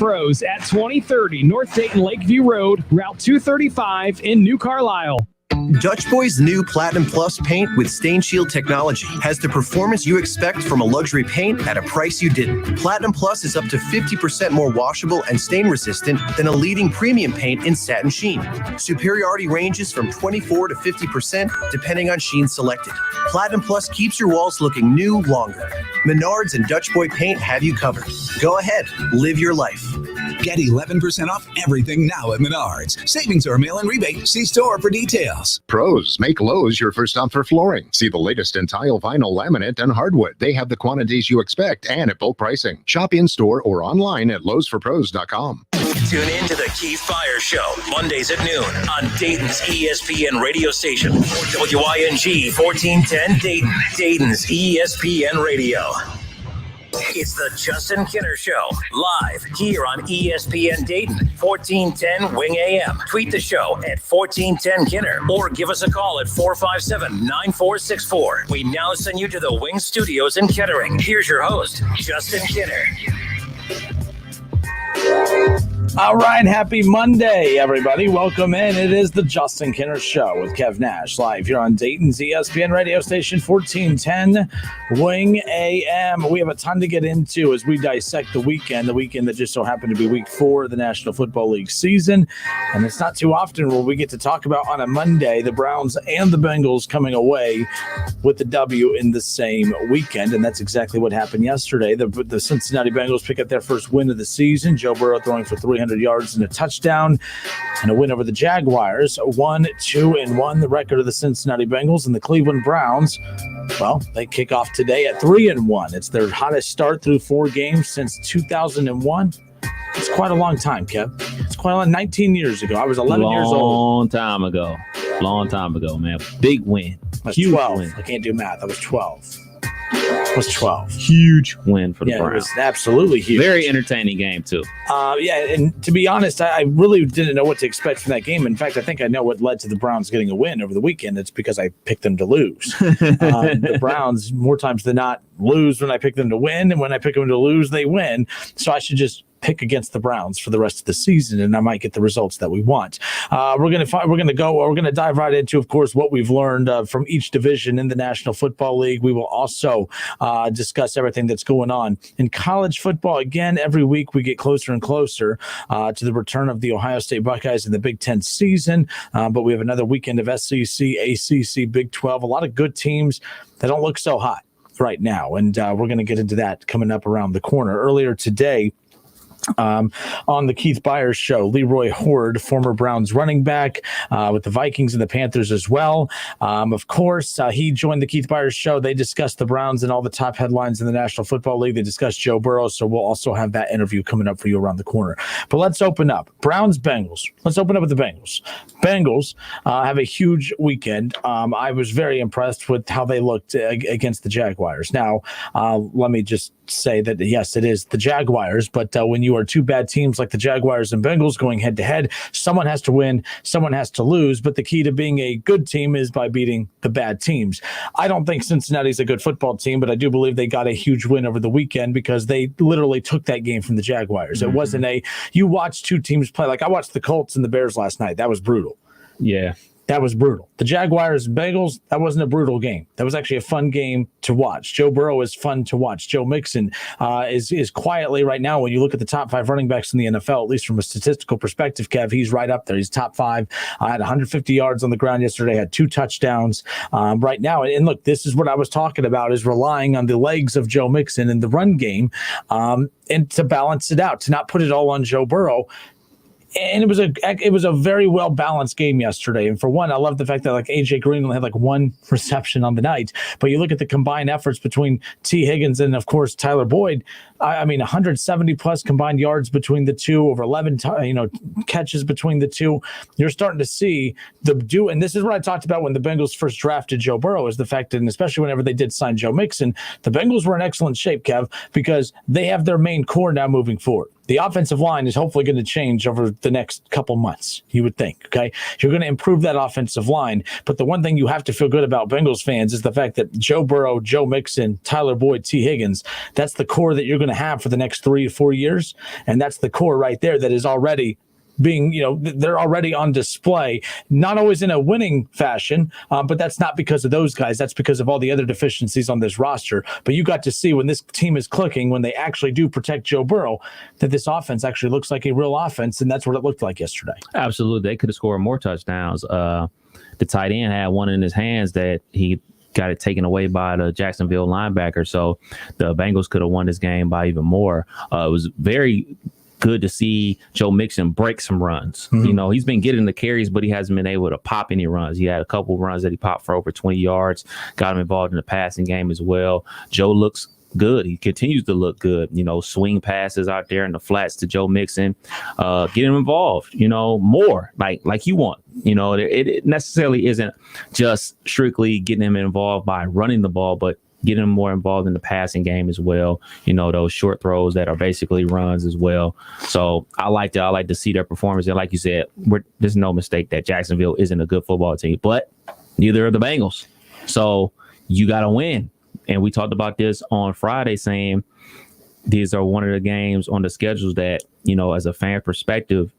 Pros at 2030 North Dayton Lakeview Road, Route 235 in New Carlisle. Dutch Boy's new Platinum Plus paint with Stain Shield technology has the performance you expect from a luxury paint at a price you didn't. Platinum Plus is up to 50% more washable and stain resistant than a leading premium paint in satin sheen. Superiority ranges from 24 to 50% depending on sheen selected. Platinum Plus keeps your walls looking new longer. Menards and Dutch Boy paint have you covered. Go ahead, live your life. Get 11% off everything now at Menards. Savings or mail-in rebate. See store for details. Pros, make Lowe's your first stop for flooring. See the latest in tile, vinyl, laminate, and hardwood. They have the quantities you expect and at bulk pricing. Shop in-store or online at lowesforpros.com. Tune in to the Keith Byers Show, Mondays at noon on Dayton's ESPN radio station. WING 1410 Dayton, Dayton's ESPN radio. It's the Justin Kinner Show, live here on ESPN Dayton, 1410 Wing AM. Tweet the show at 1410 Kinner or give us a call at 457-9464. We now send you to the Wing Studios in Kettering. Here's your host, Justin Kinner. All right, happy Monday, everybody. Welcome in. It is the Justin Kinner Show with Kev Nash, live here on Dayton's ESPN radio station, 1410 Wing AM. We have a ton to get into as we dissect the weekend that just so happened to be week 4 of the National Football League season. And it's not too often where we get to talk about on a Monday the Browns and the Bengals coming away with the W in the same weekend. And that's exactly what happened yesterday. The Cincinnati Bengals pick up their first win of the season. Joe Burrow throwing for 300 yards and a touchdown, and a win over the Jaguars. 1-2-1 the record of the Cincinnati Bengals. And the Cleveland Browns, well, they kick off today at 3-1. It's their hottest start through 4 games since 2001. It's quite a long time, Kev. It's quite a long 19 years ago. I was 11 years old. Long time ago, man. Big win. I was Huge 12. win. I can't do math. I was 12. I was 12. Huge win for the Browns. It was absolutely huge. Very entertaining game, too. And to be honest, I really didn't know what to expect from that game. In fact, I think I know what led to the Browns getting a win over the weekend. It's because I picked them to lose. The Browns, more times than not, lose when I pick them to win, and when I pick them to lose, they win. So I should just pick against the Browns for the rest of the season, and I might get the results that we want. We're going to dive right into, of course, what we've learned from each division in the National Football League. We will also discuss everything that's going on in college football. Again, every week we get closer and closer to the return of the Ohio State Buckeyes in the Big Ten season, but we have another weekend of SEC, ACC, Big 12, a lot of good teams that don't look so hot right now, and we're going to get into that coming up around the corner. Earlier today, on the Keith Byers Show, Leroy Horde, former Browns running back with the Vikings and the Panthers as well. Of course, he joined the Keith Byers Show. They discussed the Browns and all the top headlines in the National Football League. They discussed Joe Burrow, so we'll also have that interview coming up for you around the corner. But let's open up. Browns-Bengals. Let's open up with the Bengals. Bengals have a huge weekend. I was very impressed with how they looked against the Jaguars. Now, let me just say that, yes, it is the Jaguars, but when you are two bad teams like the Jaguars and Bengals going head-to-head, someone has to win, someone has to lose, but the key to being a good team is by beating the bad teams. I don't think Cincinnati's a good football team, but I do believe they got a huge win over the weekend because they literally took that game from the Jaguars. It wasn't you watched two teams play. Like I watched the Colts and the Bears last night. That was brutal. Yeah. That was brutal. The Jaguars and Bengals, that wasn't a brutal game. That was actually a fun game to watch. Joe Burrow is fun to watch. Joe Mixon is quietly right now, when you look at the top 5 running backs in the NFL, at least from a statistical perspective, Kev, he's right up there. He's top 5. Had 150 yards on the ground yesterday, had 2 touchdowns right now. And look, this is what I was talking about, is relying on the legs of Joe Mixon in the run game and to balance it out, to not put it all on Joe Burrow. And it was a very well balanced game yesterday. And for one, I love the fact that AJ Green only had 1 reception on the night. But you look at the combined efforts between T. Higgins and, of course, Tyler Boyd. 170 plus combined yards between the two, over 11 catches between the two. You're starting to see and this is what I talked about when the Bengals first drafted Joe Burrow, is the fact that, and especially whenever they did sign Joe Mixon, the Bengals were in excellent shape, Kev, because they have their main core now moving forward. The offensive line is hopefully going to change over the next couple months, you would think, okay? You're going to improve that offensive line, but the one thing you have to feel good about, Bengals fans, is the fact that Joe Burrow, Joe Mixon, Tyler Boyd, T. Higgins, that's the core that you're going to have for the next 3 to 4 years. And that's the core right there that is already being, they're already on display, not always in a winning fashion, but that's not because of those guys. That's because of all the other deficiencies on this roster. But you got to see when this team is clicking, when they actually do protect Joe Burrow, that this offense actually looks like a real offense, and that's what it looked like yesterday. Absolutely. They could have scored more touchdowns. The tight end had one in his hands that he got it taken away by the Jacksonville linebacker. So the Bengals could have won this game by even more. It was very good to see Joe Mixon break some runs. Mm-hmm. He's been getting the carries, but he hasn't been able to pop any runs. He had a couple runs that he popped for over 20 yards, got him involved in the passing game as well. Joe looks good. He continues to look good. Swing passes out there in the flats to Joe Mixon, get him involved, more like you want. It necessarily isn't just strictly getting him involved by running the ball, but getting him more involved in the passing game as well. Those short throws that are basically runs as well. So I like to see their performance. And like you said, there's no mistake that Jacksonville isn't a good football team, but neither are the Bengals. So you got to win. And we talked about this on Friday, saying these are one of the games on the schedules that, as a fan perspective,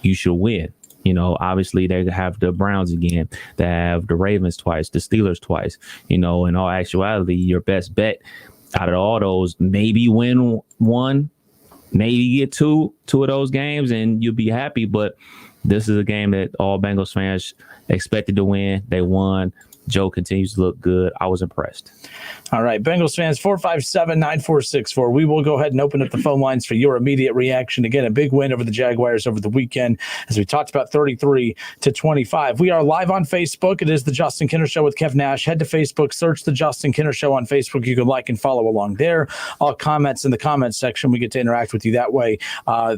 you should win. Obviously they have the Browns again, they have the Ravens twice, the Steelers twice. In all actuality, your best bet out of all those, maybe win one, maybe get two of those games, and you'll be happy. But this is a game that all Bengals fans expected to win. They won. Joe continues to look good. I was impressed. All right, Bengals fans, 457-9464. We will go ahead and open up the phone lines for your immediate reaction. Again, a big win over the Jaguars over the weekend, as we talked about, 33-25. We are live on Facebook. It is the Justin Kinner Show with Kev Nash. Head to Facebook, search the Justin Kinner Show on Facebook. You can like and follow along there. All comments in the comments section. We get to interact with you that way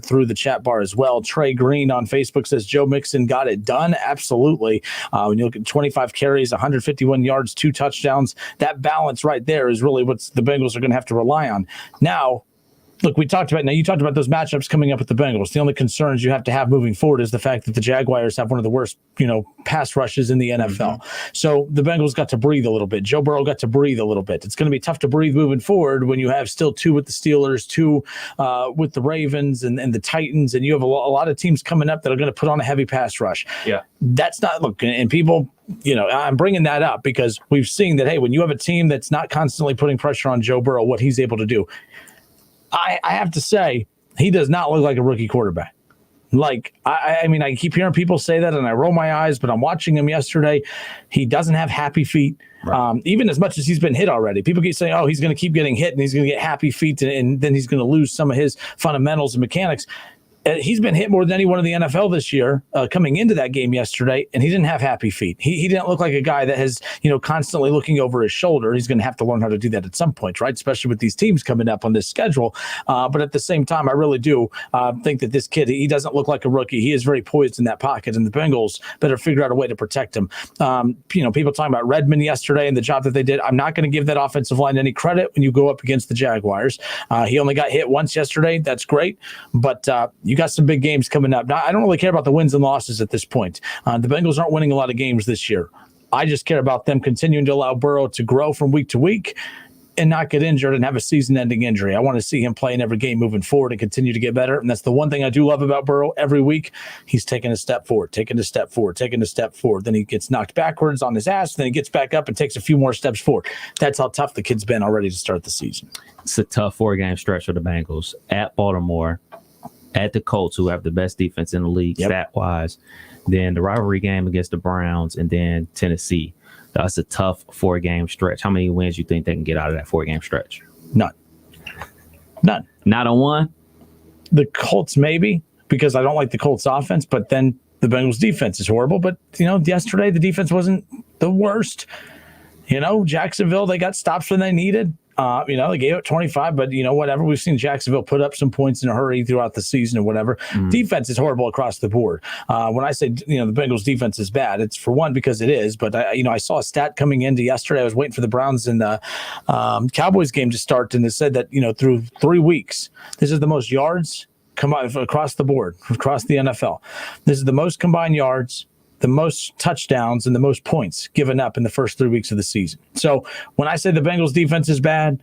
through the chat bar as well. Trey Green on Facebook says Joe Mixon got it done. Absolutely. When you look at 25 carries, 151 yards, 2 touchdowns, that balance right there is really what the Bengals are going to have to rely on. Now, look, you talked about those matchups coming up with the Bengals. The only concerns you have to have moving forward is the fact that the Jaguars have one of the worst, pass rushes in the NFL. Mm-hmm. So the Bengals got to breathe a little bit. Joe Burrow got to breathe a little bit. It's going to be tough to breathe moving forward when you have still 2 with the Steelers, 2 with the Ravens and the Titans, and you have a lot of teams coming up that are going to put on a heavy pass rush. Yeah, that's not and people. I'm bringing that up because we've seen that, hey, when you have a team that's not constantly putting pressure on Joe Burrow, what he's able to do. I have to say, he does not look like a rookie quarterback. I keep hearing people say that, and I roll my eyes, but I'm watching him yesterday. He doesn't have happy feet. Right. Even as much as he's been hit already. People keep saying, he's going to keep getting hit, and he's going to get happy feet, and then he's going to lose some of his fundamentals and mechanics. He's been hit more than anyone in the NFL this year coming into that game yesterday, and he didn't have happy feet. He didn't look like a guy that has, constantly looking over his shoulder. He's going to have to learn how to do that at some point, right? Especially with these teams coming up on this schedule. But at the same time, I really do think that this kid, he doesn't look like a rookie. He is very poised in that pocket, and the Bengals better figure out a way to protect him. People talking about Redmond yesterday and the job that they did. I'm not going to give that offensive line any credit when you go up against the Jaguars. He only got hit once yesterday. That's great. But you got some big games coming up. Now, I don't really care about the wins and losses at this point. The Bengals aren't winning a lot of games this year. I just care about them continuing to allow Burrow to grow from week to week and not get injured and have a season-ending injury. I want to see him play in every game moving forward and continue to get better. And that's the one thing I do love about Burrow. Every week, he's taking a step forward, taking a step forward, taking a step forward. Then he gets knocked backwards on his ass. Then he gets back up and takes a few more steps forward. That's how tough the kid's been already to start the season. It's a tough 4-game stretch for the Bengals at Baltimore, at the Colts, who have the best defense in the league, stat-wise. Then the rivalry game against the Browns, and then Tennessee. That's a tough 4-game stretch. How many wins do you think they can get out of that 4-game stretch? None. Not on one? The Colts, maybe, because I don't like the Colts offense, but then the Bengals defense is horrible. But, yesterday the defense wasn't the worst. Jacksonville, they got stops when they needed. They gave it 25, but whatever. We've seen Jacksonville put up some points in a hurry throughout the season or whatever. Defense is horrible across the board. When I say, the Bengals defense is bad, it's for one, because it is, but I saw a stat coming into yesterday. I was waiting for the Browns and the Cowboys game to start, and it said that, through 3 weeks, this is the most yards come out across the board, across the NFL. This is the most combined yards, the most touchdowns, and the most points given up in the first 3 weeks of the season. So when I say the Bengals defense is bad,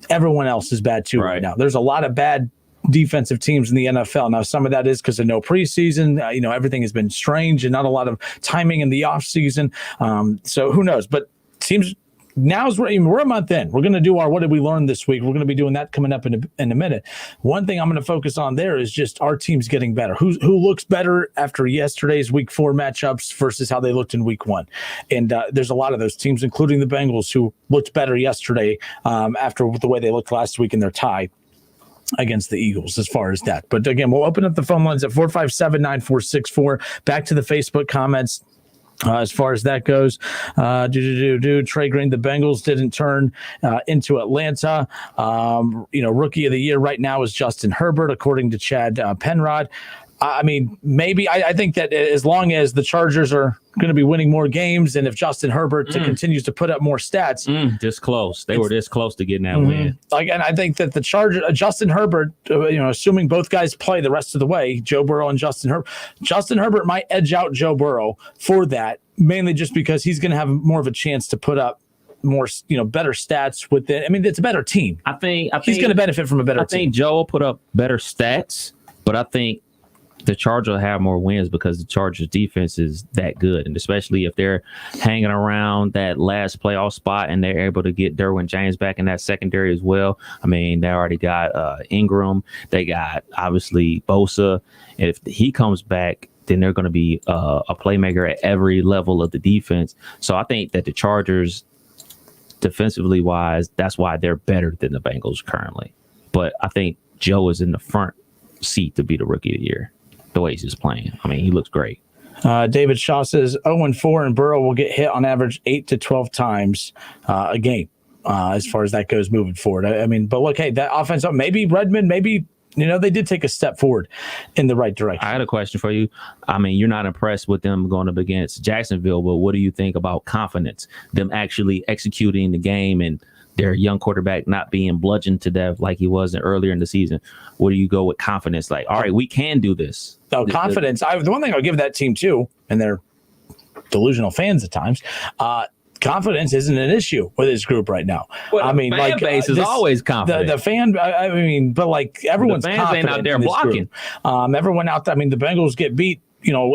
everyone else is bad too right now. There's a lot of bad defensive teams in the NFL. Now, some of that is because of no preseason. Everything has been strange and not a lot of timing in the offseason. So who knows? But teams we're a month in. We're going to do our what did we learn this week. We're going to be doing that coming up in a minute. One thing I'm going to focus on there is just our teams getting better. Who looks better after yesterday's week 4 matchups versus how they looked in week 1. And there's a lot of those teams, including the Bengals, who looked better yesterday after the way they looked last week in their tie against the Eagles as far as that. But again, we'll open up the phone lines at 457-9464. Back to the Facebook comments. As far as that goes, Trey Green, the Bengals didn't turn into Atlanta. Rookie of the year right now is Justin Herbert, according to Chad Penrod. I mean, maybe I think that as long as the Chargers are going to be winning more games, and if Justin Herbert continues to put up more stats, this close, they were this close to getting that win. And I think that the Justin Herbert, assuming both guys play the rest of the way, Joe Burrow and Justin Herbert might edge out Joe Burrow for that, mainly just because he's going to have more of a chance to put up more, better stats with it. I mean, it's a better team. I think he's going to benefit from a better team. I think Joe will put up better stats, but I think the Chargers will have more wins because the Chargers defense is that good. And especially if they're hanging around that last playoff spot and they're able to get Derwin James back in that secondary as well. I mean, they already got Ingram. They got, obviously, Bosa. And if he comes back, then they're going to be a playmaker at every level of the defense. So I think that the Chargers, defensively wise, that's why they're better than the Bengals currently. But I think Joe is in the front seat to be the rookie of the year. The way he's just playing. I mean, he looks great. David Shaw says 0-4 and Burrow will get hit on average 8 to 12 times a game as far as that goes moving forward. I mean, but look, hey, that offense, maybe Redmond, maybe, they did take a step forward in the right direction. I had a question for you. I mean, you're not impressed with them going up against Jacksonville, but what do you think about confidence, them actually executing the game and their young quarterback not being bludgeoned to death like he was earlier in the season? Where do you go with confidence? Like, all right, we can do this. So confidence. The one thing I'll give that team too, and they're delusional fans at times. Confidence isn't an issue with this group right now. Well, I mean, fan base is always confident. The fan, I mean, but like everyone's the fans confident ain't out there blocking. Everyone out there. I mean, the Bengals get beat,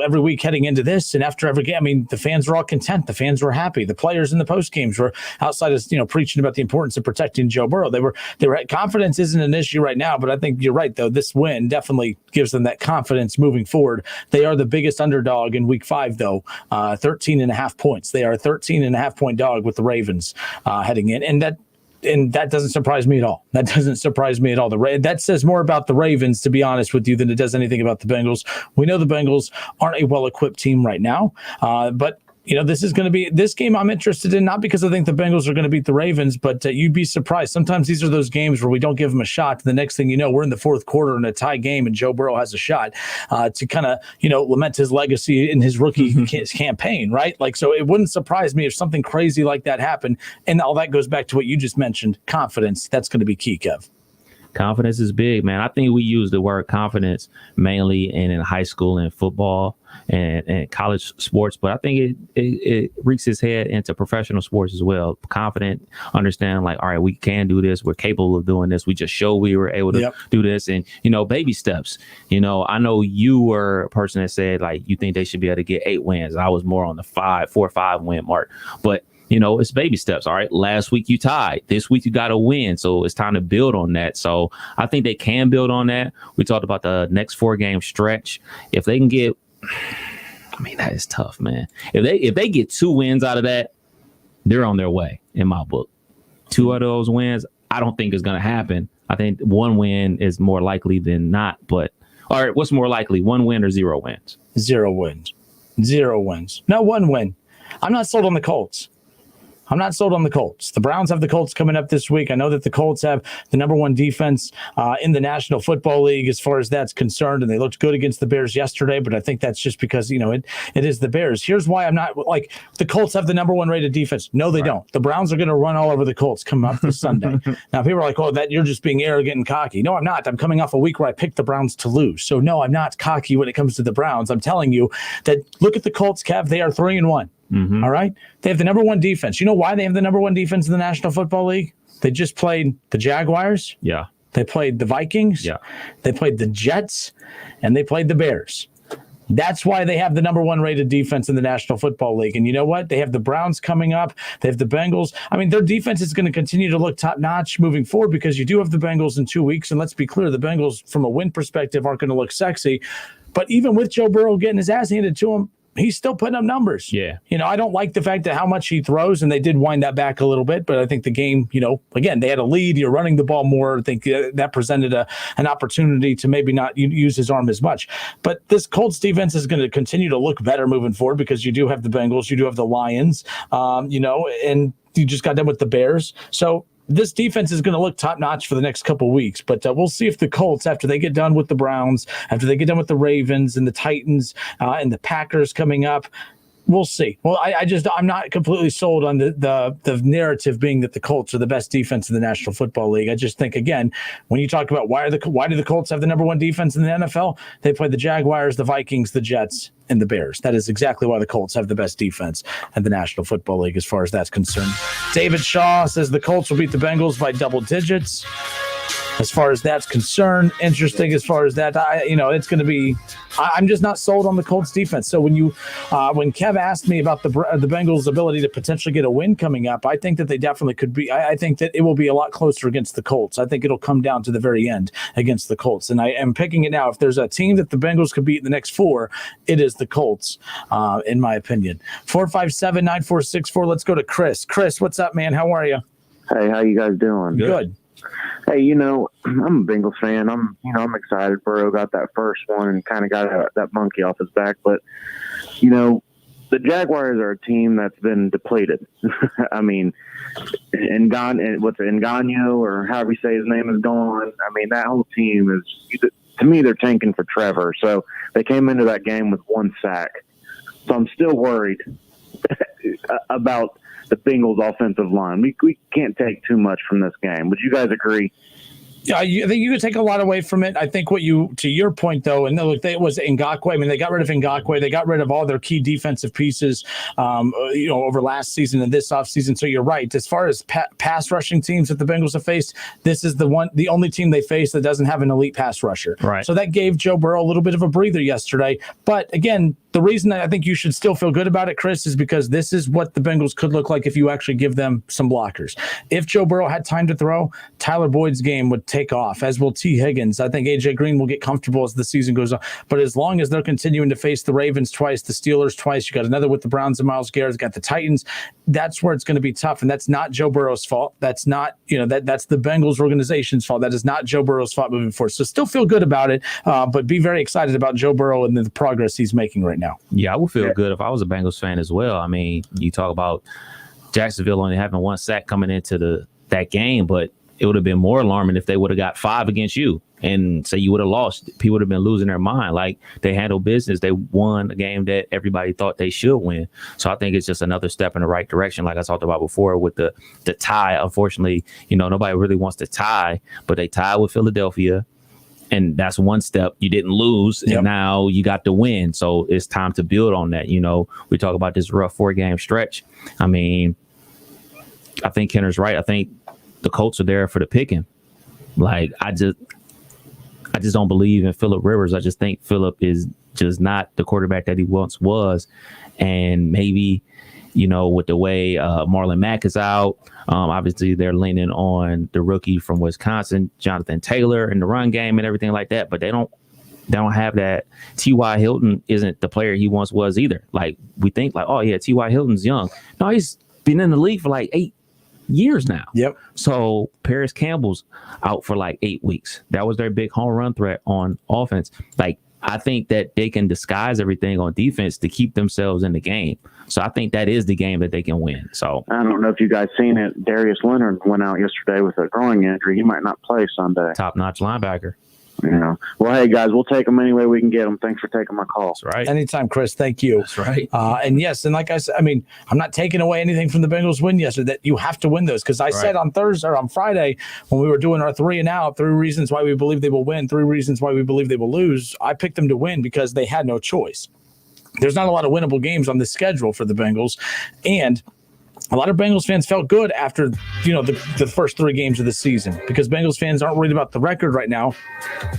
every week heading into this, and after every game, I mean, the fans were all content. The fans were happy. The players in the post games were outside of preaching about the importance of protecting Joe Burrow. They were confidence isn't an issue right now, but I think you're right though. This win definitely gives them that confidence moving forward. They are the biggest underdog in week 5 though, 13.5 points. They are a 13.5 point dog with the Ravens heading in, and that doesn't surprise me at all. That doesn't surprise me at all. That says more about the Ravens, to be honest with you, than it does anything about the Bengals. We know the Bengals aren't a well-equipped team right now, but this is going to be this game I'm interested in, not because I think the Bengals are going to beat the Ravens, but you'd be surprised. Sometimes these are those games where we don't give them a shot. The next thing you know, we're in the 4th quarter in a tie game, and Joe Burrow has a shot to kind of, lament his legacy in his rookie campaign, right? Like, so it wouldn't surprise me if something crazy like that happened. And all that goes back to what you just mentioned, confidence. That's going to be key, Kev. Confidence is big, man. I think we use the word confidence mainly in high school and football and college sports, but I think it reeks its head into professional sports as well. Confident, understand like, all right, we can do this. We're capable of doing this. We just show we were able to do this, and baby steps. I know you were a person that said like you think they should be able to get 8 wins. I was more on the 4 or 5 win mark, but it's baby steps. All right. Last week you tied. This week you got to win. So it's time to build on that. So I think they can build on that. We talked about the next 4-game stretch. If they can get, I mean, that is tough, man. If they get 2 wins out of that, they're on their way in my book. 2 of those wins, I don't think is going to happen. I think 1 win is more likely than not. But all right, what's more likely, 1 win or 0 wins? 0 wins. 0 wins. No, 1 win. I'm not sold on the Colts. The Browns have the Colts coming up this week. I know that the Colts have the number 1 defense in the National Football League as far as that's concerned, and they looked good against the Bears yesterday, but I think that's just because, it is the Bears. Here's why I'm not, like, the Colts have the number 1 rated defense. No, they don't. The Browns are going to run all over the Colts coming up this Sunday. Now, people are like, oh, that you're just being arrogant and cocky. No, I'm not. I'm coming off a week where I picked the Browns to lose. So, no, I'm not cocky when it comes to the Browns. I'm telling you that look at the Colts, Kev. They are 3-1. All right. They have the number 1 defense. You know why they have the number 1 defense in the National Football League? They just played the Jaguars. Yeah. They played the Vikings. Yeah. They played the Jets, and they played the Bears. That's why they have the number 1 rated defense in the National Football League. And you know what? They have the Browns coming up. They have the Bengals. I mean, their defense is going to continue to look top-notch moving forward because you do have the Bengals in 2 weeks. And let's be clear, the Bengals, from a win perspective, aren't going to look sexy. But even with Joe Burrow getting his ass handed to him, he's still putting up numbers. Yeah. I don't like the fact that how much he throws, and they did wind that back a little bit, but I think the game, again, they had a lead. You're running the ball more. I think that presented an opportunity to maybe not use his arm as much. But this Colts defense is going to continue to look better moving forward because you do have the Bengals, you do have the Lions, and you just got done with the Bears. So this defense is going to look top-notch for the next couple weeks, but we'll see if the Colts, after they get done with the Browns, after they get done with the Ravens and the Titans and the Packers coming up, we'll see. Well, I'm not completely sold on the narrative being that the Colts are the best defense in the National Football League. I just think, again, when you talk about why do the Colts have the number 1 defense in the NFL, they play the Jaguars, the Vikings, the Jets, and the Bears. That is exactly why the Colts have the best defense in the National Football League as far as that's concerned. David Shaw says the Colts will beat the Bengals by double digits. As far as that's concerned, interesting as far as that, it's going to be – I'm just not sold on the Colts defense. So when Kev asked me about the Bengals' ability to potentially get a win coming up, I think that they definitely could be – I think that it will be a lot closer against the Colts. I think it'll come down to the very end against the Colts. And I am picking it now. If there's a team that the Bengals could beat in the next 4, it is the Colts, in my opinion. 457-9464. Let's go to Chris. Chris, what's up, man? How are you? Hey, how you guys doing? Good. Hey, I'm a Bengals fan. I'm excited. Burrow got that first one and kind of got that monkey off his back. But, the Jaguars are a team that's been depleted. I mean, Ngannou or however you say his name is gone. I mean, that whole team is, to me, they're tanking for Trevor. So they came into that game with 1 sack. So I'm still worried about the Bengals offensive line. We can't take too much from this game. Would you guys agree? Yeah, I think you could take a lot away from it. I think to your point, though, and look, it was Ngakoue. I mean, they got rid of Ngakoue. They got rid of all their key defensive pieces, over last season and this offseason. So you're right. As far as pass rushing teams that the Bengals have faced, this is the only team they face that doesn't have an elite pass rusher. Right. So that gave Joe Burrow a little bit of a breather yesterday. But again, the reason that I think you should still feel good about it, Chris, is because this is what the Bengals could look like if you actually give them some blockers. If Joe Burrow had time to throw, Tyler Boyd's game would take off, as will T. Higgins. I think A.J. Green will get comfortable as the season goes on. But as long as they're continuing to face the Ravens twice, the Steelers twice, you got another with the Browns and Myles Garrett, got the Titans, that's where it's going to be tough. And that's not Joe Burrow's fault. That's not, that's the Bengals organization's fault. That is not Joe Burrow's fault moving forward. So still feel good about it, but be very excited about Joe Burrow and the progress he's making right now. Yeah, I would feel good if I was a Bengals fan as well. I mean, you talk about Jacksonville only having 1 sack coming into that game, but it would have been more alarming if they would have got 5 against you and say you would have lost. People would have been losing their mind. Like, they handled business. They won a game that everybody thought they should win. So I think it's just another step in the right direction. Like I talked about before with the tie. Unfortunately, nobody really wants to tie, but they tied with Philadelphia. And that's 1 step. You didn't lose, and now you got the win. So it's time to build on that. We talk about this rough 4-game stretch. I mean, I think Kenner's right. I think the Colts are there for the picking. Like, I just don't believe in Phillip Rivers. I just think Phillip is just not the quarterback that he once was. And maybe, with the way Marlon Mack is out, obviously they're leaning on the rookie from Wisconsin, Jonathan Taylor, in the run game and everything like that. But they don't have that. T.Y. Hilton isn't the player he once was either. Like, we think like, oh yeah, T.Y. Hilton's young. No, he's been in the league for like 8 years now. Yep. So Paris Campbell's out for like 8 weeks. That was their big home run threat on offense. Like, I think that they can disguise everything on defense to keep themselves in the game. So I think that is the game that they can win. So I don't know if you guys seen it. Darius Leonard went out yesterday with a groin injury. He might not play Sunday. Top-notch linebacker. Well, hey, guys, we'll take them any way we can get them. Thanks for taking my call. That's right. Anytime, Chris. Thank you. That's right. And yes, and like I said, I mean, I'm not taking away anything from the Bengals win yesterday. That you have to win those, because I said on Thursday or on Friday when we were doing our 3 and out, 3 reasons why we believe they will win, 3 reasons why we believe they will lose. I picked them to win because they had no choice. There's not a lot of winnable games on the schedule for the Bengals, and a lot of Bengals fans felt good after, the first 3 games of the season, because Bengals fans aren't worried about the record right now.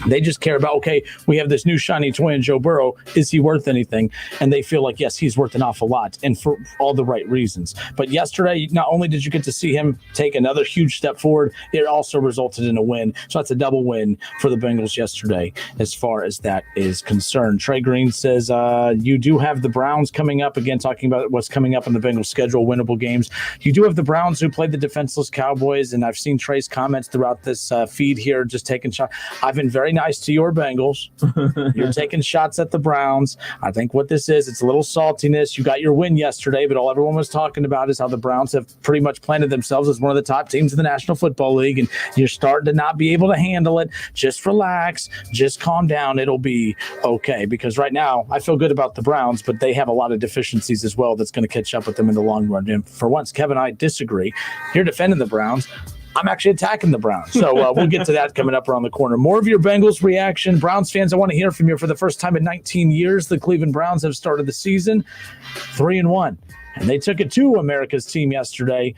They just care about, okay, we have this new shiny toy in Joe Burrow. Is he worth anything? And they feel like, yes, he's worth an awful lot, and for all the right reasons. But yesterday, not only did you get to see him take another huge step forward, it also resulted in a win. So that's a double win for the Bengals yesterday as far as that is concerned. Trey Green says, you do have the Browns coming up. Again, talking about what's coming up in the Bengals schedule, winnable games. You do have the Browns who played the defenseless Cowboys, and I've seen Trey's comments throughout this feed here, just taking shots. I've been very nice to your Bengals. You're taking shots at the Browns. I think what this is, it's a little saltiness. You got your win yesterday, but all everyone was talking about is how the Browns have pretty much planted themselves as one of the top teams in the National Football League, and you're starting to not be able to handle it. Just relax. Just calm down. It'll be okay, because right now I feel good about the Browns, but they have a lot of deficiencies as well that's going to catch up with them in the long run. And for once, Kevin and I disagree. You're defending the Browns. I'm actually attacking the Browns. So we'll get to that coming up around the corner. More of your Bengals reaction. Browns fans, I want to hear from you. For the first time in 19 years, the Cleveland Browns have started the season 3-1. And they took it to America's team yesterday.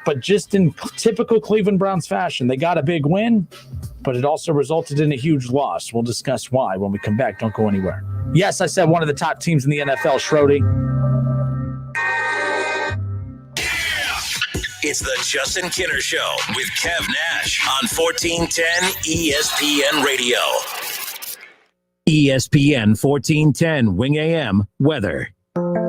But just in typical Cleveland Browns fashion, they got a big win, but it also resulted in a huge loss. We'll discuss why when we come back. Don't go anywhere. Yes, I said one of the top teams in the NFL, Schrody. It's the Justin Kinner Show with Kev Nash on 1410 ESPN Radio. ESPN 1410 Wing AM weather.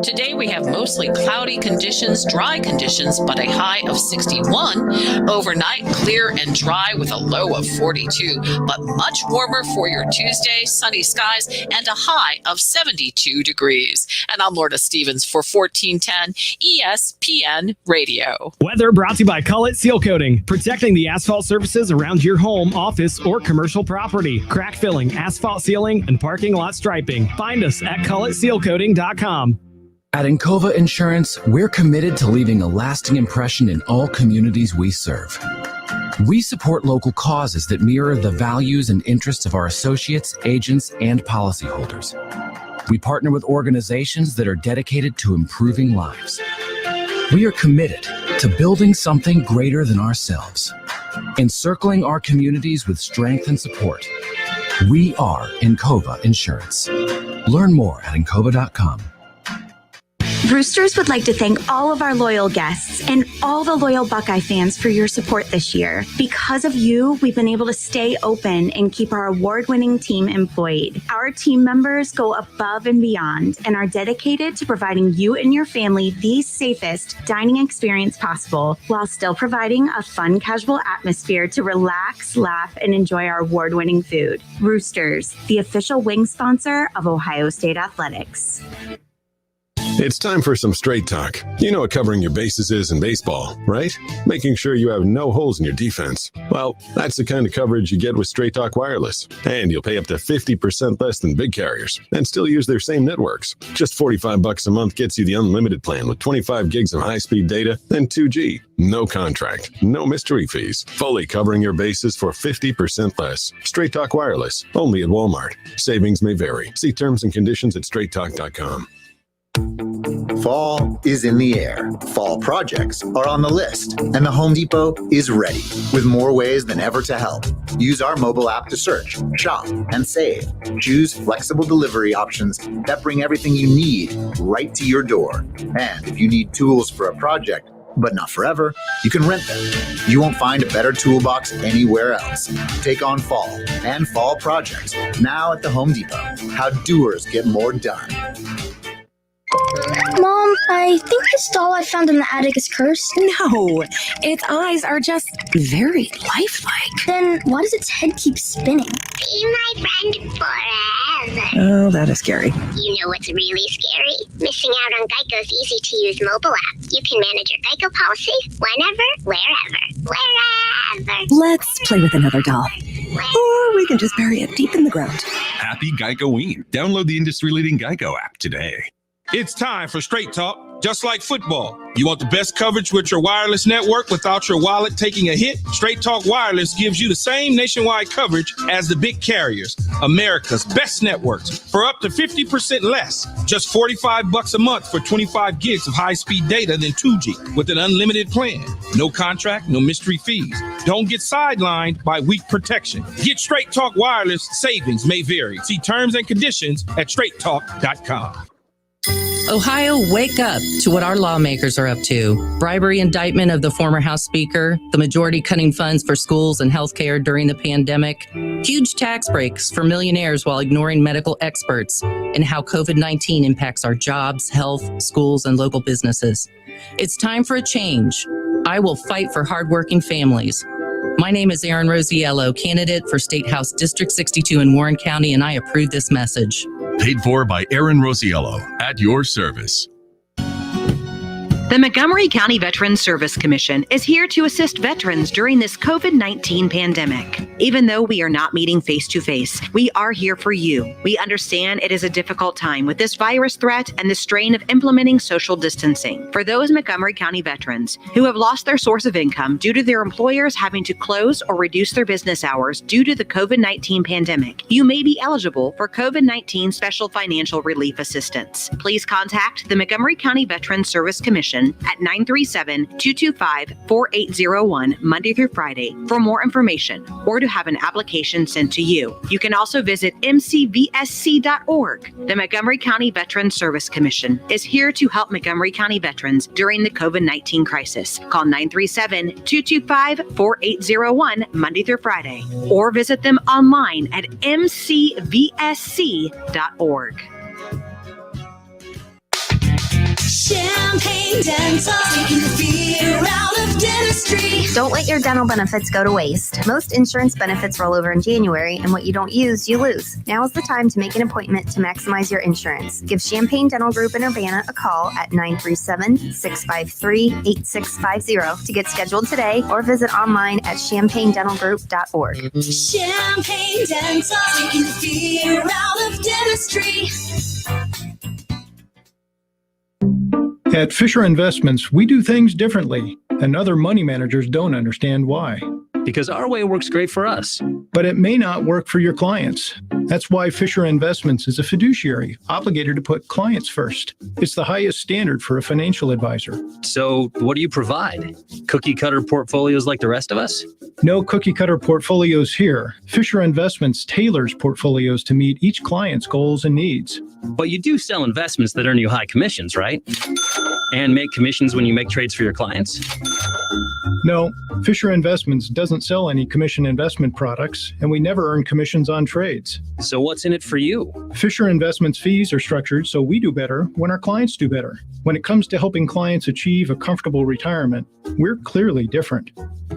Today we have mostly cloudy conditions, dry conditions, but a high of 61. Overnight, clear and dry with a low of 42, but much warmer for your Tuesday, sunny skies, and a high of 72 degrees. And I'm Lorna Stevens for 1410 ESPN Radio. Weather brought to you by Cullet Seal Coating, protecting the asphalt surfaces around your home, office, or commercial property. Crack filling, asphalt sealing, and parking lot striping. Find us at culletsealcoating.com. At Encova Insurance, we're committed to leaving a lasting impression in all communities we serve. We support local causes that mirror the values and interests of our associates, agents, and policyholders. We partner with organizations that are dedicated to improving lives. We are committed to building something greater than ourselves, encircling our communities with strength and support. We are Encova Insurance. Learn more at Encova.com. Roosters would like to thank all of our loyal guests and all the loyal Buckeye fans for your support this year. Because of you, we've been able to stay open and keep our award-winning team employed. Our team members go above and beyond and are dedicated to providing you and your family the safest dining experience possible, while still providing a fun, casual atmosphere to relax, laugh, and enjoy our award-winning food. Roosters, the official wing sponsor of Ohio State Athletics. It's time for some straight talk. You know what covering your bases is in baseball, right? Making sure you have no holes in your defense. Well, that's the kind of coverage you get with Straight Talk Wireless. And you'll pay up to 50% less than big carriers and still use their same networks. Just $45 a month gets you the unlimited plan with 25 gigs of high-speed data and 2G. No contract, no mystery fees. Fully covering your bases for 50% less. Straight Talk Wireless, only at Walmart. Savings may vary. See terms and conditions at straighttalk.com. Fall is in the air. Fall projects are on the list, and the Home Depot is ready with more ways than ever to help. Use our mobile app to search, shop, and save. Choose flexible delivery options that bring everything you need right to your door. And if you need tools for a project, but not forever, you can rent them. You won't find a better toolbox anywhere else. Take on fall and fall projects now at the Home Depot. How doers get more done. Mom, I think this doll I found in the attic is cursed. No, its eyes are just very lifelike. Then why does its head keep spinning? Be my friend forever. Oh, that is scary. You know what's really scary? Missing out on Geico's easy-to-use mobile app. You can manage your Geico policy whenever, wherever. Let's play with another doll. Or we can just bury it deep in the ground. Happy Geico-ween. Download the industry-leading Geico app today. It's time for Straight Talk Just like football, you want the best coverage with your wireless network without your wallet taking a hit? Straight Talk Wireless gives you the same nationwide coverage as the big carriers, America's best networks, for up to 50% less. Just $45 a month for 25 gigs of high-speed data than 2G with an unlimited plan. No contract, no mystery fees. Don't get sidelined by weak protection. Get Straight Talk Wireless. Savings may vary. See terms and conditions at straighttalk.com. Ohio, wake up to what our lawmakers are up to. Bribery indictment of the former House Speaker, the majority cutting funds for schools and healthcare during the pandemic, huge tax breaks for millionaires while ignoring medical experts, and how COVID-19 impacts our jobs, health, schools, and local businesses. It's time for a change. I will fight for hardworking families. My name is Erin Rosiello, candidate for State House District 62 in Warren County, and I approve this message. Paid for by Erin Rosiello, at your service. The Montgomery County Veterans Service Commission is here to assist veterans during this COVID-19 pandemic. Even though we are not meeting face-to-face, we are here for you. We understand it is a difficult time with this virus threat and the strain of implementing social distancing. For those Montgomery County veterans who have lost their source of income due to their employers having to close or reduce their business hours due to the COVID-19 pandemic, you may be eligible for COVID-19 Special Financial Relief Assistance. Please contact the Montgomery County Veterans Service Commission at 937-225-4801 Monday through Friday for more information or to have an application sent to you. You can also visit mcvsc.org. The Montgomery County Veterans Service Commission is here to help Montgomery County veterans during the COVID-19 crisis. Call 937-225-4801 Monday through Friday or visit them online at mcvsc.org. Champagne Dental, taking the fear out of dentistry. Don't let your dental benefits go to waste. Most insurance benefits roll over in January, and what you don't use, you lose. Now is the time to make an appointment to maximize your insurance. Give Champagne Dental Group in Urbana a call at 937-653-8650 to get scheduled today, or visit online at champagnedentalgroup.org. Champagne Dental, taking the fear out of dentistry. At Fisher Investments, we do things differently, and other money managers don't understand why. Because our way works great for us. But it may not work for your clients. That's why Fisher Investments is a fiduciary, obligated to put clients first. It's the highest standard for a financial advisor. So what do you provide? Cookie cutter portfolios like the rest of us? No cookie cutter portfolios here. Fisher Investments tailors portfolios to meet each client's goals and needs. But you do sell investments that earn you high commissions, right? And make commissions when you make trades for your clients? No, Fisher Investments doesn't sell any commission investment products, and we never earn commissions on trades. So what's in it for you? Fisher Investments fees are structured so we do better when our clients do better. When it comes to helping clients achieve a comfortable retirement, we're clearly different.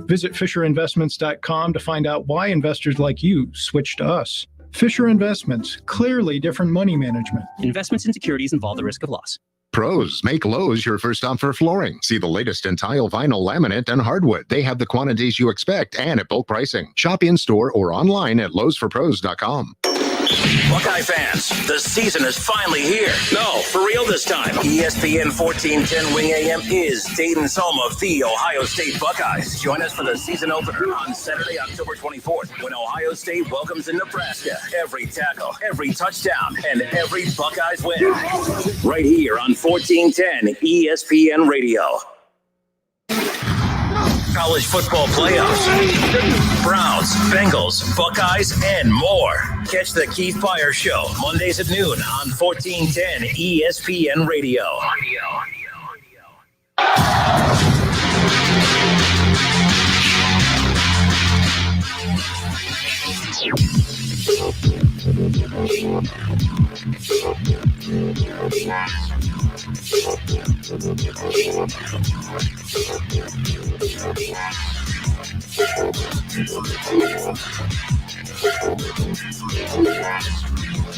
Visit FisherInvestments.com to find out why investors like you switch to us. Fisher Investments, clearly different money management. Investments in securities involve the risk of loss. Pros, make Lowe's your first stop for flooring. See the latest in tile, vinyl, laminate, and hardwood. They have the quantities you expect and at bulk pricing. Shop in-store or online at lowesforpros.com. Buckeye fans, the season is finally here. No, for real this time. ESPN 1410 Wing AM is Dayton's home of the Ohio State Buckeyes. Join us for the season opener on Saturday, October 24th, when Ohio State welcomes in Nebraska. Every tackle, every touchdown, and every Buckeyes win. Right here on 1410 ESPN Radio. College football playoffs, Browns, Bengals, Buckeyes, and more. Catch the Keith Fire Show Mondays at noon on 1410 ESPN Radio.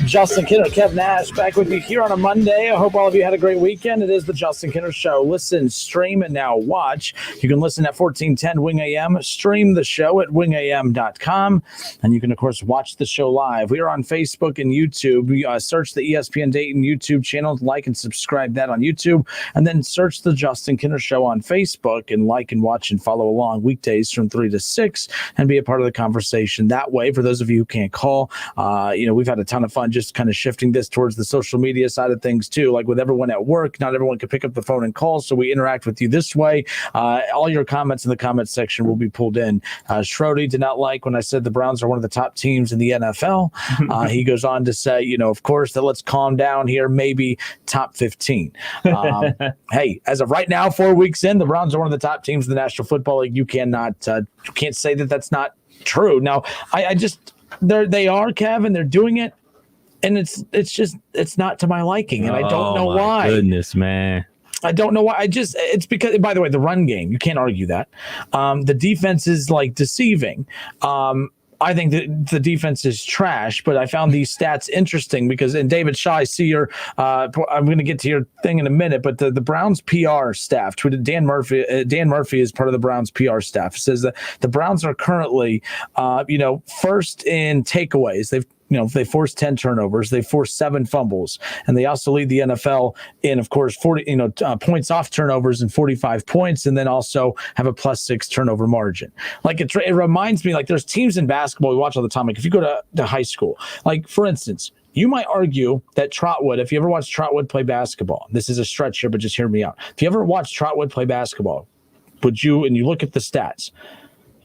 Justin Kinner, Kev Nash, back with you here on a Monday. I hope all of you had a great weekend. It is the Justin Kinner Show. Listen, stream, and now watch. You can listen at 1410 Wing AM. Stream the show at wingam.com. And you can, of course, watch the show live. We are on Facebook and YouTube. Search the ESPN Dayton YouTube channel. Like and subscribe that on YouTube. And then search the Justin Kinner Show on Facebook and like and watch and follow along weekdays from 3 to 6 and be a part of the conversation that way. For those of you who can't call, we've had a ton of fun just kind of shifting this towards the social media side of things too. Like with everyone at work, not everyone can pick up the phone and call, so we interact with you this way. All your comments in the comments section will be pulled in. Schrody did not like when I said the Browns are one of the top teams in the NFL. He goes on to say, of course, that let's calm down here, maybe top 15. Hey, as of right now, 4 weeks in, the Browns are one of the top teams in the National Football League. You can't say that that's not true. Now, they are, Kevin, they're doing it. And it's not to my liking, and I don't know why. Goodness, man. I don't know why. It's because, by the way, the run game, you can't argue that. The defense is like deceiving. I think that the defense is trash, but I found these stats interesting because, and David Shaw, I see your, I'm going to get to your thing in a minute, but the Browns PR staff tweeted, Dan Murphy is part of the Browns PR staff. It says that the Browns are currently, first in takeaways. They forced 10 turnovers, they forced 7 fumbles, and they also lead the NFL in, of course, 40, points off turnovers and 45 points, and then also have a +6 turnover margin. Like it reminds me, like there's teams in basketball we watch all the time. Like if you go to high school, like for instance, you might argue that Trotwood, if you ever watched Trotwood play basketball, this is a stretch here, but just hear me out. If you ever watched Trotwood play basketball, and you look at the stats,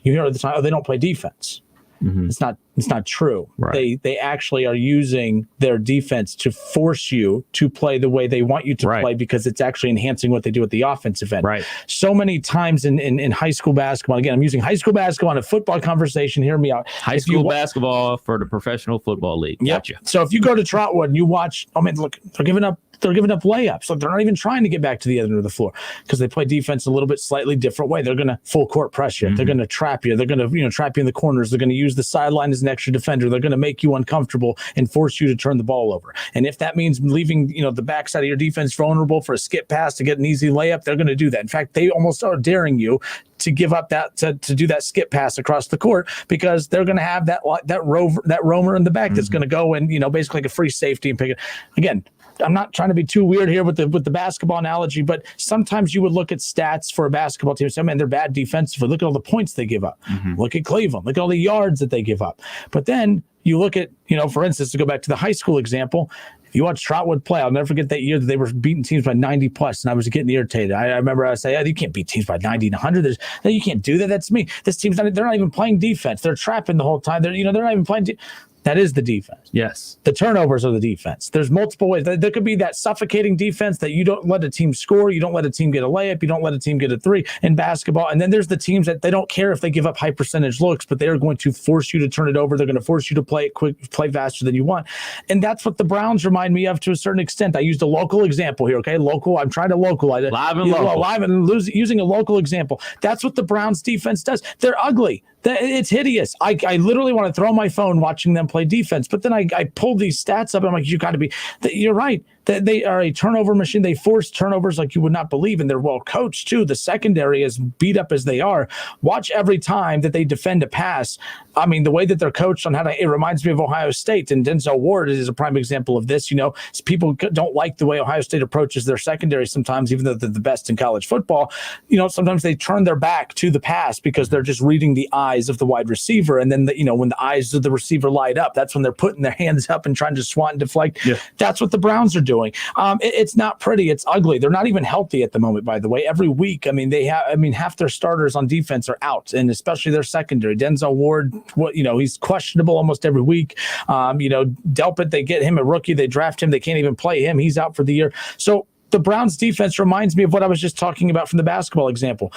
you hear all the time, they don't play defense. Mm-hmm. It's not true. Right. They actually are using their defense to force you to play the way they want you to play because it's actually enhancing what they do at the offensive end. Right. So many times in high school basketball, again, I'm using high school basketball in a football conversation. Hear me out. High school basketball for the Professional Football League. Yeah. Gotcha. So if you go to Trotwood and you watch, look, they're giving up layups. Like they're not even trying to get back to the other end of the floor because they play defense a little bit slightly different way. They're going to full court press you. Mm-hmm. They're going to trap you. They're going to trap you in the corners. They're going to use the sideline as an extra defender. They're going to make you uncomfortable and force you to turn the ball over. And if that means leaving the backside of your defense vulnerable for a skip pass to get an easy layup, they're going to do that. In fact, they almost are daring you to give up that to do that skip pass across the court because they're going to have that roamer in the back that's going to go and basically like a free safety and pick it again. I'm not trying to be too weird here with the basketball analogy, but sometimes you would look at stats for a basketball team and say, man, they're bad defensively. Look at all the points they give up. Mm-hmm. Look at Cleveland. Look at all the yards that they give up. But then you look at, for instance, to go back to the high school example, if you watch Trotwood play, I'll never forget that year that they were beating teams by 90 plus, and I was getting irritated. I remember I say, you can't beat teams by 90 and 100. You can't do that. That's me. This team's they're not even playing defense. They're trapping the whole time. They're not even playing. That is the defense. Yes. The turnovers are the defense. There's multiple ways. There could be that suffocating defense that you don't let a team score. You don't let a team get a layup. You don't let a team get a 3 in basketball. And then there's the teams that they don't care if they give up high percentage looks, but they are going to force you to turn it over. They're going to force you to play it quick, play faster than you want. And that's what the Browns remind me of to a certain extent. I used a local example here, okay? Local. I'm trying to localize it. Live and using a local example. That's what the Browns defense does. They're ugly. It's hideous. I literally want to throw my phone watching them play defense. But then I pulled these stats up and I'm like, you got to be – you're right. They are a turnover machine. They force turnovers like you would not believe, and they're well coached too. The secondary, as beat up as they are, watch every time that they defend a pass. I mean, the way that they're coached on it reminds me of Ohio State, and Denzel Ward is a prime example of this. People don't like the way Ohio State approaches their secondary sometimes, even though they're the best in college football. Sometimes they turn their back to the pass because they're just reading the eyes of the wide receiver, and then when the eyes of the receiver light up, that's when they're putting their hands up and trying to swat and deflect. Yeah. That's what the Browns are doing. It's not pretty. It's ugly. They're not even healthy at the moment, by the way. Every week, half their starters on defense are out, and especially their secondary. Denzel Ward, he's questionable almost every week. Delpit, they get him a rookie. They draft him. They can't even play him. He's out for the year. So the Browns defense reminds me of what I was just talking about from the basketball example.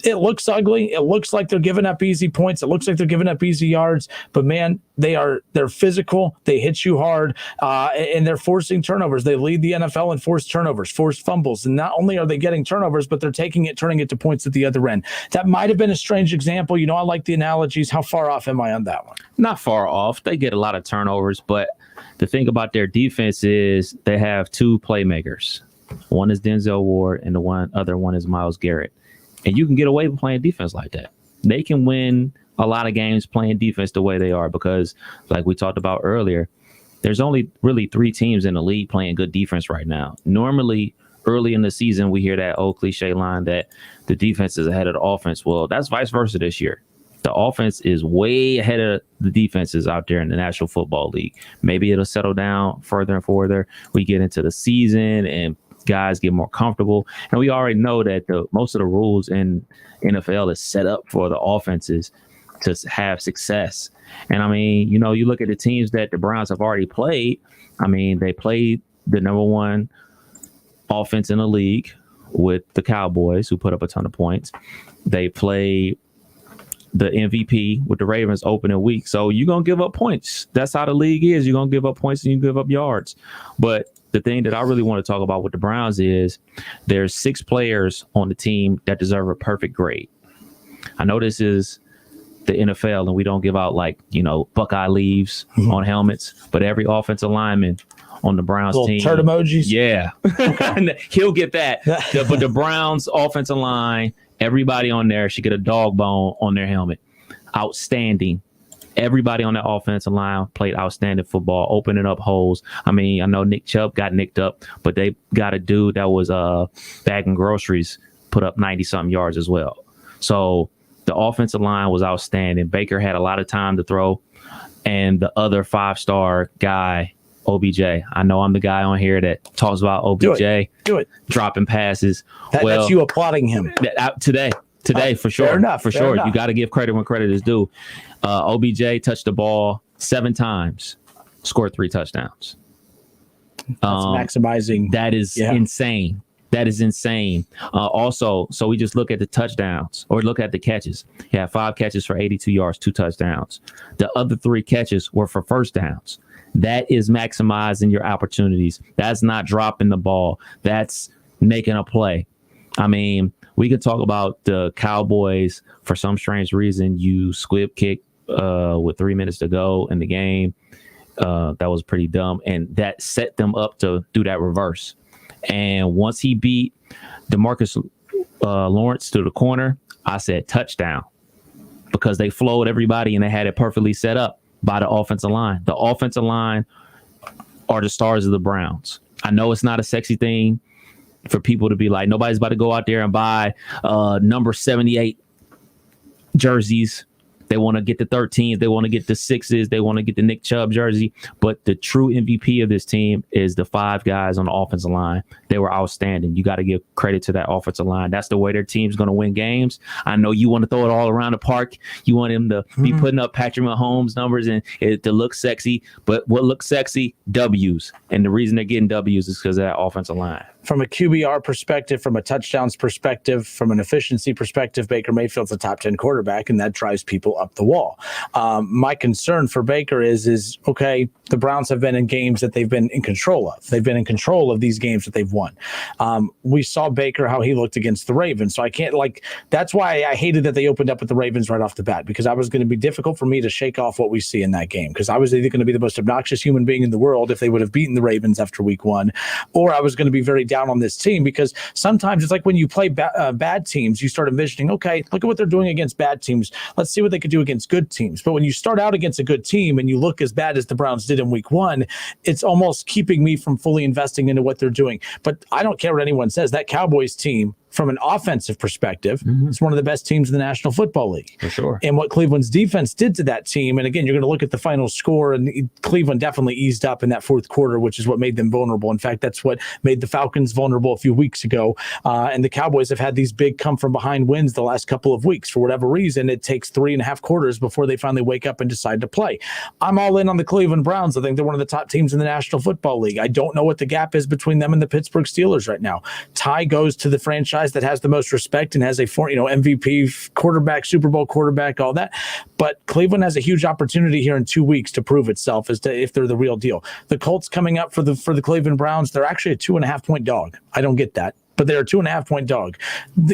It looks ugly. It looks like they're giving up easy points. It looks like they're giving up easy yards. But man, they're physical. They hit you hard, and they're forcing turnovers. They lead the NFL in forced turnovers, forced fumbles. And not only are they getting turnovers, but they're turning it to points at the other end. That might have been a strange example. I like the analogies. How far off am I on that one? Not far off. They get a lot of turnovers, but the thing about their defense is they have two playmakers. One is Denzel Ward and the other one is Myles Garrett. And you can get away with playing defense like that. They can win a lot of games playing defense the way they are because, like we talked about earlier, there's only really 3 teams in the league playing good defense right now. Normally, early in the season, we hear that old cliche line that the defense is ahead of the offense. Well, that's vice versa this year. The offense is way ahead of the defenses out there in the National Football League. Maybe it'll settle down further and further. We get into the season and guys get more comfortable. And we already know that most of the rules in NFL is set up for the offenses to have success. And I mean, you look at the teams that the Browns have already played. I mean, they played the number 1 offense in the league with the Cowboys, who put up a ton of points. They played the MVP with the Ravens opening week. So you're going to give up points. That's how the league is. You're going to give up points and you give up yards. But the thing that I really want to talk about with the Browns is there's 6 players on the team that deserve a perfect grade. I know this is the NFL and we don't give out Buckeye leaves on helmets, but every offensive lineman on the Browns little team. Turd emojis? Yeah. He'll get that. But the Browns offensive line, everybody on there should get a dog bone on their helmet. Outstanding. Everybody on that offensive line played outstanding football, opening up holes. I mean, I know Nick Chubb got nicked up, but they got a dude that was bagging groceries, put up 90-something yards as well. So the offensive line was outstanding. Baker had a lot of time to throw. And the other 5-star guy, OBJ. I know I'm the guy on here that talks about OBJ. Do it. Dropping passes. That's you applauding him. Today, for sure. Fair enough. For sure. You got to give credit when credit is due. OBJ touched the ball 7 times, scored 3 touchdowns. That's maximizing. That is insane. That is insane. Also, so we just look at the touchdowns or look at the catches. He had 5 catches for 82 yards, 2 touchdowns. The other 3 catches were for first downs. That is maximizing your opportunities. That's not dropping the ball. That's making a play. I mean, we could talk about the Cowboys. For some strange reason, you squib kick with 3 minutes to go in the game. That was pretty dumb. And that set them up to do that reverse. And once he beat DeMarcus Lawrence to the corner, I said touchdown because they flowed everybody and they had it perfectly set up by the offensive line. The offensive line are the stars of the Browns. I know it's not a sexy thing for people to be like, nobody's about to go out there and buy number 78 jerseys. They want to get the 13s. They want to get the 6s. They want to get the Nick Chubb jersey. But the true MVP of this team is the 5 guys on the offensive line. They were outstanding. You got to give credit to that offensive line. That's the way their team's going to win games. I know you want to throw it all around the park. You want him to be putting up Patrick Mahomes numbers and it to look sexy. But what looks sexy? W's. And the reason they're getting W's is because of that offensive line. From a QBR perspective, from a touchdowns perspective, from an efficiency perspective, Baker Mayfield's a top 10 quarterback, and that drives people up the wall. My concern for Baker is okay, the Browns have been in games that they've been in control of. They've been in control of these games that they've won. We saw Baker, how he looked against the Ravens. So I can't that's why I hated that they opened up with the Ravens right off the bat, because I was going to be difficult for me to shake off what we see in that game, because I was either going to be the most obnoxious human being in the world if they would have beaten the Ravens after week 1, or I was going to be very down on this team, because sometimes it's like when you play bad teams, you start envisioning, okay, look at what they're doing against bad teams. Let's see what they could do against good teams. But when you start out against a good team and you look as bad as the Browns did in week 1, it's almost keeping me from fully investing into what they're doing. But I don't care what anyone says. That Cowboys team, from an offensive perspective, it's one of the best teams in the National Football League. For sure. And what Cleveland's defense did to that team, and again, you're going to look at the final score, and Cleveland definitely eased up in that fourth quarter, which is what made them vulnerable. In fact, that's what made the Falcons vulnerable a few weeks ago. And the Cowboys have had these big come-from-behind wins the last couple of weeks. For whatever reason, it takes 3.5 quarters before they finally wake up and decide to play. I'm all in on the Cleveland Browns. I think they're one of the top teams in the National Football League. I don't know what the gap is between them and the Pittsburgh Steelers right now. Tie goes to the franchise that has the most respect and has a MVP quarterback, Super Bowl quarterback, all that. But Cleveland has a huge opportunity here in 2 weeks to prove itself as to if they're the real deal. The Colts coming up for the Cleveland Browns, they're actually a 2.5-point dog. I don't get that. but they're a 2.5-point dog.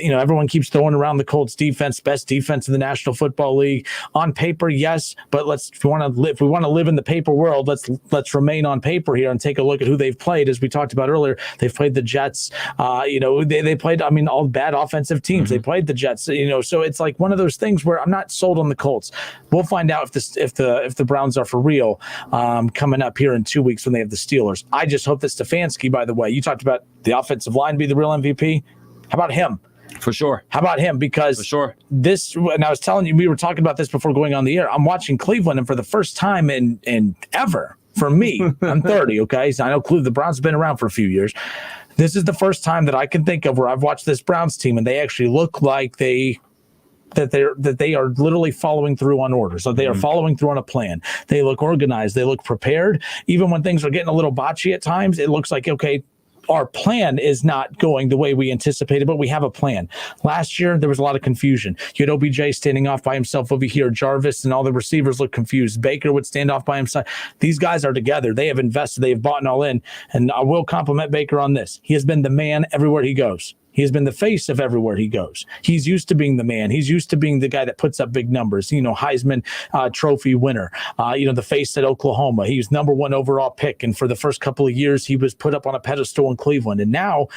Everyone keeps throwing around the Colts defense, best defense in the National Football League. On paper, yes, but if we want to live in the paper world, let's remain on paper here and take a look at who they've played. As we talked about earlier, they've played the Jets. They played, all bad offensive teams. They played the Jets. So it's like one of those things where I'm not sold on the Colts. We'll find out if the Browns are for real coming up here in 2 weeks when they have the Steelers. I just hope that Stefanski, by the way, you talked about the offensive line be the real MVP. How about him? For sure. How about him? Because for sure. And I was telling you, we were talking about this before going on the air. I'm watching Cleveland, and for the first time in ever, for me, I'm 30, okay? So I know the Browns have been around for a few years. This is the first time that I can think of where I've watched this Browns team, and they actually look like they are literally following through on orders. So they are following through on a plan. They look organized. They look prepared. Even when things are getting a little botchy at times, it looks like, okay, our plan is not going the way we anticipated, but we have a plan. Last year, there was a lot of confusion. You had OBJ standing off by himself over here. Jarvis and all the receivers looked confused. Baker would stand off by himself. These guys are together. They have invested. They have bought all in. And I will compliment Baker on this. He has been the man everywhere he goes. He has been the face of everywhere he goes. He's used to being the man. He's used to being the guy that puts up big numbers, Heisman Trophy winner, the face at Oklahoma. He was number 1 overall pick. And for the first couple of years, he was put up on a pedestal in Cleveland. And now,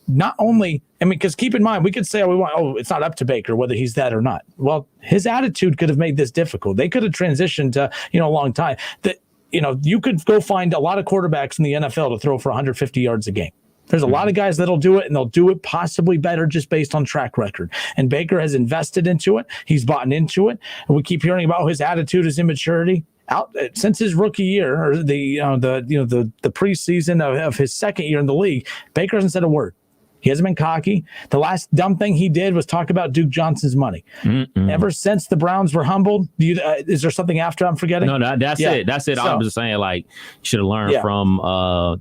not only, because keep in mind, we could say, it's not up to Baker whether he's that or not. Well, his attitude could have made this difficult. They could have transitioned to, a long time. You could go find a lot of quarterbacks in the NFL to throw for 150 yards a game. There's a lot of guys that'll do it, and they'll do it possibly better just based on track record. And Baker has invested into it. He's bought into it. And we keep hearing about his attitude, his immaturity. Out since his rookie year, or the preseason of his second year in the league, Baker hasn't said a word. He hasn't been cocky. The last dumb thing he did was talk about Duke Johnson's money. Ever since the Browns were humbled, is there something after I'm forgetting? No, that's it. That's it. I'm just saying, you should have learned from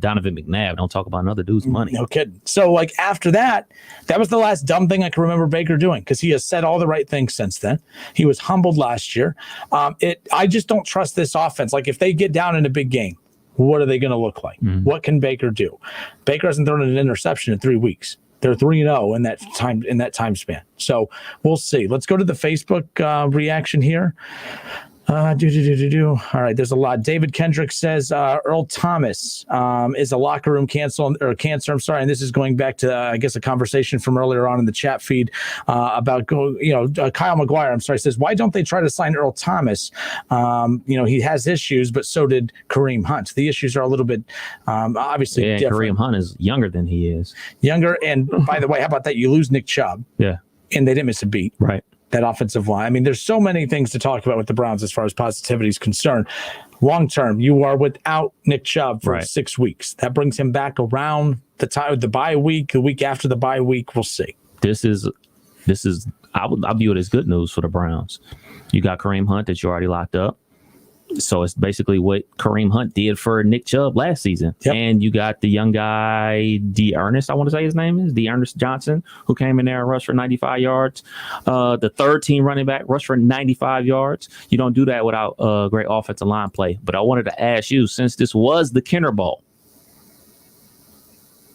Donovan McNabb. Don't talk about another dude's money. No kidding. So, after that was the last dumb thing I can remember Baker doing, because he has said all the right things since then. He was humbled last year. I just don't trust this offense. If they get down in a big game, what are they going to look like? What can Baker do? Baker hasn't thrown an interception in 3 weeks. They're 3-0 in that time span. So we'll see. Let's go to the Facebook reaction here. All right, there's a lot. David Kendrick says Earl Thomas is a locker room cancer. I'm sorry, and this is going back to I guess a conversation from earlier on in the chat feed about Kyle McGuire. I'm sorry, says, why don't they try to sign Earl Thomas? He has issues, but so did Kareem Hunt. The issues are a little bit obviously different. Kareem Hunt is younger than he is. Younger, and by the way, how about that? You lose Nick Chubb. Yeah, and they didn't miss a beat. Right. That offensive line. There's so many things to talk about with the Browns as far as positivity is concerned. Long term, you are without Nick Chubb for 6 weeks. That brings him back around the time of the bye week, the week after the bye week. We'll see. This is I view it as good news for the Browns. You got Kareem Hunt that you already locked up. So it's basically what Kareem Hunt did for Nick Chubb last season. Yep. And you got the young guy, D'Ernest, I want to say his name is, D'Ernest Johnson, who came in there and rushed for 95 yards. The third team running back rushed for 95 yards. You don't do that without great offensive line play. But I wanted to ask you, since this was the Kinder Bowl,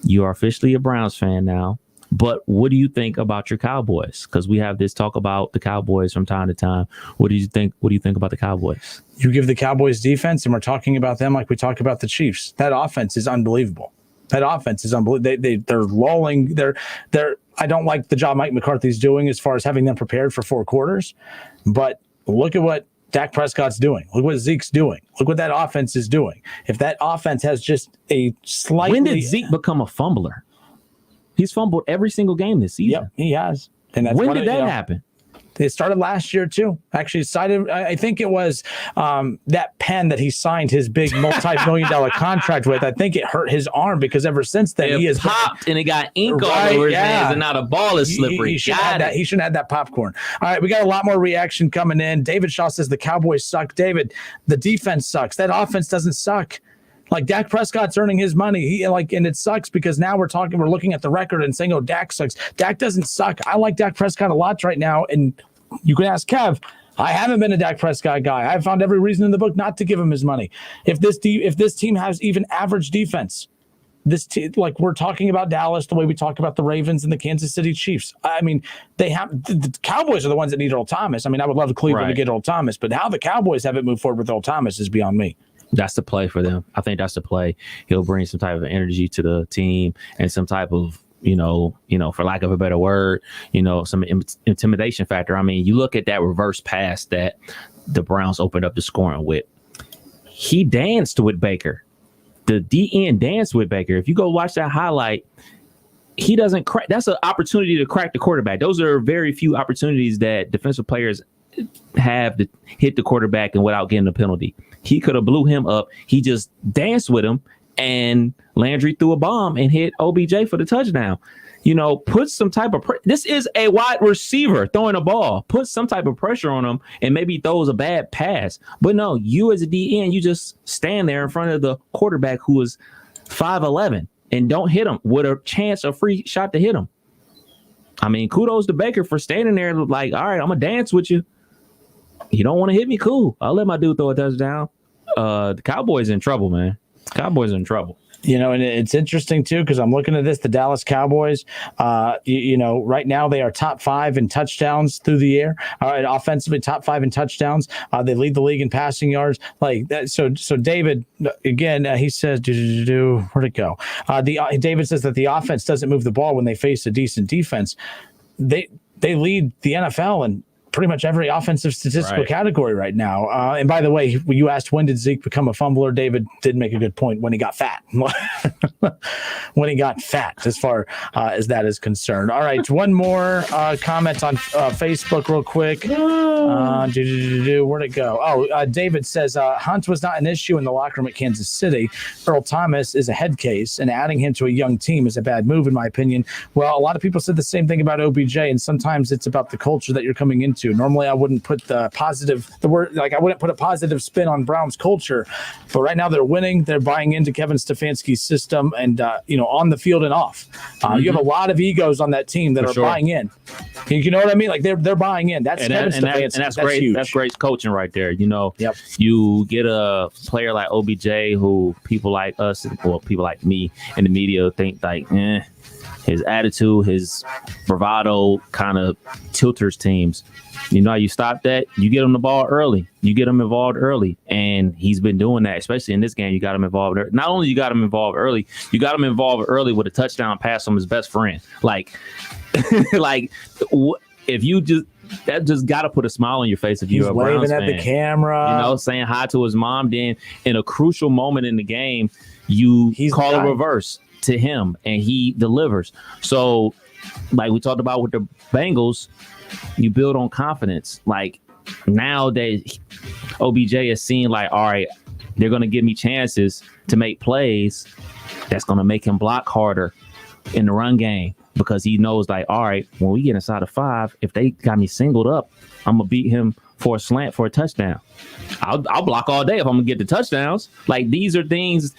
you are officially a Browns fan now. But what do you think about your Cowboys? Because we have this talk about the Cowboys from time to time. What do you think? What do you think about the Cowboys? You give the Cowboys defense, and we're talking about them like we talk about the Chiefs. That offense is unbelievable. They're lulling. I don't like the job Mike McCarthy's doing as far as having them prepared for 4 quarters. But look at what Dak Prescott's doing. Look what Zeke's doing. Look what that offense is doing. If that offense has just a slightly... When did Zeke become a fumbler? He's fumbled every single game this season. Yep, he has. And that's when did that happen? It started last year, too. Actually, I think it was that pen that he signed his big multi-million-dollar contract with. I think it hurt his arm because ever since then, he has popped and it got ink all over his hands, and now the ball is slippery. He shouldn't have had that popcorn. All right, we got a lot more reaction coming in. David Shaw says the Cowboys suck. David, the defense sucks. That offense doesn't suck. Dak Prescott's earning his money. And it sucks because now we're looking at the record and saying, oh, Dak sucks. Dak doesn't suck. I like Dak Prescott a lot right now. And you can ask Kev, I haven't been a Dak Prescott guy. I've found every reason in the book not to give him his money. If this team has even average defense, like we're talking about Dallas the way we talk about the Ravens and the Kansas City Chiefs. I mean, the Cowboys are the ones that need Earl Thomas. I mean, I would love Cleveland to get Earl Thomas, but how the Cowboys haven't moved forward with Earl Thomas is beyond me. That's the play for them. I think that's the play. He'll bring some type of energy to the team and some type of, for lack of a better word, some intimidation factor. I mean, you look at that reverse pass that the Browns opened up the scoring with. He danced with Baker. The DN danced with Baker. If you go watch that highlight, he doesn't crack. That's an opportunity to crack the quarterback. Those are very few opportunities that defensive players have to hit the quarterback and without getting a penalty. He could have blew him up. He just danced with him, and Landry threw a bomb and hit OBJ for the touchdown. Put some type of this is a wide receiver throwing a ball. Put some type of pressure on him, and maybe he throws a bad pass. But no, you as a DN, you just stand there in front of the quarterback who is 5'11" and don't hit him with a chance, a free shot to hit him. I mean, kudos to Baker for standing there like, all right, I'm gonna dance with you. You don't want to hit me? Cool. I'll let my dude throw a touchdown. The Cowboys in trouble, man. Cowboys in trouble. And it's interesting, too, because I'm looking at this, the Dallas Cowboys, right now they are top 5 in touchdowns through the air. All right, offensively, top 5 in touchdowns. They lead the league in passing yards. Like that. So David, again, he says, where'd it go? David says that the offense doesn't move the ball when they face a decent defense. They lead the NFL in pretty much every offensive statistical category right now. And by the way, when you asked when did Zeke become a fumbler, David did make a good point. When he got fat. When he got fat, as far as that is concerned. All right, one more comment on Facebook real quick. Where'd it go? Oh, David says Hunt was not an issue in the locker room at Kansas City. Earl Thomas is a head case, and adding him to a young team is a bad move, in my opinion. Well, a lot of people said the same thing about OBJ, and sometimes it's about the culture that you're coming into. Normally, I wouldn't put I wouldn't put a positive spin on Browns culture, but right now they're winning. They're buying into Kevin Stefanski's system, and on the field and off. You have a lot of egos on that team that are buying in. You know what I mean? Like they're buying in. That's Kevin Stefanski. And that's great. Huge. That's great coaching right there. You get a player like OBJ who people like us or people like me in the media think like, his attitude, his bravado kind of tilters teams. How you stop that? You get him the ball early. You get him involved early. And he's been doing that, especially in this game. You got him involved. Not only you got him involved early, you got him involved early with a touchdown pass from his best friend. Like if you that just got to put a smile on your face if you're a Browns waving at fan. The camera. Saying hi to his mom. Then in a crucial moment in the game, he's call a reverse to him and he delivers. So like we talked about with the Bengals, you build on confidence. Like now that OBJ is seeing like, all right, they're going to give me chances to make plays. That's going to make him block harder in the run game because he knows like, all right, when we get inside of 5, if they got me singled up, I'm going to beat him for a slant for a touchdown. I'll block all day if I'm going to get the touchdowns. Like these are things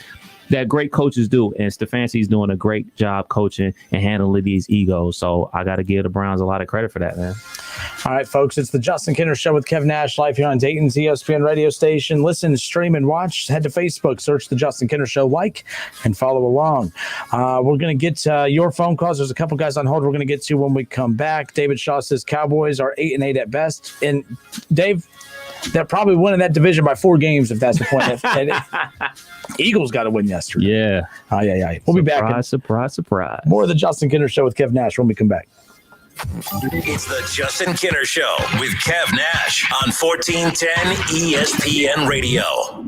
that great coaches do, and Stefanski's doing a great job coaching and handling these egos. So I got to give the Browns a lot of credit for that, man. All right, folks, it's the Justin Kinner Show with Kev Nash live here on Dayton's ESPN radio station. Listen, stream, and watch. Head to Facebook, search the Justin Kinner Show, like, and follow along. We're going to get your phone calls. There's a couple guys on hold we're going to get to when we come back. David Shaw says Cowboys are 8-8 at best. And Dave, they're probably winning that division by 4 games if that's the point. Eagles got to win yesterday. Yeah. We'll be back. Surprise. More of the Justin Kinner Show with Kev Nash when we come back. It's the Justin Kinner Show with Kev Nash on 1410 ESPN Radio.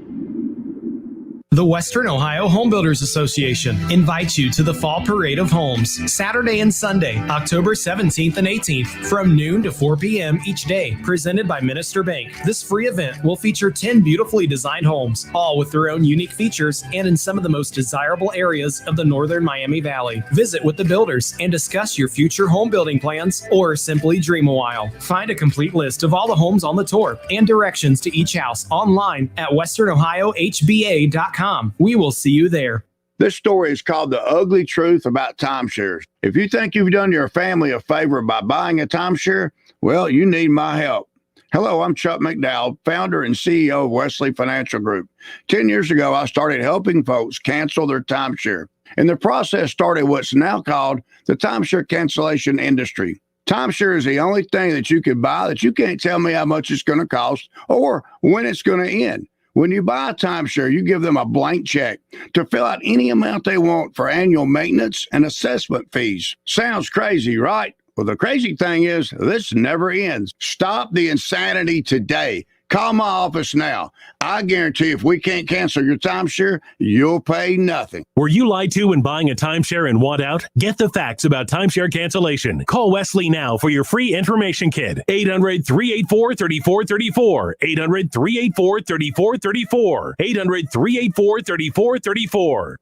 The Western Ohio Home Builders Association invites you to the Fall Parade of Homes, Saturday and Sunday, October 17th and 18th, from noon to 4 p.m. each day, presented by Minister Bank. This free event will feature 10 beautifully designed homes, all with their own unique features and in some of the most desirable areas of the northern Miami Valley. Visit with the builders and discuss your future home building plans or simply dream a while. Find a complete list of all the homes on the tour and directions to each house online at westernohiohba.com. We will see you there. This story is called The Ugly Truth About Timeshares. If you think you've done your family a favor by buying a timeshare, well, you need my help. Hello, I'm Chuck McDowell, founder and CEO of Wesley Financial Group. 10 years ago, I started helping folks cancel their timeshare. And the process started what's now called the timeshare cancellation industry. Timeshare is the only thing that you can buy that you can't tell me how much it's going to cost or when it's going to end. When you buy a timeshare, you give them a blank check to fill out any amount they want for annual maintenance and assessment fees. Sounds crazy, right? Well, the crazy thing is this never ends. Stop the insanity today. Call my office now. I guarantee if we can't cancel your timeshare, you'll pay nothing. Were you lied to when buying a timeshare and want out? Get the facts about timeshare cancellation. Call Wesley now for your free information kit. 800-384-3434. 800-384-3434. 800-384-3434.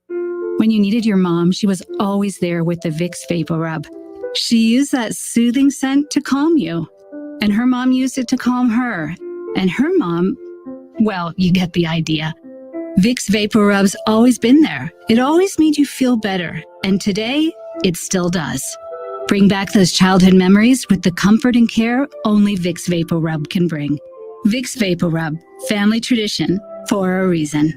When you needed your mom, she was always there with the Vicks Vapor Rub. She used that soothing scent to calm you. And her mom used it to calm her. And her mom, well, you get the idea. Vicks Vapor Rub's always been there. It always made you feel better. And today, it still does. Bring back those childhood memories with the comfort and care only Vicks Vapor Rub can bring. Vicks Vapor Rub, family tradition for a reason.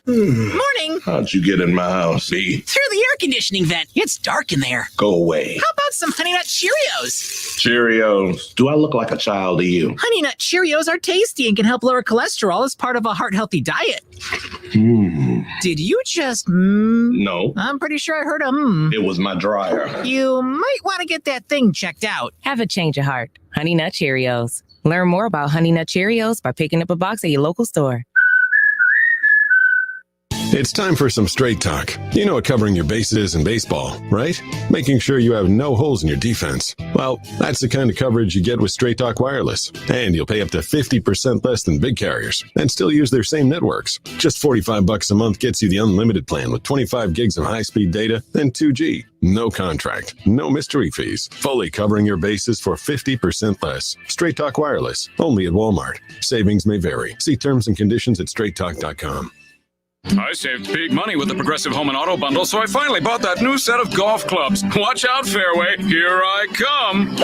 Morning. How'd you get in my house, B? Through the air conditioning vent. It's dark in there. Go away. How about some Honey Nut Cheerios? Cheerios. Do I look like a child to you? Honey Nut Cheerios are tasty and can help lower cholesterol as part of a heart-healthy diet. Did you just No. I'm pretty sure I heard a It was my dryer. You might want to get that thing checked out. Have a change of heart. Honey Nut Cheerios. Learn more about Honey Nut Cheerios by picking up a box at your local store. It's time for some straight talk. You know what covering your bases in baseball, right? Making sure you have no holes in your defense. Well, that's the kind of coverage you get with Straight Talk Wireless. And you'll pay up to 50% less than big carriers and still use their same networks. Just $45 a month gets you the unlimited plan with 25 gigs of high-speed data and 2G. No contract, no mystery fees. Fully covering your bases for 50% less. Straight Talk Wireless, only at Walmart. Savings may vary. See terms and conditions at straighttalk.com. I saved big money with the Progressive Home and Auto Bundle, so I finally bought that new set of golf clubs. Watch out, Fairway. Here I come.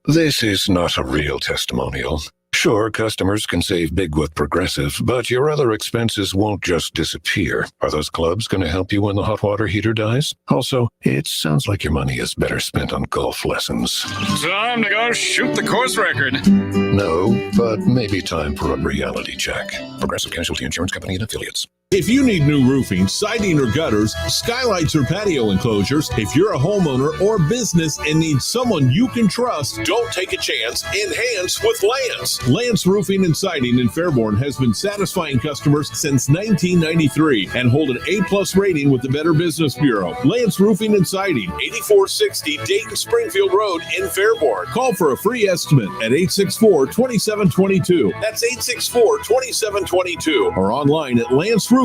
This is not a real testimonial. Sure, customers can save big with Progressive, but your other expenses won't just disappear. Are those clubs going to help you when the hot water heater dies? Also, it sounds like your money is better spent on golf lessons. Time to go shoot the course record. No, but maybe time for a reality check. Progressive Casualty Insurance Company and Affiliates. If you need new roofing, siding, or gutters, skylights, or patio enclosures, if you're a homeowner or business and need someone you can trust, don't take a chance. Enhance with Lance. Lance Roofing and Siding in Fairborn has been satisfying customers since 1993 and hold an A+ rating with the Better Business Bureau. Lance Roofing and Siding, 8460 Dayton Springfield Road in Fairborn. Call for a free estimate at 864-2722. That's 864-2722 or online at lanceroofing.com.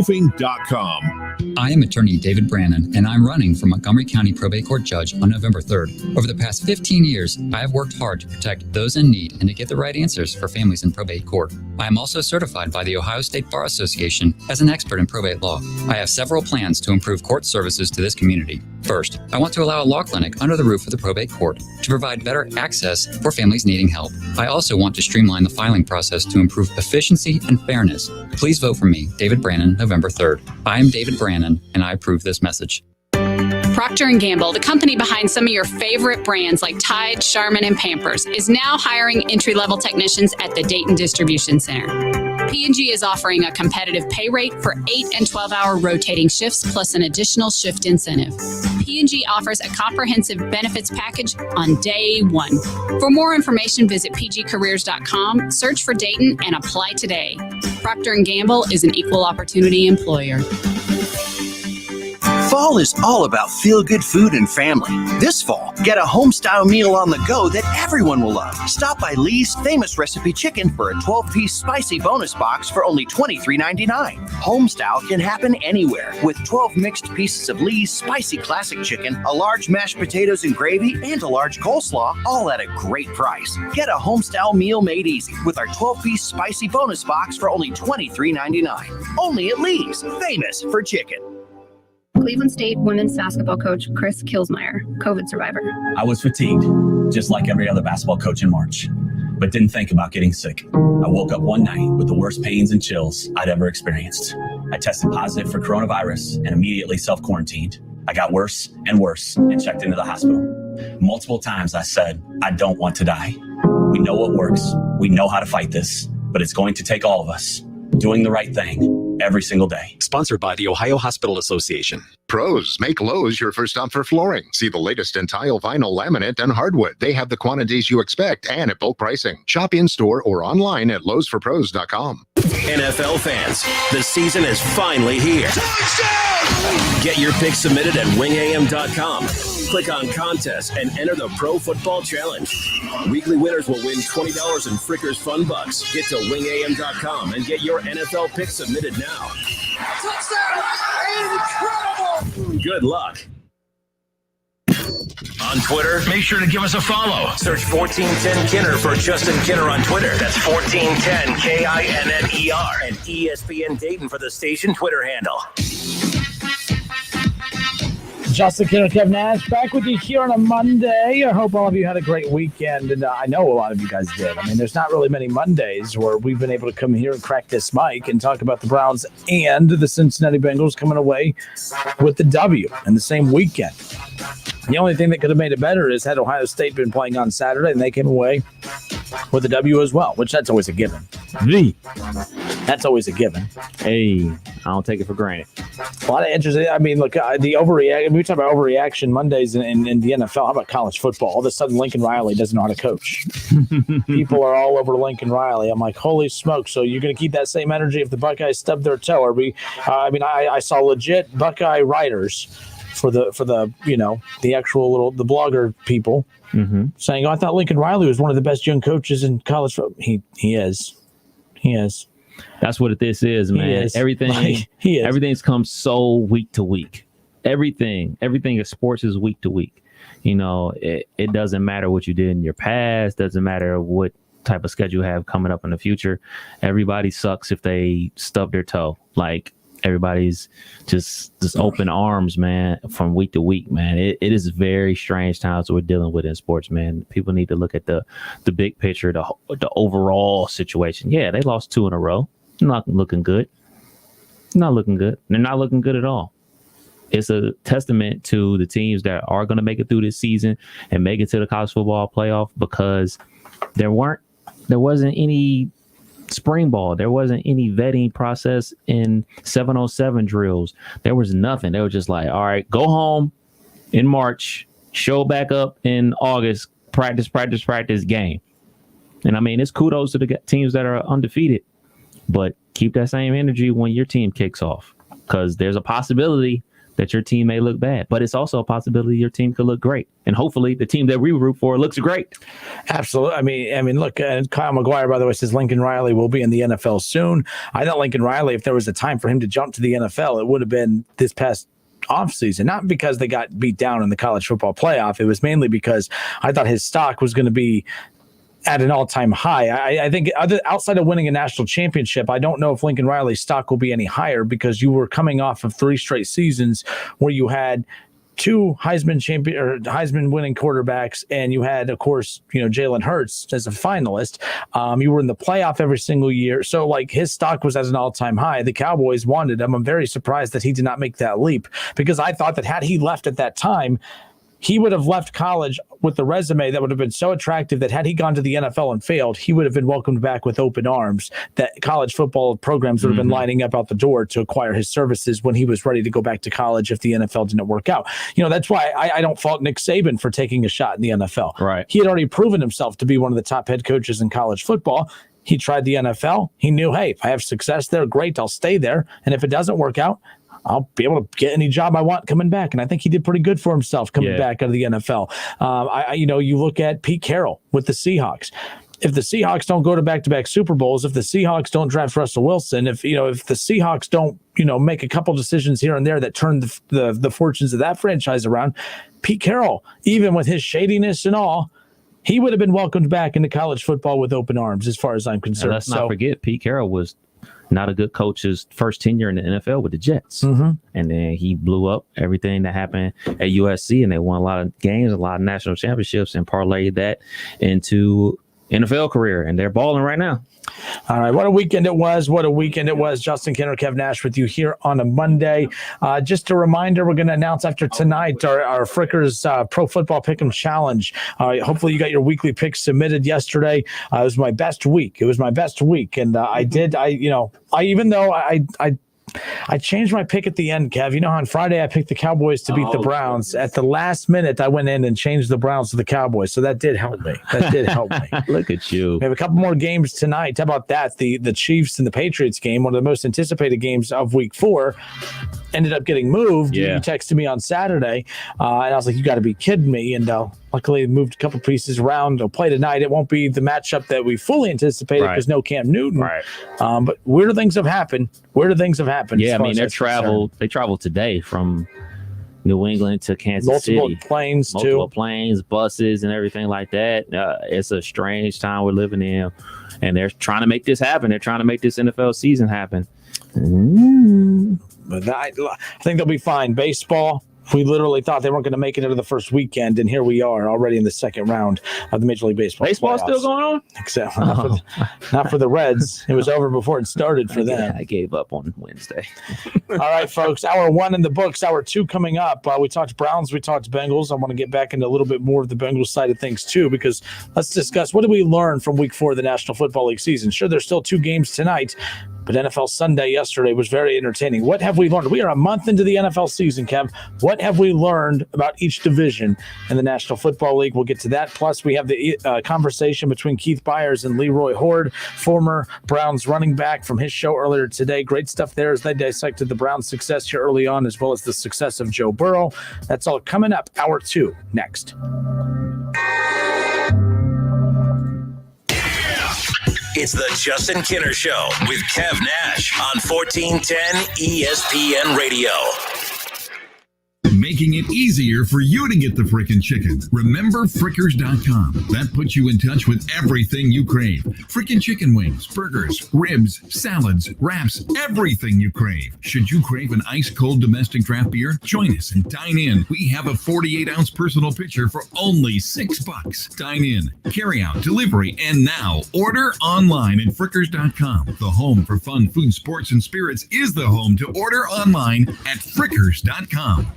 I am attorney David Brannon, and I'm running for Montgomery County Probate Court Judge on November 3rd. Over the past 15 years, I have worked hard to protect those in need and to get the right answers for families in probate court. I am also certified by the Ohio State Bar Association as an expert in probate law. I have several plans to improve court services to this community. First, I want to allow a law clinic under the roof of the probate court to provide better access for families needing help. I also want to streamline the filing process to improve efficiency and fairness. Please vote for me, David Brannon, November 3rd. I am David Brannon, and I approve this message. Procter & Gamble, the company behind some of your favorite brands like Tide, Charmin, and Pampers, is now hiring entry-level technicians at the Dayton Distribution Center. P&G is offering a competitive pay rate for 8 and 12-hour rotating shifts plus an additional shift incentive. P&G offers a comprehensive benefits package on day one. For more information, visit pgcareers.com, search for Dayton, and apply today. Procter & Gamble is an equal opportunity employer. Fall is all about feel-good food and family. This fall, get a home-style meal on the go that everyone will love. Stop by Lee's Famous Recipe Chicken for a 12-piece spicy bonus box for only $23.99. Home-style can happen anywhere with 12 mixed pieces of Lee's Spicy Classic Chicken, a large mashed potatoes and gravy, and a large coleslaw, all at a great price. Get a home-style meal made easy with our 12-piece spicy bonus box for only $23.99. Only at Lee's, famous for chicken. Cleveland State women's basketball coach Chris Kilsmeyer, COVID survivor. I was fatigued, just like every other basketball coach in March, but didn't think about getting sick. I woke up one night with the worst pains and chills I'd ever experienced. I tested positive for coronavirus and immediately self-quarantined. I got worse and worse and checked into the hospital. Multiple times I said, I don't want to die. We know what works. We know how to fight this, but it's going to take all of us doing the right thing every single day. Sponsored by the Ohio Hospital Association. Pros, make Lowe's your first stop for flooring. See the latest in tile, vinyl, laminate, and hardwood. They have the quantities you expect and at bulk pricing. Shop in-store or online at lowesforpros.com. NFL fans, the season is finally here. Get your picks submitted at wingam.com. Click on contest and enter the Pro Football Challenge. Weekly winners will win $20 in Frickers Fun Bucks. Get to wingam.com and get your NFL picks submitted now. Incredible! Good luck. On Twitter, make sure to give us a follow. Search 1410 Kinner for Justin Kinner on Twitter. That's 1410 KINNER. And ESPN Dayton for the station Twitter handle. Justin Kinner, Kev Nash, back with you here on a Monday. I hope all of you had a great weekend, and I know a lot of you guys did. I mean, there's not really many Mondays where we've been able to come here and crack this mic and talk about the Browns and the Cincinnati Bengals coming away with the W in the same weekend. The only thing that could have made it better is had Ohio State been playing on Saturday, and they came away with a W as well, which that's always a given. That's always a given. Hey, I don't take it for granted. A lot of interesting. I mean, look, the overreaction. We talk about overreaction Mondays in the NFL. How about college football? All of a sudden, Lincoln Riley doesn't know how to coach. People are all over Lincoln Riley. I'm like, holy smoke! So you're going to keep that same energy if the Buckeyes stub their toe? Are we? I saw legit Buckeye writers for the the actual the blogger people saying, "Oh, I thought Lincoln Riley was one of the best young coaches in college football." He is. That's what this is, man. Everything's come so week to week. Everything in sports is week to week. It doesn't matter what you did in your past. Doesn't matter what type of schedule you have coming up in the future. Everybody sucks if they stub their toe. Like everybody's just open arms, man, from week to week, man. It is very strange times we're dealing with in sports, man. People need to look at the big picture, the overall situation. Yeah, they lost 2 in a row. Not looking good. Not looking good. They're not looking good at all. It's a testament to the teams that are going to make it through this season and make it to the college football playoff, because there wasn't any spring ball. There wasn't any vetting process in 707 drills. There was nothing. They were just like, all right, go home in March, show back up in August, practice, game. And I mean, it's kudos to the teams that are undefeated, but keep that same energy when your team kicks off, because there's a possibility that your team may look bad, but it's also a possibility your team could look great. And hopefully the team that we root for looks great. Absolutely. I mean, look, Kyle McGuire, by the way, says Lincoln Riley will be in the NFL soon. I thought Lincoln Riley, if there was a time for him to jump to the NFL, it would have been this past offseason, not because they got beat down in the college football playoff. It was mainly because I thought his stock was going to be at an all-time high. I think outside of winning a national championship, I don't know if Lincoln Riley's stock will be any higher, because you were coming off of 3 straight seasons where you had 2 Heisman winning quarterbacks, and you had, of course, Jalen Hurts as a finalist. You were in the playoff every single year. So like his stock was at an all-time high. The Cowboys wanted him. I'm very surprised that he did not make that leap, because I thought that had he left at that time, he would have left college with the resume that would have been so attractive that had he gone to the NFL and failed, he would have been welcomed back with open arms, that college football programs would have been lining up out the door to acquire his services when he was ready to go back to college if the NFL didn't work out. That's why I don't fault Nick Saban for taking a shot in the NFL. Right. He had already proven himself to be one of the top head coaches in college football. He tried the NFL. He knew, hey, if I have success there, great, I'll stay there. And if it doesn't work out, I'll be able to get any job I want coming back. And I think he did pretty good for himself coming back out of the NFL. You look at Pete Carroll with the Seahawks. If the Seahawks don't go to back-to-back Super Bowls, if the Seahawks don't draft Russell Wilson, if the Seahawks don't, make a couple decisions here and there that turn the fortunes of that franchise around, Pete Carroll, even with his shadiness and all, he would have been welcomed back into college football with open arms, as far as I'm concerned. And let's not forget, Pete Carroll was not a good coach's first tenure in the NFL with the Jets. And then he blew up everything that happened at USC, and they won a lot of games, a lot of national championships, and parlayed that into NFL career, and they're balling right now. All right, what a weekend it was. Justin Kinner, Kev Nash with you here on a Monday. Just a reminder, we're going to announce after tonight our Frickers Pro Football Pick'em Challenge. Hopefully you got your weekly picks submitted yesterday. It was my best week. And I changed my pick at the end, Kev. You know how on Friday I picked the Cowboys to beat the Browns. At the last minute, I went in and changed the Browns to the Cowboys. So that did help me. Look at you. We have a couple more games tonight. How about that? The Chiefs and the Patriots game, one of the most anticipated games of week 4, ended up getting moved. Yeah. You texted me on Saturday, and I was like, you got to be kidding me. And luckily, they moved a couple pieces around. They'll play tonight. It won't be the matchup that we fully anticipated because no Cam Newton. Right. But weirder things have happened. Yeah, I mean, they traveled today from New England to Kansas City. Multiple planes, buses, and everything like that. It's a strange time we're living in, and they're trying to make this happen. They're trying to make this NFL season happen. But I think they'll be fine. Baseball, we literally thought they weren't going to make it into the first weekend, and here we are already in the second round of the Major League Baseball. Baseball's still going on? Except not for the Reds. It was over before it started for them. I gave up on Wednesday. All right, folks. Hour 1 in the books. Hour 2 coming up. We talked Browns. We talked Bengals. I want to get back into a little bit more of the Bengals side of things, too, because let's discuss what did we learn from week 4 of the National Football League season. Sure, there's still 2 games tonight, but NFL Sunday yesterday was very entertaining. What have we learned? We are a month into the NFL season, Kev. What have we learned about each division in the National Football League? We'll get to that. Plus, we have the conversation between Keith Byers and Leroy Horde, former Browns running back, from his show earlier today. Great stuff there as they dissected the Browns' success here early on, as well as the success of Joe Burrow. That's all coming up. Hour 2 next. It's the Justin Kinner Show with Kev Nash on 1410 ESPN Radio. Making it easier for you to get the frickin' chicken. Remember Frickers.com. That puts you in touch with everything you crave. Frickin' chicken wings, burgers, ribs, salads, wraps, everything you crave. Should you crave an ice-cold domestic draft beer? Join us and dine in. We have a 48-ounce personal pitcher for only $6. Dine in, carry out, delivery, and now order online at Frickers.com. The home for fun, food, sports, and spirits is the home to order online at Frickers.com.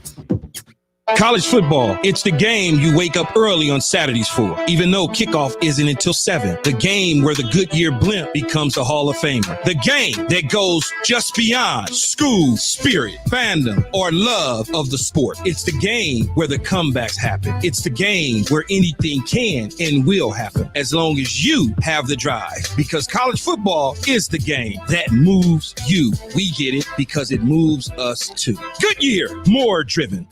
College football, it's the game you wake up early on Saturdays for, even though kickoff isn't until 7. The game where the Goodyear blimp becomes a Hall of Famer. The game that goes just beyond school, spirit, fandom, or love of the sport. It's the game where the comebacks happen. It's the game where anything can and will happen, as long as you have the drive. Because college football is the game that moves you. We get it because it moves us too. Goodyear, more driven.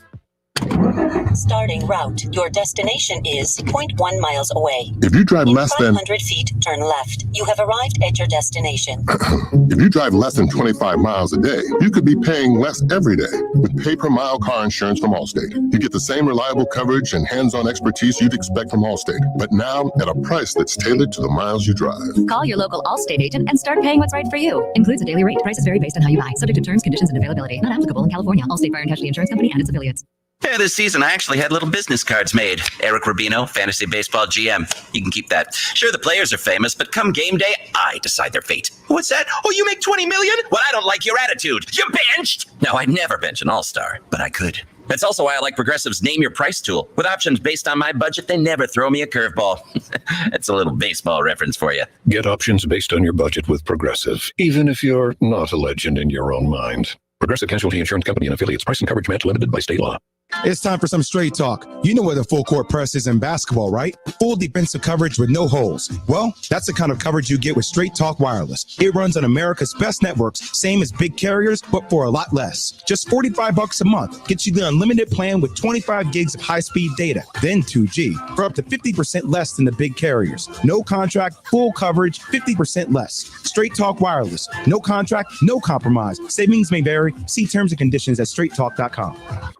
Starting route. Your destination is 0.1 miles away. If you drive less than 500 feet, turn left. You have arrived at your destination. If you drive less than 25 miles a day, you could be paying less every day with pay-per-mile car insurance from Allstate. You get the same reliable coverage and hands-on expertise you'd expect from Allstate, but now at a price that's tailored to the miles you drive. Call your local Allstate agent and start paying what's right for you. Includes a daily rate. Prices vary based on how you buy. Subject to terms, conditions, and availability. Not applicable in California. Allstate Fire and Casualty Insurance Company and its affiliates. Hey, this season I actually had little business cards made. Eric Rubino, Fantasy Baseball GM. You can keep that. Sure, the players are famous, but come game day, I decide their fate. What's that? Oh, you make $20 million? Well, I don't like your attitude. You benched! No, I'd never bench an all-star, but I could. That's also why I like Progressive's Name Your Price tool. With options based on my budget, they never throw me a curveball. It's a little baseball reference for you. Get options based on your budget with Progressive, even if you're not a legend in your own mind. Progressive Casualty Insurance Company and affiliates. Price and coverage match limited by state law. It's time for some straight talk. You know what the full court press is in basketball, right? Full defensive coverage with no holes. Well, that's the kind of coverage you get with Straight Talk Wireless. It runs on America's best networks, same as big carriers, but for a lot less. Just $45 a month gets you the unlimited plan with 25 gigs of high-speed data, then 2G, for up to 50% less than the big carriers. No contract, full coverage, 50% less. Straight Talk Wireless. No contract, no compromise. Savings may vary. See terms and conditions at straighttalk.com.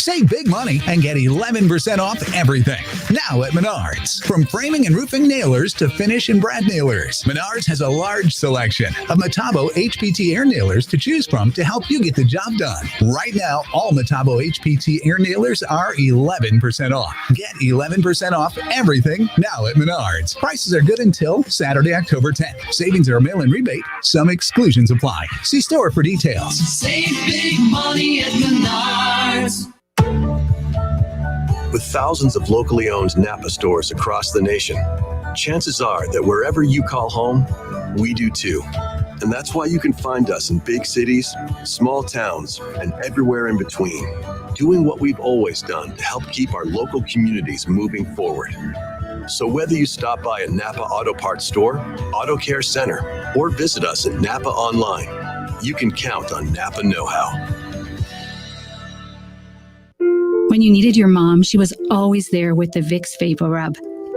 Save big money and get 11% off everything. Now at Menards. From framing and roofing nailers to finish and brad nailers, Menards has a large selection of Metabo HPT air nailers to choose from to help you get the job done. Right now, all Metabo HPT air nailers are 11% off. Get 11% off everything now at Menards. Prices are good until Saturday, October 10th. Savings are a mail-in rebate. Some exclusions apply. See store for details. Save big money at Menards. With thousands of locally owned Napa stores across the nation, chances are that wherever you call home, we do too. And that's why you can find us in big cities, small towns, and everywhere in between, doing what we've always done to help keep our local communities moving forward. So whether you stop by a Napa Auto Parts store, Auto Care Center, or visit us at Napa online, you can count on Napa know-how. When you needed your mom, she was always there with the Vicks Vapor Rub.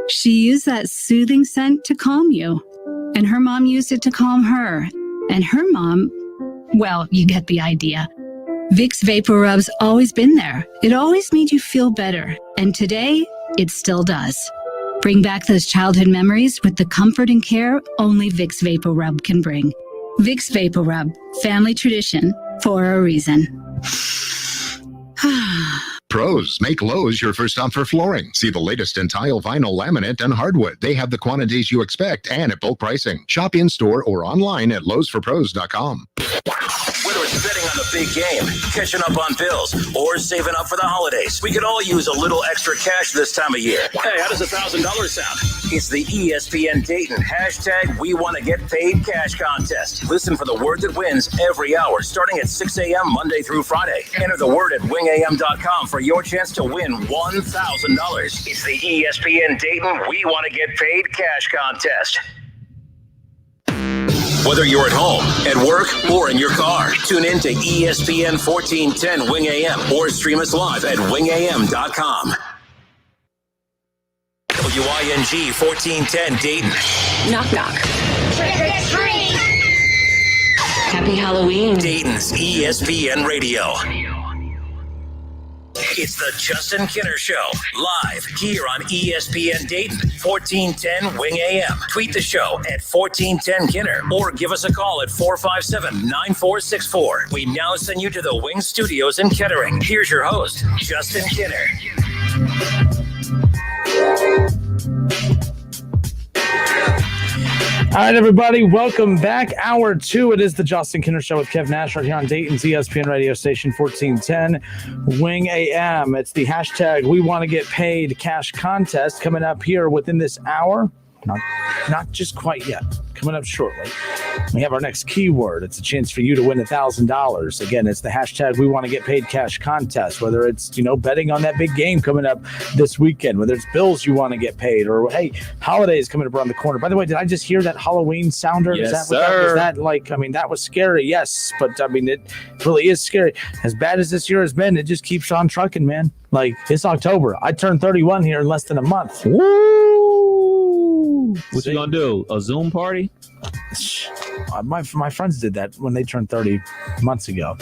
She used that soothing scent to calm you. And her mom used it to calm her. And her mom, well, you get the idea. Vicks Vapor Rub's always been there. It always made you feel better. And today, it still does. Bring back those childhood memories with the comfort and care only Vicks Vapor Rub can bring. Vicks Vapor Rub, family tradition for a reason. Pros, make Lowe's your first stop for flooring. See the latest in tile, vinyl, laminate, and hardwood. They have the quantities you expect and at bulk pricing. Shop in-store or online at lowesforpros.com. Whether it's betting on the big game, catching up on bills, or saving up for the holidays, we could all use a little extra cash this time of year. Hey, how does $1,000 sound? It's the ESPN Dayton #We Want to Get Paid Cash Contest. Listen for the word that wins every hour, starting at 6 a.m. Monday through Friday. Enter the word at wingam.com for your chance to win $1,000. It's the ESPN Dayton We Want to Get Paid Cash Contest. Whether you're at home, at work, or in your car, tune in to ESPN 1410 Wing AM or stream us live at wingam.com. WING 1410 Dayton. Knock, knock. Trick or treat. Happy Halloween. Dayton's ESPN Radio. It's the Justin Kinner Show, live here on ESPN Dayton, 1410 Wing AM. Tweet the show at 1410 Kinner or give us a call at 457-9464. We now send you to the Wing Studios in Kettering. Here's your host, Justin Kinner. All right, everybody, welcome back. Hour 2. It is the Justin Kinner Show with Kev Nash right here on Dayton's ESPN radio station 1410 Wing AM. It's the #We Want to Get Paid Cash Contest coming up here within this hour. Not just quite yet. Coming up shortly. We have our next keyword. It's a chance for you to win $1,000. Again, it's the #We Want to Get Paid Cash Contest. Whether it's, betting on that big game coming up this weekend, whether it's bills you want to get paid, or hey, holidays coming up around the corner. By the way, did I just hear that Halloween sounder? Yes, Was that that was scary? Yes, but it really is scary. As bad as this year has been, it just keeps on trucking, man. It's October. I turned 31 here in less than a month. Woo! What you gonna do? A Zoom party? My friends did that when they turned 30 months ago.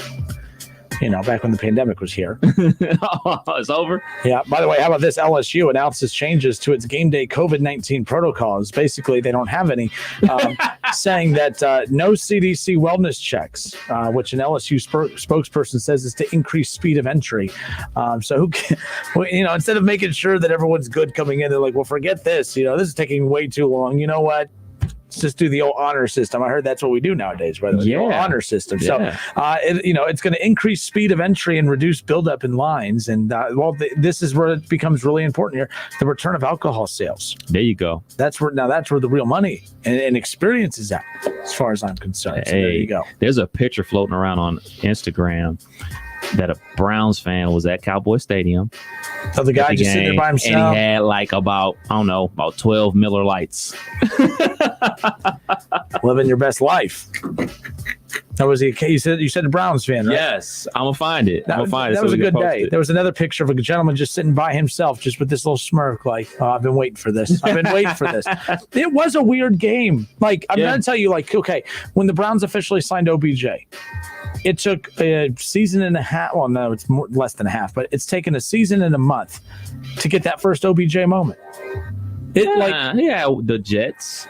Back when the pandemic was here. It's over? Yeah. By the way, how about this? LSU announces changes to its game day COVID-19 protocols. Basically, they don't have any, saying that no CDC wellness checks, which an LSU spokesperson says is to increase speed of entry. So, instead of making sure that everyone's good coming in, they're like, well, forget this. This is taking way too long. You know what? Let's just do the old honor system. I heard that's what we do nowadays, by the way. The old honor system. Yeah. So, it's going to increase speed of entry and reduce buildup in lines. And, this is where it becomes really important here. The return of alcohol sales. There you go. That's where the real money and experience is at, as far as I'm concerned. So there you go. There's a picture floating around on Instagram that a Browns fan was at Cowboy Stadium. So the guy just sitting there by himself. And he had about 12 Miller Lights. Living your best life. That was you said a Browns fan, right? Yes, I'm gonna find it. That was a good day. There was another picture of a gentleman just sitting by himself, just with this little smirk, like, "Oh, I've been waiting for this. I've been waiting for this." It was a weird game. I'm gonna tell you, okay, when the Browns officially signed OBJ, It took a season and a half. Well, no, it's less than a half, but it's taken a season and a month to get that first OBJ moment. The Jets,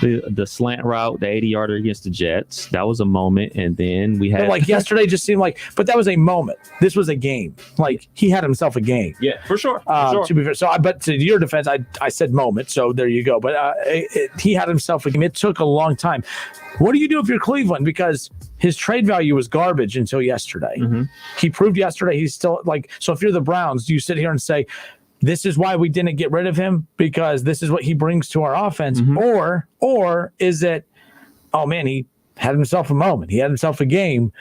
the slant route, the 80-yarder against the Jets, that was a moment. And then we had yesterday just seemed like, but that was a moment. This was a game. Like he had himself a game. Yeah, for sure. To be fair, but to your defense, I said moment, so there you go. But he had himself a game. It took a long time. What do you do if you're Cleveland? Because his trade value was garbage until yesterday. Mm-hmm. He proved yesterday he's still so if you're the Browns, do you sit here and say, this is why we didn't get rid of him because this is what he brings to our offense? Mm-hmm. Or is it, oh man, he had himself a moment. He had himself a game.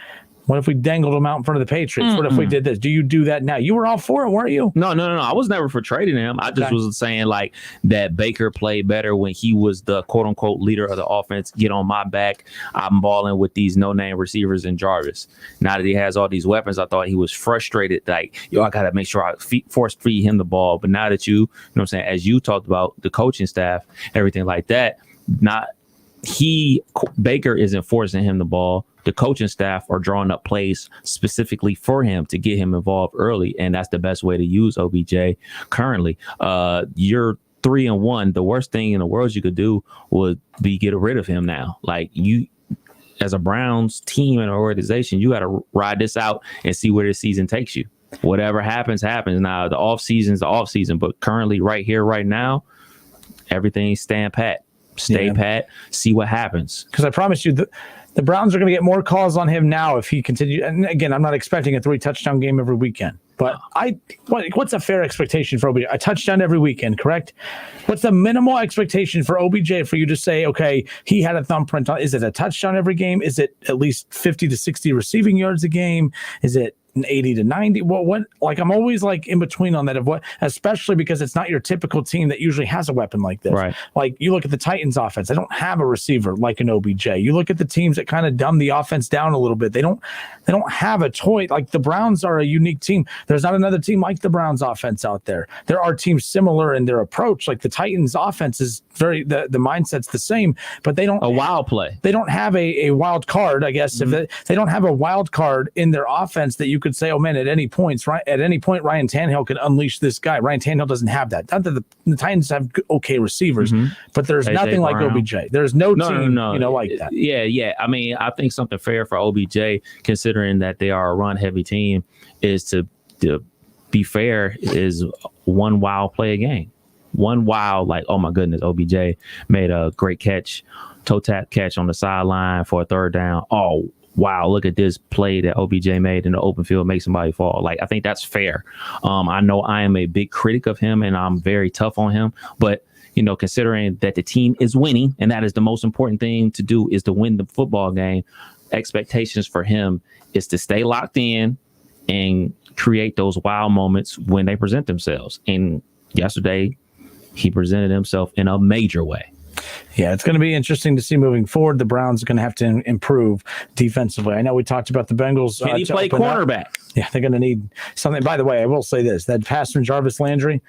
What if we dangled him out in front of the Patriots? What if we did this? Do you do that now? You were all for it, weren't you? No. I was never for trading him. I just was saying that Baker played better when he was the quote unquote leader of the offense. Get on my back. I'm balling with these no-name receivers and Jarvis. Now that he has all these weapons, I thought he was frustrated. I got to make sure I force feed him the ball. But now that as you talked about the coaching staff, everything like that, Baker isn't forcing him the ball. The coaching staff are drawing up plays specifically for him to get him involved early, and that's the best way to use OBJ currently. You're 3-1. The worst thing in the world you could do would be get rid of him now. You, as a Browns team and organization, you got to ride this out and see where this season takes you. Whatever happens, happens. Now, the offseason's the offseason, but currently, right here, right now, everything's stand pat. Stay pat, see what happens. Because I promise you, the Browns are going to get more calls on him now if he continues. And again, I'm not expecting a 3-touchdown game every weekend. But what's a fair expectation for OBJ? A touchdown every weekend, correct? What's the minimal expectation for OBJ for you to say, okay, he had a thumbprint on? Is it a touchdown every game? Is it at least 50 to 60 receiving yards a game? Is it 80 to 90? What I'm always in between on that of what, especially because it's not your typical team that usually has a weapon like this. Right. You look at the Titans offense, they don't have a receiver like an OBJ. You look at the teams that kind of dumb the offense down a little bit. They don't have a toy. The Browns are a unique team. There's not another team like the Browns offense out there. There are teams similar in their approach. The Titans offense is the mindset's the same, but they don't a wild play. They don't have a wild card, I guess. Mm-hmm. If they don't have a wild card in their offense that you could say, oh man, at any point Ryan Tannehill could unleash this guy. Ryan Tannehill doesn't have that. Not that the Titans have okay receivers, but there's nothing like OBJ. There's no team like that. Yeah. I mean, I think something fair for OBJ, considering that they are a run-heavy team, is to be fair, is one wild play a game. One wild, oh my goodness, OBJ made a great catch, toe tap catch on the sideline for a third down. Oh, wow, look at this play that OBJ made in the open field, make somebody fall. I think that's fair. I know I am a big critic of him and I'm very tough on him, but considering that the team is winning and that is the most important thing to do, is to win the football game, expectations for him is to stay locked in and create those wild moments when they present themselves. And yesterday, he presented himself in a major way. Yeah, it's going to be interesting to see moving forward. The Browns are going to have to improve defensively. I know we talked about the Bengals. Can he play cornerback? Yeah, they're going to need something. By the way, I will say this: that pass from Jarvis Landry,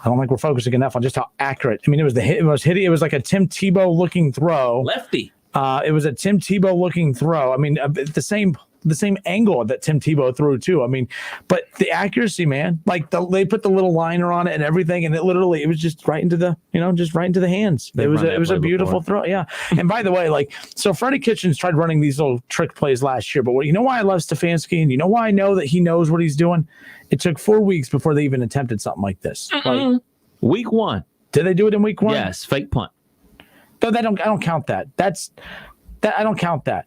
I don't think we're focusing enough on just how accurate. I mean, it was it was like a Tim Tebow looking throw. Lefty. It was a Tim Tebow looking throw. I mean, the same angle that Tim Tebow threw too. I mean, but the accuracy, man, they put the little liner on it and everything, and it was just right into the, just right into the hands. It was a beautiful throw. Yeah. And by the way, so Freddie Kitchens tried running these little trick plays last year, but you know why I love Stefanski, and you know why I know that he knows what he's doing? It took 4 weeks before they even attempted something like this. Week 1. Did they do it in week 1? Yes. Fake punt. No, I don't count that. I don't count that.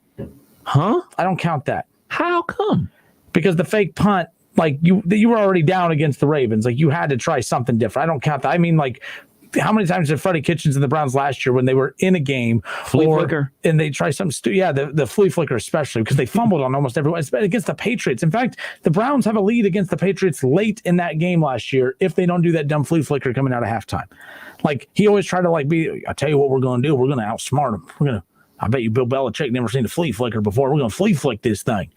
Huh? I don't count that. How come? Because the fake punt, you were already down against the Ravens. You had to try something different. I don't count that. I mean, how many times did Freddie Kitchens and the Browns last year, when they were in a game, flea flicker, and they try something the flea flicker especially, because they fumbled on almost everyone. It's against the Patriots. In fact, the Browns have a lead against the Patriots late in that game last year if they don't do that dumb flea flicker coming out of halftime. He always tried to I'll tell you what we're going to do. We're going to outsmart them. I bet you Bill Belichick never seen a flea flicker before. We're going to flea flick this thing.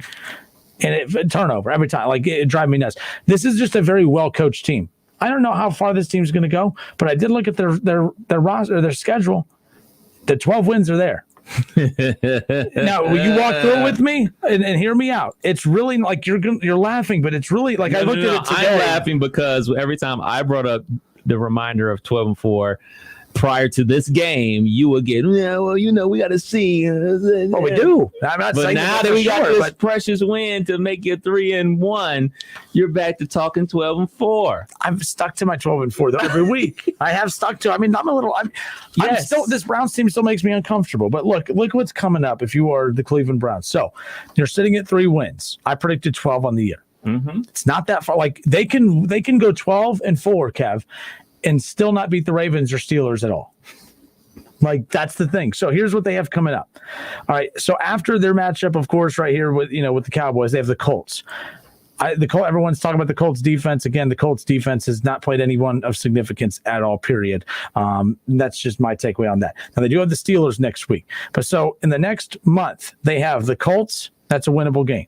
And it turnover every time. It drives me nuts. This is just a very well-coached team. I don't know how far this team's going to go, but I did look at their roster, their schedule. The 12 wins are there. Now, will you walk through it with me and hear me out? It's really like you're laughing, but it's really like I looked at it today. I'm laughing because every time I brought up the reminder of 12-4 prior to this game, you would get, we got to see. Oh, we do. I'm not but saying now that we got this precious win to make it 3-1, you're back to talking 12-4. I've stuck to my 12-4 though every week. I have stuck to. I mean, I'm still. This Browns team still makes me uncomfortable. But look what's coming up. If you are the Cleveland Browns, so you're sitting at 3 wins. I predicted 12 on the year. Mm-hmm. It's not that far. Like they can go 12-4, Kev, and still not beat the Ravens or Steelers at all. Like that's the thing. So here's what they have coming up. All right. So after their matchup, of course, right here with the Cowboys, they have the Colts. Everyone's talking about the Colts defense. Again, the Colts defense has not played anyone of significance at all, period. That's just my takeaway on that. Now, they do have the Steelers next week. But so in the next month, they have the Colts. That's a winnable game.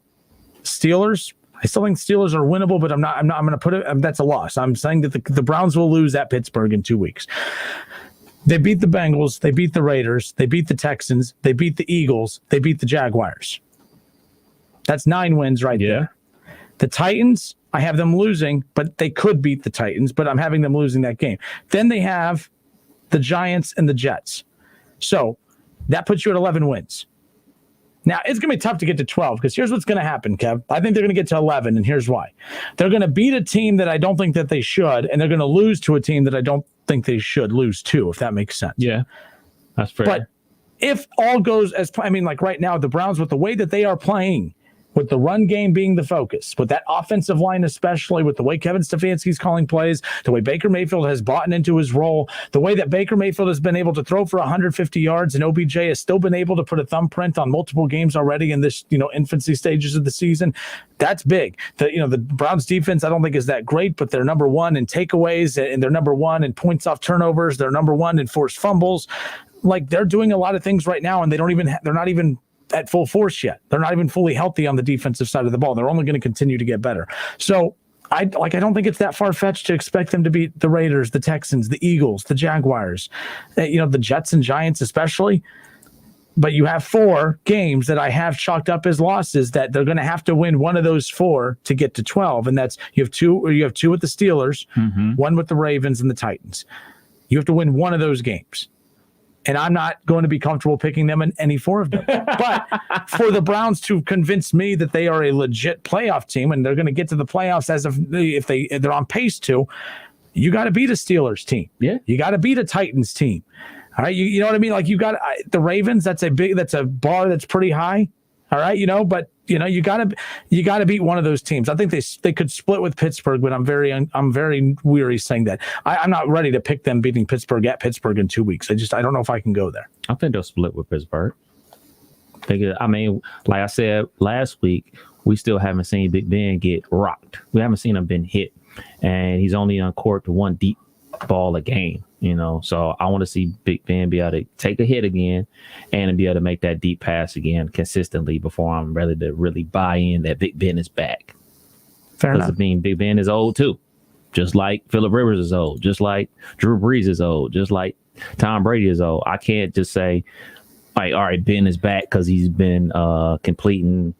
Steelers. I still think Steelers are winnable, but I'm going to put it. That's a loss. I'm saying that the Browns will lose at Pittsburgh in 2 weeks. They beat the Bengals. They beat the Raiders. They beat the Texans. They beat the Eagles. They beat the Jaguars. That's 9 wins right there. The Titans, I have them losing, but they could beat the Titans, but I'm having them losing that game. Then they have the Giants and the Jets. So that puts you at 11 wins. Now, it's going to be tough to get to 12 because here's what's going to happen, Kev. I think they're going to get to 11, and here's why. They're going to beat a team that I don't think that they should, and they're going to lose to a team that I don't think they should lose to, if that makes sense. Yeah, that's fair. But if all goes like right now, the Browns, with the way that they are playing, with the run game being the focus, with that offensive line, especially with the way Kevin Stefanski's calling plays, the way Baker Mayfield has bought into his role, the way that Baker Mayfield has been able to throw for 150 yards, and OBJ has still been able to put a thumbprint on multiple games already in this, infancy stages of the season. That's big. The Browns defense, I don't think is that great, but they're number 1 in takeaways, and they're number 1 in points off turnovers. They're number 1 in forced fumbles. Like they're doing a lot of things right now, and they're not even at full force yet. They're not even fully healthy on the defensive side of the ball. They're only going to continue to get better. So I don't think it's that far-fetched to expect them to beat the Raiders, the Texans, the Eagles, the Jaguars, the Jets and Giants especially. But you have 4 games that I have chalked up as losses that they're going to have to win one of those 4 to get to 12. And that's you have two with the Steelers, 1 with the Ravens and the Titans. You have to win one of those games. And I'm not going to be comfortable picking them in any 4 of them. But for the Browns to convince me that they are a legit playoff team and they're going to get to the playoffs if they're on pace to, you got to beat a Steelers team. Yeah, you got to beat a Titans team. All right, you know what I mean? Like you got the Ravens. That's a bar that's pretty high. All right, but you got to beat one of those teams. I think they could split with Pittsburgh, but I'm very weary saying that. I'm not ready to pick them beating Pittsburgh at Pittsburgh in 2 weeks. I don't know if I can go there. I think they'll split with Pittsburgh. I mean, like I said last week, we still haven't seen Big Ben get rocked. We haven't seen him been hit, and he's only uncorked 1 deep ball a game. So I want to see Big Ben be able to take a hit again and be able to make that deep pass again consistently before I'm ready to really buy in that Big Ben is back. Fair enough. I mean, Big Ben is old too, just like Phillip Rivers is old, just like Drew Brees is old, just like Tom Brady is old. I can't just say, all right, Ben is back because he's been completing,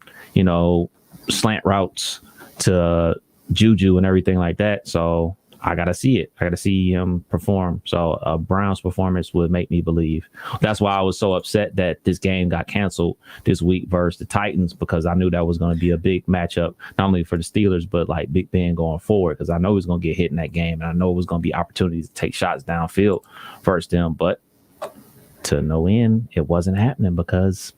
slant routes to Juju and everything like that. So I got to see it. I got to see him perform. So a Browns performance would make me believe. That's why I was so upset that this game got canceled this week versus the Titans, because I knew that was going to be a big matchup, not only for the Steelers, but like Big Ben going forward, because I know he's going to get hit in that game. And I know it was going to be opportunities to take shots downfield versus them. But to no end, it wasn't happening because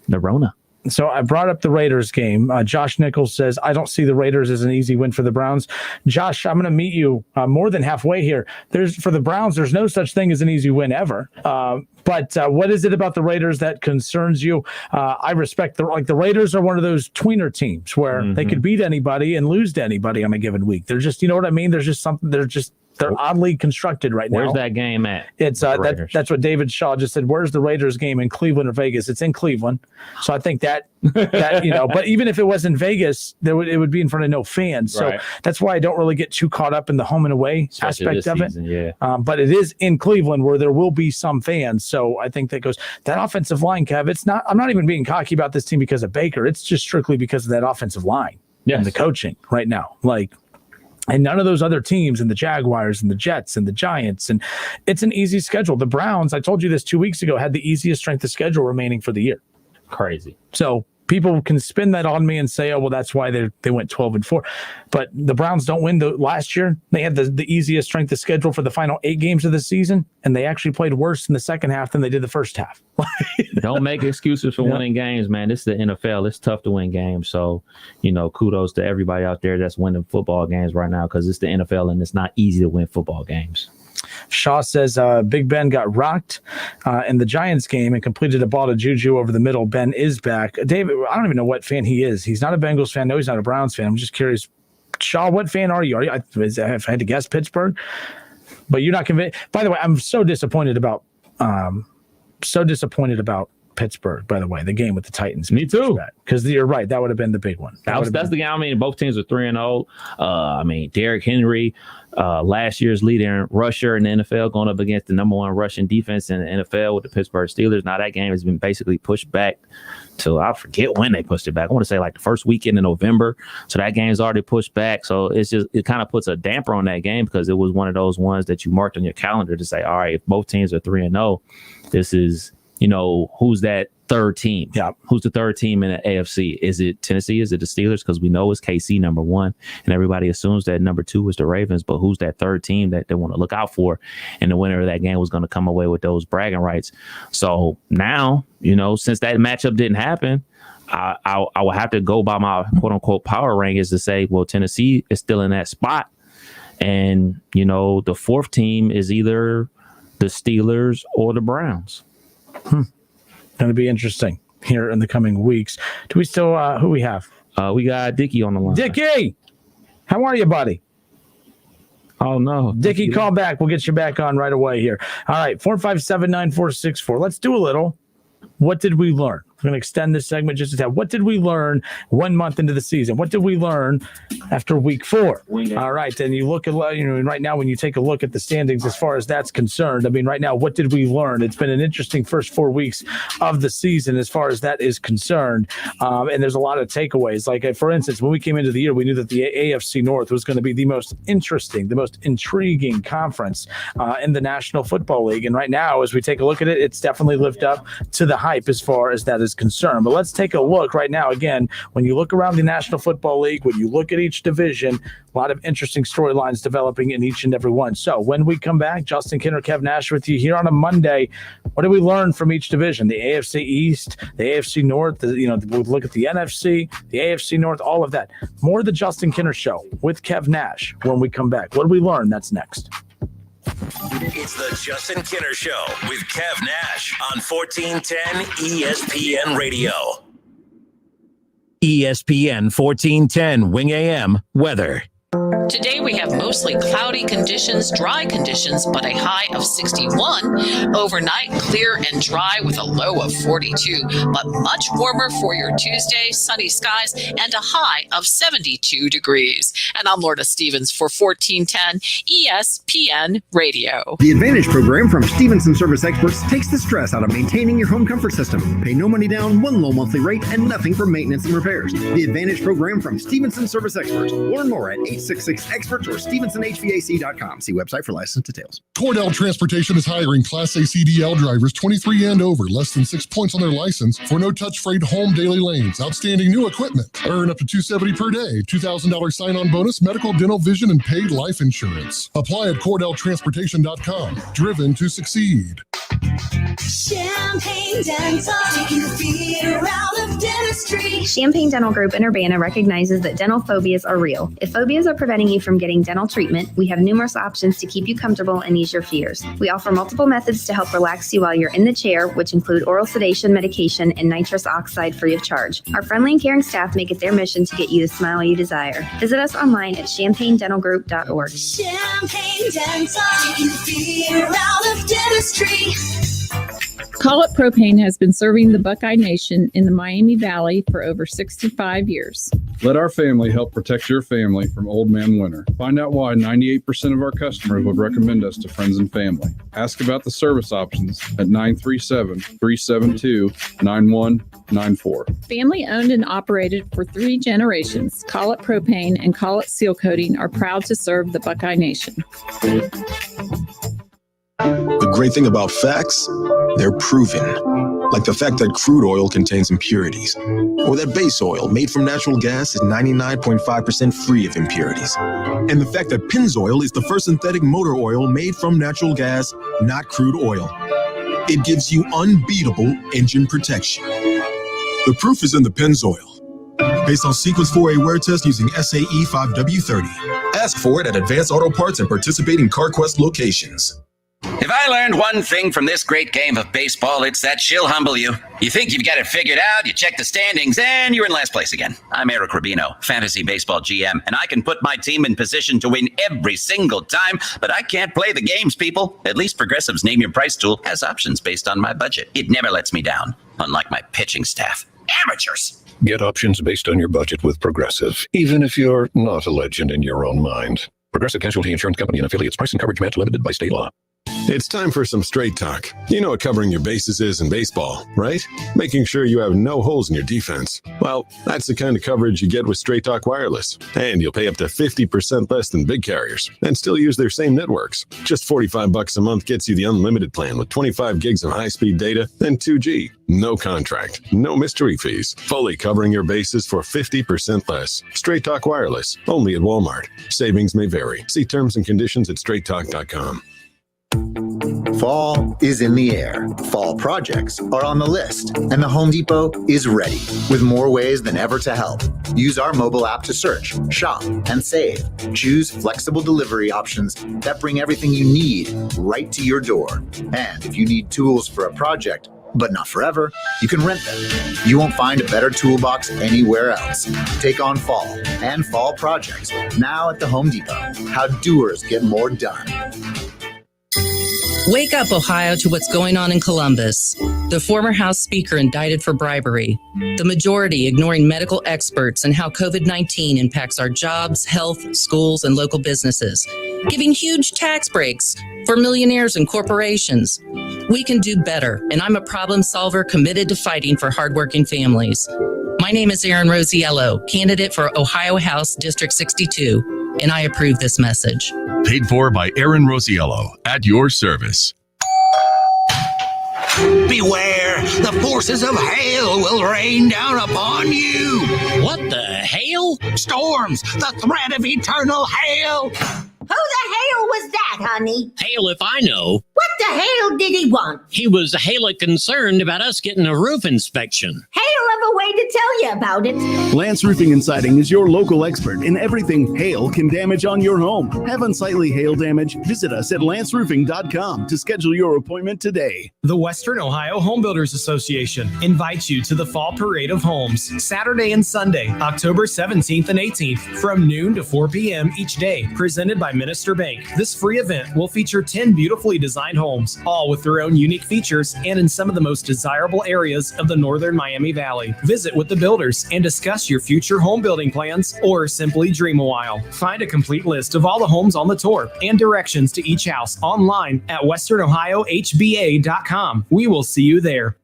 the Rona. So I brought up the Raiders game. Josh Nichols says, I don't see the Raiders as an easy win for the Browns. Josh, I'm going to meet you more than halfway here. For the Browns, there's no such thing as an easy win ever. But what is it about the Raiders that concerns you? I respect the Raiders are one of those tweener teams where they could beat anybody and lose to anybody on a given week. They're just, you know what I mean? There's just something. They're oddly constructed right now. Where's that game at? It's that's what David Shaw just said. Where's the Raiders game, in Cleveland or Vegas? It's in Cleveland. So I think that but even if it was in Vegas, it would be in front of no fans. So that's why I don't really get too caught up in the home and away aspect of season, it. But it is in Cleveland where there will be some fans. So I think that offensive line, Kev, I'm not even being cocky about this team because of Baker. It's just strictly because of that offensive line and the coaching right now. And none of those other teams, and the Jaguars and the Jets and the Giants, and it's an easy schedule. The Browns, I told you this 2 weeks ago, had the easiest strength of schedule remaining for the year. Crazy. So people can spin that on me and say, oh, well, that's why they went 12-4. But the Browns don't win. Last year, they had the easiest strength of schedule for the final 8 games of the season, and they actually played worse in the second half than they did the first half. Don't make excuses for winning games, man. This is the NFL. It's tough to win games. So, kudos to everybody out there that's winning football games right now, because it's the NFL and it's not easy to win football games. Shaw says Big Ben got rocked in the Giants game and completed a ball to Juju over the middle. Ben is back. David, I don't even know what fan he is. He's not a Bengals fan. No, he's not a Browns fan. I'm just curious. Shaw, what fan are you? If I had to guess, Pittsburgh. But you're not convinced. By the way, I'm so disappointed about Pittsburgh, by the way, the game with the Titans. Me too. Because you're right. That would have been the big one. That's the game. I mean, both teams are 3-0. Derrick Henry, last year's leading rusher in the NFL, going up against the number 1 rushing defense in the NFL with the Pittsburgh Steelers. Now that game has been basically pushed back to, I forget when they pushed it back. I want to say like the first weekend in November. So that game's already pushed back. So it kind of puts a damper on that game, because it was one of those ones that you marked on your calendar to say, all right, if both teams are 3-0, this is, who's that third team? Yeah. Who's the third team in the AFC? Is it Tennessee? Is it the Steelers? Because we know it's KC number 1, and everybody assumes that number 2 is the Ravens. But who's that third team that they want to look out for? And the winner of that game was going to come away with those bragging rights. So now, since that matchup didn't happen, I will have to go by my quote unquote power rankings to say, well, Tennessee is still in that spot. And, the fourth team is either the Steelers or the Browns. Going to be interesting here in the coming weeks. Do we still, who we have? We got Dickie on the line. Dickie, how are you, buddy? Oh, no. Dickie, call back. We'll get you back on right away here. All right, 457-9464. Let's do a little. What did we learn? We're going to extend this segment just a tad. What did we learn 1 month into the season? What did we learn after week 4? All right. And you look at, right now, when you take a look at the standings as far as that's concerned, right now, what did we learn? It's been an interesting first 4 weeks of the season as far as that is concerned. And there's a lot of takeaways. Like, for instance, when we came into the year, we knew that the AFC North was going to be the most interesting, the most intriguing conference in the National Football League. And right now, as we take a look at it, it's definitely lived up to the hype as far as that is concerned. But let's take a look right now. Again, when you look around the National Football League, when you look at each division, a lot of interesting storylines developing in each and every one. So when we come back, Justin Kinner, Kev Nash with you here on a Monday. What did we learn from each division? The AFC East, the AFC North, we'll look at the NFC, the AFC North, all of that. More of the Justin Kinner Show with Kev Nash when we come back. What did we learn? That's next. It's the Justin Kinner Show with Kev Nash on 1410 ESPN Radio. ESPN 1410 Wing AM weather. Today we have mostly cloudy conditions, dry conditions, but a high of 61. Overnight, clear and dry with a low of 42, but much warmer for your Tuesday, sunny skies, and a high of 72 degrees. And I'm Lorna Stevens for 1410 ESPN Radio. The Advantage program from Stevenson Service Experts takes the stress out of maintaining your home comfort system. Pay no money down, one low monthly rate, and nothing for maintenance and repairs. The Advantage program from Stevenson Service Experts. Learn more at 866-EXPERTS or StevensonHVAC.com. See website for license details. Cordell Transportation is hiring Class A CDL drivers 23 and over, less than 6 points on their license, for no-touch freight home daily lanes. Outstanding new equipment. Earn up to $270 per day. $2,000 sign-on bonus, medical, dental, vision, and paid life insurance. Apply at CordellTransportation.com. Driven to succeed. Champagne Dental, taking the fear out of dentistry. Champagne Dental Group in Urbana recognizes that dental phobias are real. If phobias are preventing you from getting dental treatment, we have numerous options to keep you comfortable and ease your fears. We offer multiple methods to help relax you while you're in the chair, which include oral sedation, medication, and nitrous oxide free of charge. Our friendly and caring staff make it their mission to get you the smile you desire. Visit us online at champagnedentalgroup.org. Champagne Dental, taking the fear out of dentistry. Call It Propane has been serving the Buckeye Nation in the Miami Valley for over 65 years. Let our family help protect your family from old man winter. Find out why 98% of our customers would recommend us to friends and family. Ask about the service options at 937-372-9194. Family owned and operated for 3 generations, Call It Propane and Call It Seal Coating are proud to serve the Buckeye Nation. The great thing about facts, they're proven. Like the fact that crude oil contains impurities, or that base oil made from natural gas is 99.5% free of impurities. And the fact that Pennzoil is the first synthetic motor oil made from natural gas, not crude oil. It gives you unbeatable engine protection. The proof is in the Pennzoil. Based on Sequence 4A wear test using SAE 5W30. Ask for it at Advanced Auto Parts and participating CarQuest locations. If I learned one thing from this great game of baseball, it's that she'll humble you. You think you've got it figured out, you check the standings, and you're in last place again. I'm Eric Rubino, Fantasy Baseball GM, and I can put my team in position to win every single time, but I can't play the games, people. At least Progressive's Name Your Price tool has options based on my budget. It never lets me down, unlike my pitching staff. Amateurs! Get options based on your budget with Progressive, even if you're not a legend in your own mind. Progressive Casualty Insurance Company and affiliates. Price and coverage match limited by state law. It's time for some straight talk. You know what covering your bases is in baseball, right? Making sure you have no holes in your defense. Well, that's the kind of coverage you get with Straight Talk Wireless. And you'll pay up to 50% less than big carriers and still use their same networks. Just $45 a month gets you the unlimited plan with 25 gigs of high-speed data and 2G. No contract, no mystery fees. Fully covering your bases for 50% less. Straight Talk Wireless, only at Walmart. Savings may vary. See terms and conditions at straighttalk.com. Fall is in the air. Fall projects are on the list, and the Home Depot is ready with more ways than ever to help. Use our mobile app to search, shop, and save. Choose flexible delivery options that bring everything you need right to your door. And if you need tools for a project, but not forever, you can rent them. You won't find a better toolbox anywhere else. Take on fall and fall projects now at the Home Depot. How doers get more done. Wake up, Ohio, to what's going on in Columbus. The former House Speaker indicted for bribery. The majority ignoring medical experts and how COVID-19 impacts our jobs, health, schools, and local businesses. Giving huge tax breaks for millionaires and corporations. We can do better, and I'm a problem solver committed to fighting for hardworking families. My name is Erin Rosiello, candidate for Ohio House District 62, and I approve this message. Paid for by Erin Rosiello, at your service. Beware, the forces of hail will rain down upon you. What the hail? Storms, the threat of eternal hail. Who the hell was that, honey? Hell if I know. What the hell did he want? He was hella concerned about us getting a roof inspection. Hell of a way to tell you about it. Lance Roofing and Siding is your local expert in everything hail can damage on your home. Have unsightly hail damage? Visit us at lanceroofing.com to schedule your appointment today. The Western Ohio Home Builders Association invites you to the Fall Parade of Homes, Saturday and Sunday, October 17th and 18th, from noon to 4 p.m. each day, presented by Minister Bank. This free event will feature 10 beautifully designed homes, all with their own unique features and in some of the most desirable areas of the northern Miami Valley. Visit with the builders and discuss your future home building plans or simply dream a while. Find a complete list of all the homes on the tour and directions to each house online at westernohiohba.com. We will see you there.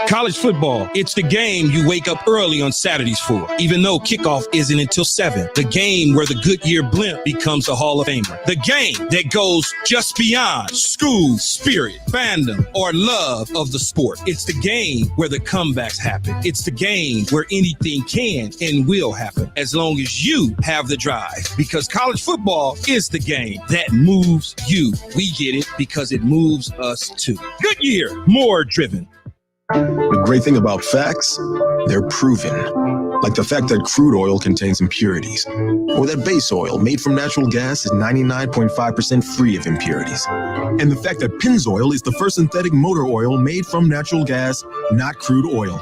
College football, it's the game you wake up early on Saturdays for, even though kickoff isn't until 7. The game where the Goodyear blimp becomes a Hall of Famer. The game that goes just beyond school, spirit, fandom, or love of the sport. It's the game where the comebacks happen. It's the game where anything can and will happen as long as you have the drive. Because college football is the game that moves you. We get it because it moves us too. Goodyear, more driven. The great thing about facts, they're proven. Like the fact that crude oil contains impurities, or that base oil made from natural gas is 99.5% free of impurities. And the fact that Pennzoil is the first synthetic motor oil made from natural gas, not crude oil.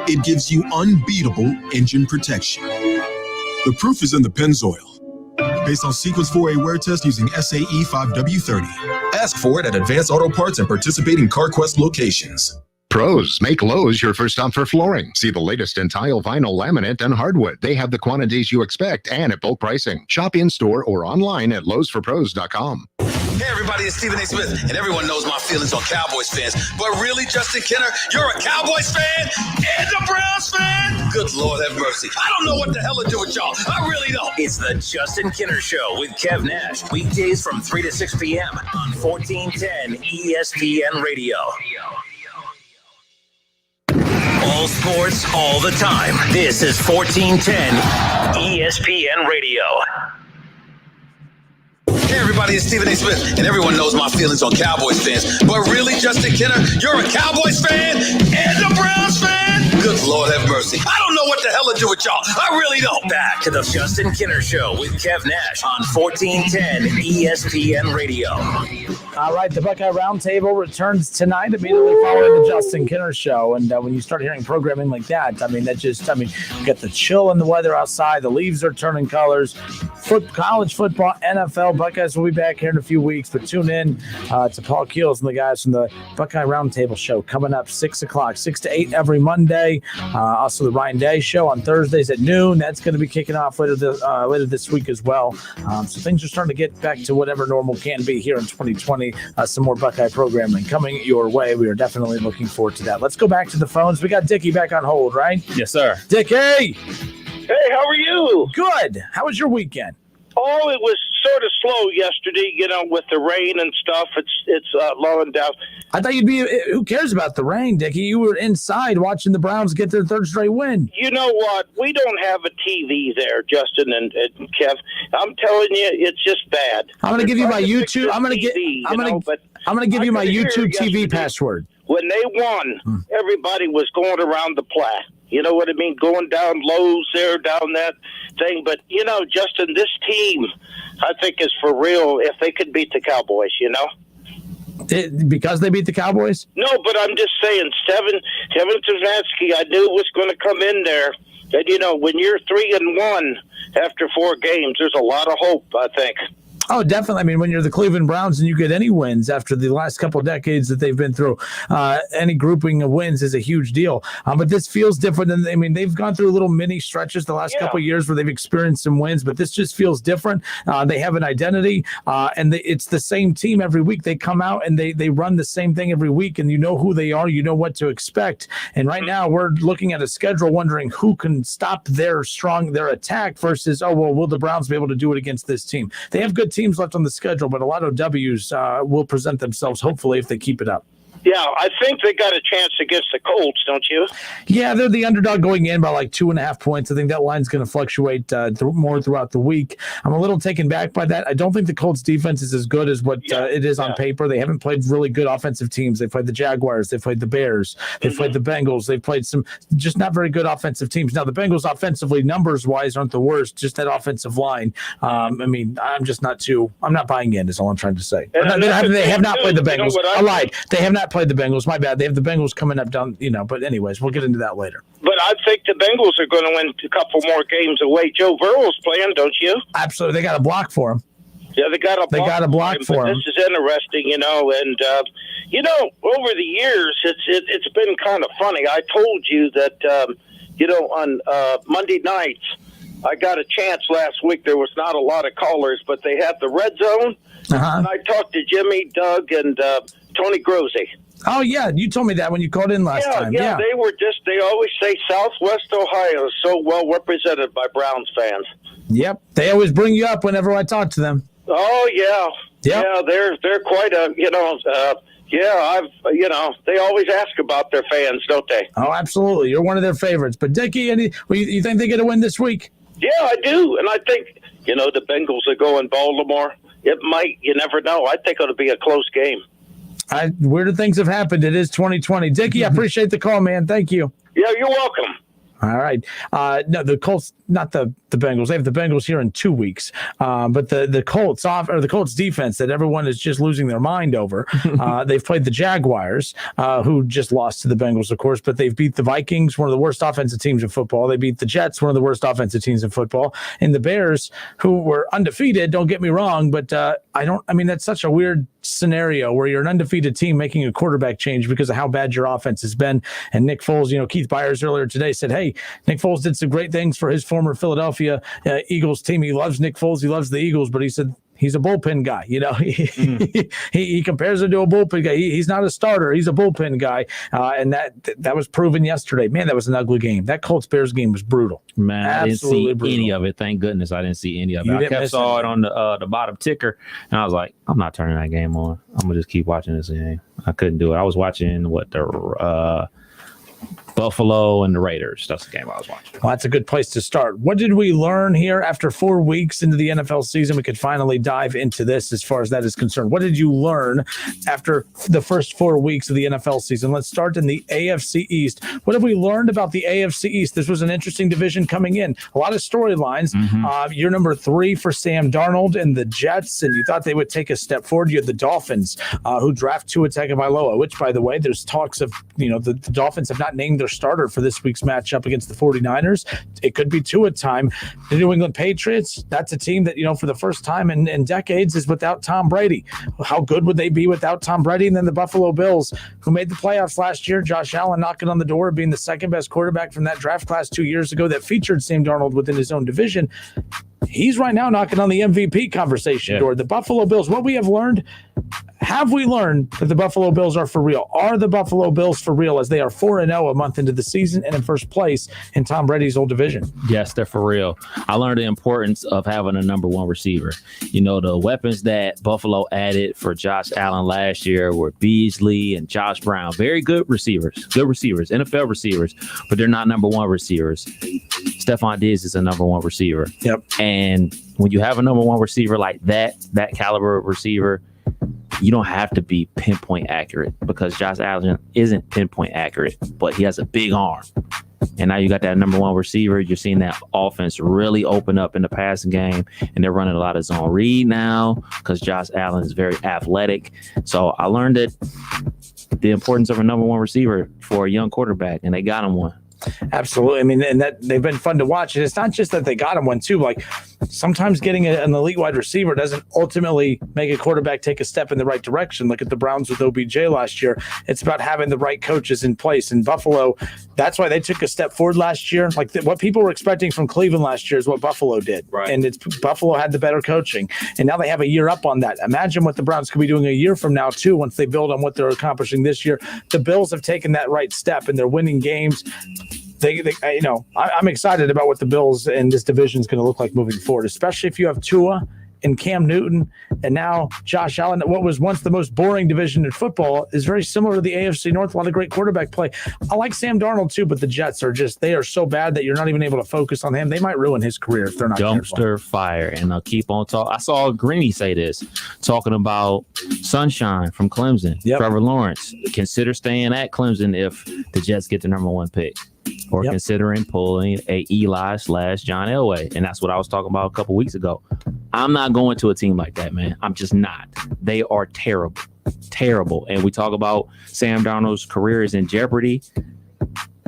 It gives you unbeatable engine protection. The proof is in the Pennzoil. Based on Sequence 4A wear test using SAE 5W30. Ask for it at Advanced Auto Parts and participating CarQuest locations. Pros, make Lowe's your first stop for flooring. See the latest in tile, vinyl, laminate, and hardwood. They have the quantities you expect and at bulk pricing. Shop in-store or online at lowesforpros.com. Hey everybody, it's Stephen A. Smith, and everyone knows my feelings on Cowboys fans. But really, Justin Kenner, you're a Cowboys fan and a Browns fan? Good Lord have mercy. I don't know what the hell to do with y'all. I really don't. It's the Justin Kenner Show with Kev Nash. Weekdays from 3 to 6 p.m. on 1410 ESPN Radio. All sports, all the time. This is 1410 ESPN Radio. Hey everybody, it's Stephen A. Smith, and everyone knows my feelings on Cowboys fans. But really, Justin Kenner, you're a Cowboys fan and a Browns fan? Good Lord have mercy. I don't know what the hell to do with y'all. I really don't. Back to the Justin Kenner Show with Kev Nash on 1410 ESPN Radio. All right, the Buckeye Roundtable returns tonight immediately following the Justin Kenner Show. And when you start hearing programming like that, you get the chill in the weather outside. The leaves are turning colors. College football, NFL, Buckeyes will be back here in a few weeks. But tune in to Paul Keels and the guys from the Buckeye Roundtable Show coming up 6 o'clock, 6 to 8 every Monday. Also, the Ryan Day Show on Thursdays at noon. That's going to be kicking off later this week as well. So things are starting to get back to whatever normal can be here in 2020. Some more Buckeye programming coming your way. We are definitely looking forward to that. Let's go back to the phones. We got Dickie back on hold, right? Yes, sir. Dickie! Hey, how are you? Good. How was your weekend? Oh, it was sort of slow yesterday, with the rain and stuff. It's slowing down. I thought you'd be. Who cares about the rain, Dickie? You were inside watching the Browns get their third straight win. You know what? We don't have a TV there, Justin and Kev. I'm telling you, it's just bad. I'm going to give you my YouTube. I'm going to give you my YouTube TV password. When they won, everybody was going around the Platte. You know what I mean? Going down Lowe's there, down that thing. But, Justin, this team, I think, is for real if they could beat the Cowboys, Because they beat the Cowboys? No, but I'm just saying, Kevin Stefanski, I knew was going to come in there. And, when you're 3-1 after 4 games, there's a lot of hope, I think. Oh, definitely. When you're the Cleveland Browns and you get any wins after the last couple of decades that they've been through, any grouping of wins is a huge deal. But this feels different than, they've gone through little mini stretches the last couple of years where they've experienced some wins, but this just feels different. They have an identity, and it's the same team every week. They come out and they run the same thing every week, and you know who they are, you know what to expect. And right now we're looking at a schedule wondering who can stop their attack versus, will the Browns be able to do it against this team? They have good teams left on the schedule, but a lot of W's will present themselves, hopefully, if they keep it up. Yeah, I think they got a chance against the Colts, don't you? Yeah, they're the underdog going in by like 2.5 points. I think that line's going to fluctuate more throughout the week. I'm a little taken back by that. I don't think the Colts defense is as good as what it is on paper. They haven't played really good offensive teams. They played the Jaguars. They played the Bears. They played the Bengals. They played some just not very good offensive teams. Now, the Bengals offensively, numbers-wise, aren't the worst. Just that offensive line. I'm not buying in is all I'm trying to say. They have not played the Bengals. I lied. They have not played the Bengals. My bad. They have the Bengals coming up down, but anyways, we'll get into that later. But I think the Bengals are going to win a couple more games away. Joe Burrow's playing, don't you? Absolutely. They got a block for him. Yeah, they got a block for him. This is interesting, and over the years, it's been kind of funny. I told you that, on Monday nights, I got a chance last week. There was not a lot of callers, but they had the red zone. And I talked to Jimmy, Doug, and Tony Grossi. Oh, yeah. You told me that when you called in last time. Yeah, they always say Southwest Ohio is so well represented by Browns fans. Yep. They always bring you up whenever I talk to them. Oh, yeah. Yep. Yeah, they're quite a, they always ask about their fans, don't they? Oh, absolutely. You're one of their favorites. But, Dickie, you think they get a win this week? Yeah, I do. And I think, the Bengals are going Baltimore. It might. You never know. I think it'll be a close game. Weirder things have happened. It is 2020. Dickie, I appreciate the call, man. Thank you. Yeah, you're welcome. All right. No, the Colts, not the Bengals. They have the Bengals here in 2 weeks. But the Colts the Colts defense that everyone is just losing their mind over. They've played the Jaguars, who just lost to the Bengals, of course, but they've beat the Vikings, one of the worst offensive teams in football. They beat the Jets, one of the worst offensive teams in football. And the Bears, who were undefeated, don't get me wrong, but that's such a weird scenario where you're an undefeated team making a quarterback change because of how bad your offense has been. And Nick Foles, Keith Byers earlier today said, hey, Nick Foles did some great things for his former Philadelphia Eagles team. He loves Nick Foles. He loves the Eagles, but he said he's a bullpen guy. He compares him to a bullpen guy. He's not a starter. He's a bullpen guy. And that was proven yesterday. Man, that was an ugly game. That Colts-Bears game was brutal. Man, Absolutely I didn't see brutal. any of it. Thank goodness I didn't see any of it. I saw it on the bottom ticker, and I was like, I'm not turning that game on. I'm going to just keep watching this game. I couldn't do it. I was watching the Buffalo and the Raiders. That's the game I was watching. Well, that's a good place to start. What did we learn here after 4 weeks into the NFL season? We could finally dive into this as far as that is concerned. What did you learn after the first 4 weeks of the NFL season? Let's start in the AFC East. What have we learned about the AFC East? This was an interesting division coming in. A lot of storylines. You're number 3 for Sam Darnold and the Jets, and you thought they would take a step forward. You had the Dolphins, who draft Tua Tagovailoa, which, by the way, there's talks of, the Dolphins have not named their starter for this week's matchup against the 49ers. It could be Tua time. The New England Patriots, that's a team that, for the first time in decades is without Tom Brady. How good would they be without Tom Brady? And then the Buffalo Bills, who made the playoffs last year, Josh Allen knocking on the door, being the second best quarterback from that draft class 2 years ago that featured Sam Darnold within his own division. He's right now knocking on the MVP conversation door. The Buffalo Bills, what we have learned, have we learned that the Buffalo Bills are for real? Are the Buffalo Bills for real as they are 4-0 a month into the season and in first place in Tom Brady's old division? Yes, they're for real. I learned the importance of having a number 1 receiver. The weapons that Buffalo added for Josh Allen last year were Beasley and Josh Brown. Very good receivers, NFL receivers, but they're not number 1 receivers. Stephon Diggs is a number 1 receiver. Yep. And when you have a number 1 receiver like that caliber of receiver, you don't have to be pinpoint accurate because Josh Allen isn't pinpoint accurate, but he has a big arm. And now you got that number 1 receiver. You're seeing that offense really open up in the passing game, and they're running a lot of zone read now because Josh Allen is very athletic. So I learned that the importance of a number 1 receiver for a young quarterback, and they got him one. Absolutely. And that they've been fun to watch. And it's not just that they got him one too. Like sometimes getting an elite wide receiver doesn't ultimately make a quarterback take a step in the right direction. Look at the Browns with OBJ last year. It's about having the right coaches in place. In Buffalo, that's why they took a step forward last year. Like what people were expecting from Cleveland last year is what Buffalo did. Right. And Buffalo had the better coaching. And now they have a year up on that. Imagine what the Browns could be doing a year from now too once they build on what they're accomplishing this year. The Bills have taken that right step and they're winning games. I'm excited about what the Bills and this division is going to look like moving forward, especially if you have Tua and Cam Newton and now Josh Allen. What was once the most boring division in football is very similar to the AFC North. A lot of great quarterback play. I like Sam Darnold too, but the Jets they are so bad that you're not even able to focus on him. They might ruin his career if they're not dumpster fire. And I'll keep on talking. I saw Greeny say this, talking about Sunshine from Clemson. Yep. Trevor Lawrence, consider staying at Clemson if the Jets get the number 1 pick. Or considering pulling a Eli/John Elway. And that's what I was talking about a couple weeks ago. I'm not going to a team like that, man. I'm just not. They are terrible. Terrible. And we talk about Sam Darnold's career is in jeopardy.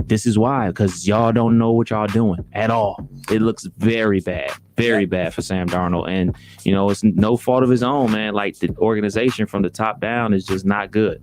This is why, because y'all don't know what y'all doing at all. It looks very bad. Very bad for Sam Darnold. And, it's no fault of his own, man. Like the organization from the top down is just not good.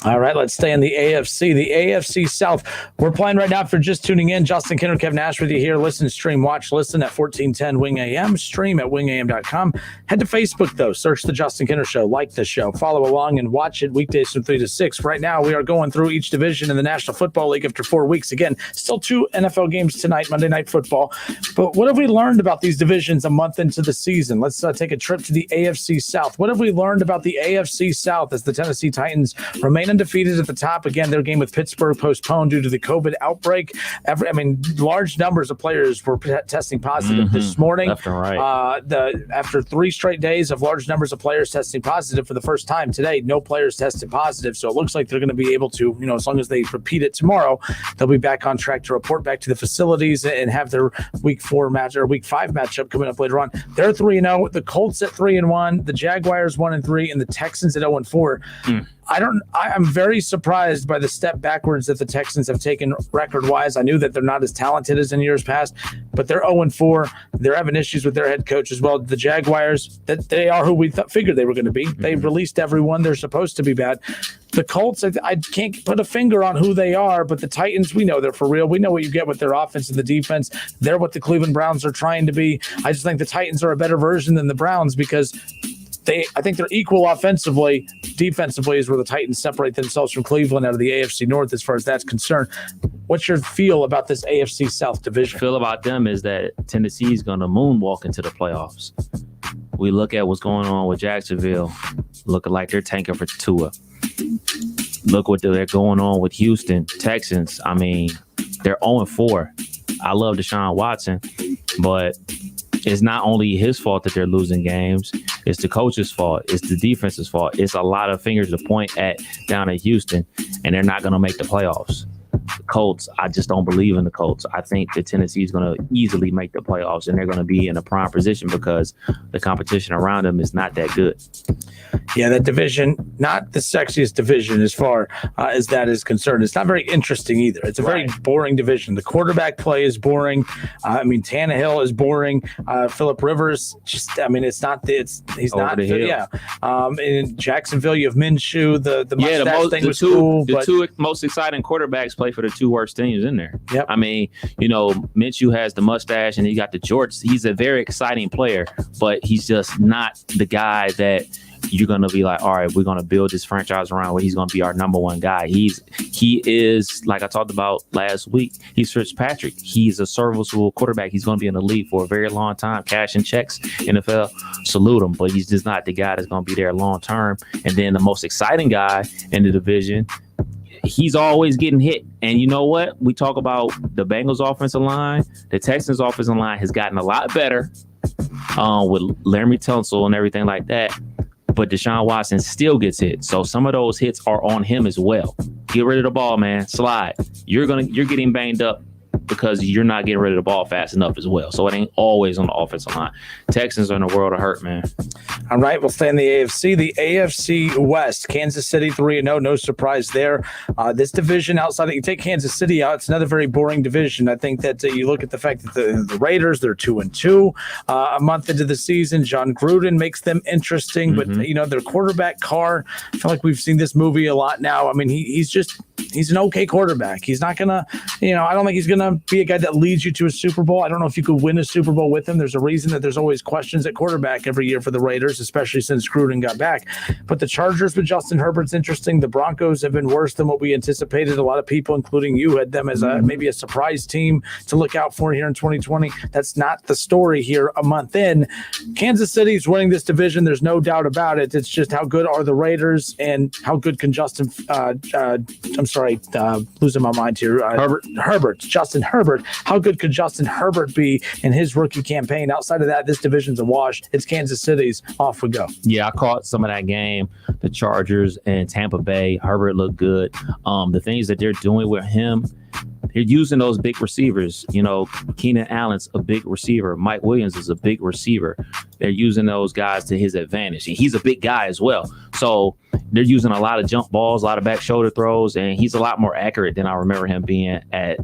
All right, let's stay in the AFC. The AFC South. We're playing right now. If you're just tuning in, Justin Kinner, Kevin Nash with you here. Listen, stream, watch, listen at 1410 Wing AM. Stream at wingam.com. Head to Facebook, though. Search The Justin Kinner Show. Like the show. Follow along and watch it weekdays from 3 to 6. Right now, we are going through each division in the National Football League after 4 weeks. Again, still 2 NFL games tonight, Monday Night Football. But what have we learned about these divisions a month into the season? Let's take a trip to the AFC South. What have we learned about the AFC South as the Tennessee Titans remain undefeated at the top? Again, their game with Pittsburgh postponed due to the COVID outbreak. Large numbers of players were testing positive this morning. Left and right. After 3 straight days of large numbers of players testing positive for the first time today, no players tested positive. So it looks like they're going to be able to, as long as they repeat it tomorrow, they'll be back on track to report back to the facilities and have their week 5 matchup coming up later on. They're 3-0. The Colts at 3-1. The Jaguars 1-3, and the Texans at 0-4. I'm very surprised by the step backwards that the Texans have taken record-wise. I knew that they're not as talented as in years past, but they're 0-4. They're having issues with their head coach as well. The Jaguars, they are who we figured they were going to be. They've released everyone. They're supposed to be bad. The Colts, I can't put a finger on who they are, but the Titans, we know they're for real. We know what you get with their offense and the defense. They're what the Cleveland Browns are trying to be. I just think the Titans are a better version than the Browns because I think they're equal offensively. Defensively is where the Titans separate themselves from Cleveland out of the AFC North as far as that's concerned. What's your feel about this AFC South division? Feel about them is that Tennessee is going to moonwalk into the playoffs. We look at what's going on with Jacksonville, looking like they're tanking for Tua. Look what they're going on with Houston, Texans. They're 0-4. I love Deshaun Watson, but it's not only his fault that they're losing games. It's the coach's fault. It's the defense's fault. It's a lot of fingers to point at down at Houston, and they're not going to make the playoffs. The Colts, I just don't believe in the Colts. I think that Tennessee is going to easily make the playoffs, and they're going to be in a prime position because the competition around them is not that good. Yeah, that division, not the sexiest division as far as that is concerned. It's not very interesting either. It's a very boring division. The quarterback play is boring. Tannehill is boring. Phillip Rivers, he's not the hill. Yeah. In Jacksonville, you have Minshew. The mustache thing was cool. The two most exciting quarterbacks play for the 2 worst teams in there. Yep. Minshew has the mustache and he got the jorts. He's a very exciting player, but he's just not the guy that you're going to be like, all right, we're going to build this franchise around where he's going to be our number one guy. He is, like I talked about last week, he's Fitzpatrick. He's a serviceable quarterback. He's going to be in the league for a very long time, cashing checks, NFL, salute him, but he's just not the guy that's going to be there long term. And then the most exciting guy in the division, he's always getting hit. And you know what? We talk about the Bengals offensive line. The Texans offensive line has gotten a lot better with Laramie Tunsil and everything like that. But Deshaun Watson still gets hit. So some of those hits are on him as well. Get rid of the ball, man. Slide. You're getting banged up because you're not getting rid of the ball fast enough as well. So it ain't always on the offensive line. Texans are in a world of hurt, man. All right, we'll stay in the AFC. The AFC West, Kansas City 3-0. No surprise there. This division outside, you take Kansas City out, it's another very boring division. I think that you look at the fact that the Raiders, they're 2-2 a month into the season. John Gruden makes them interesting, but their quarterback Carr, I feel like we've seen this movie a lot now. He's an okay quarterback. He's not going to, I don't think he's going to be a guy that leads you to a Super Bowl. I don't know if you could win a Super Bowl with him. There's a reason that there's always questions at quarterback every year for the Raiders, especially since Gruden got back. But the Chargers with Justin Herbert's interesting. The Broncos have been worse than what we anticipated. A lot of people, including you, had them as maybe a surprise team to look out for here in 2020. That's not the story here a month in. Kansas City's winning this division. There's no doubt about it. It's just how good are the Raiders and how good can Justin losing my mind here. Justin Herbert. How good could Justin Herbert be in his rookie campaign? Outside of that, this division's a wash. It's Kansas City's. Off we go. Yeah, I caught some of that game. The Chargers and Tampa Bay. Herbert looked good. The things that they're doing with him, they're using those big receivers. Keenan Allen's a big receiver. Mike Williams is a big receiver. They're using those guys to his advantage. He's a big guy as well. So they're using a lot of jump balls, a lot of back shoulder throws, and he's a lot more accurate than I remember him being at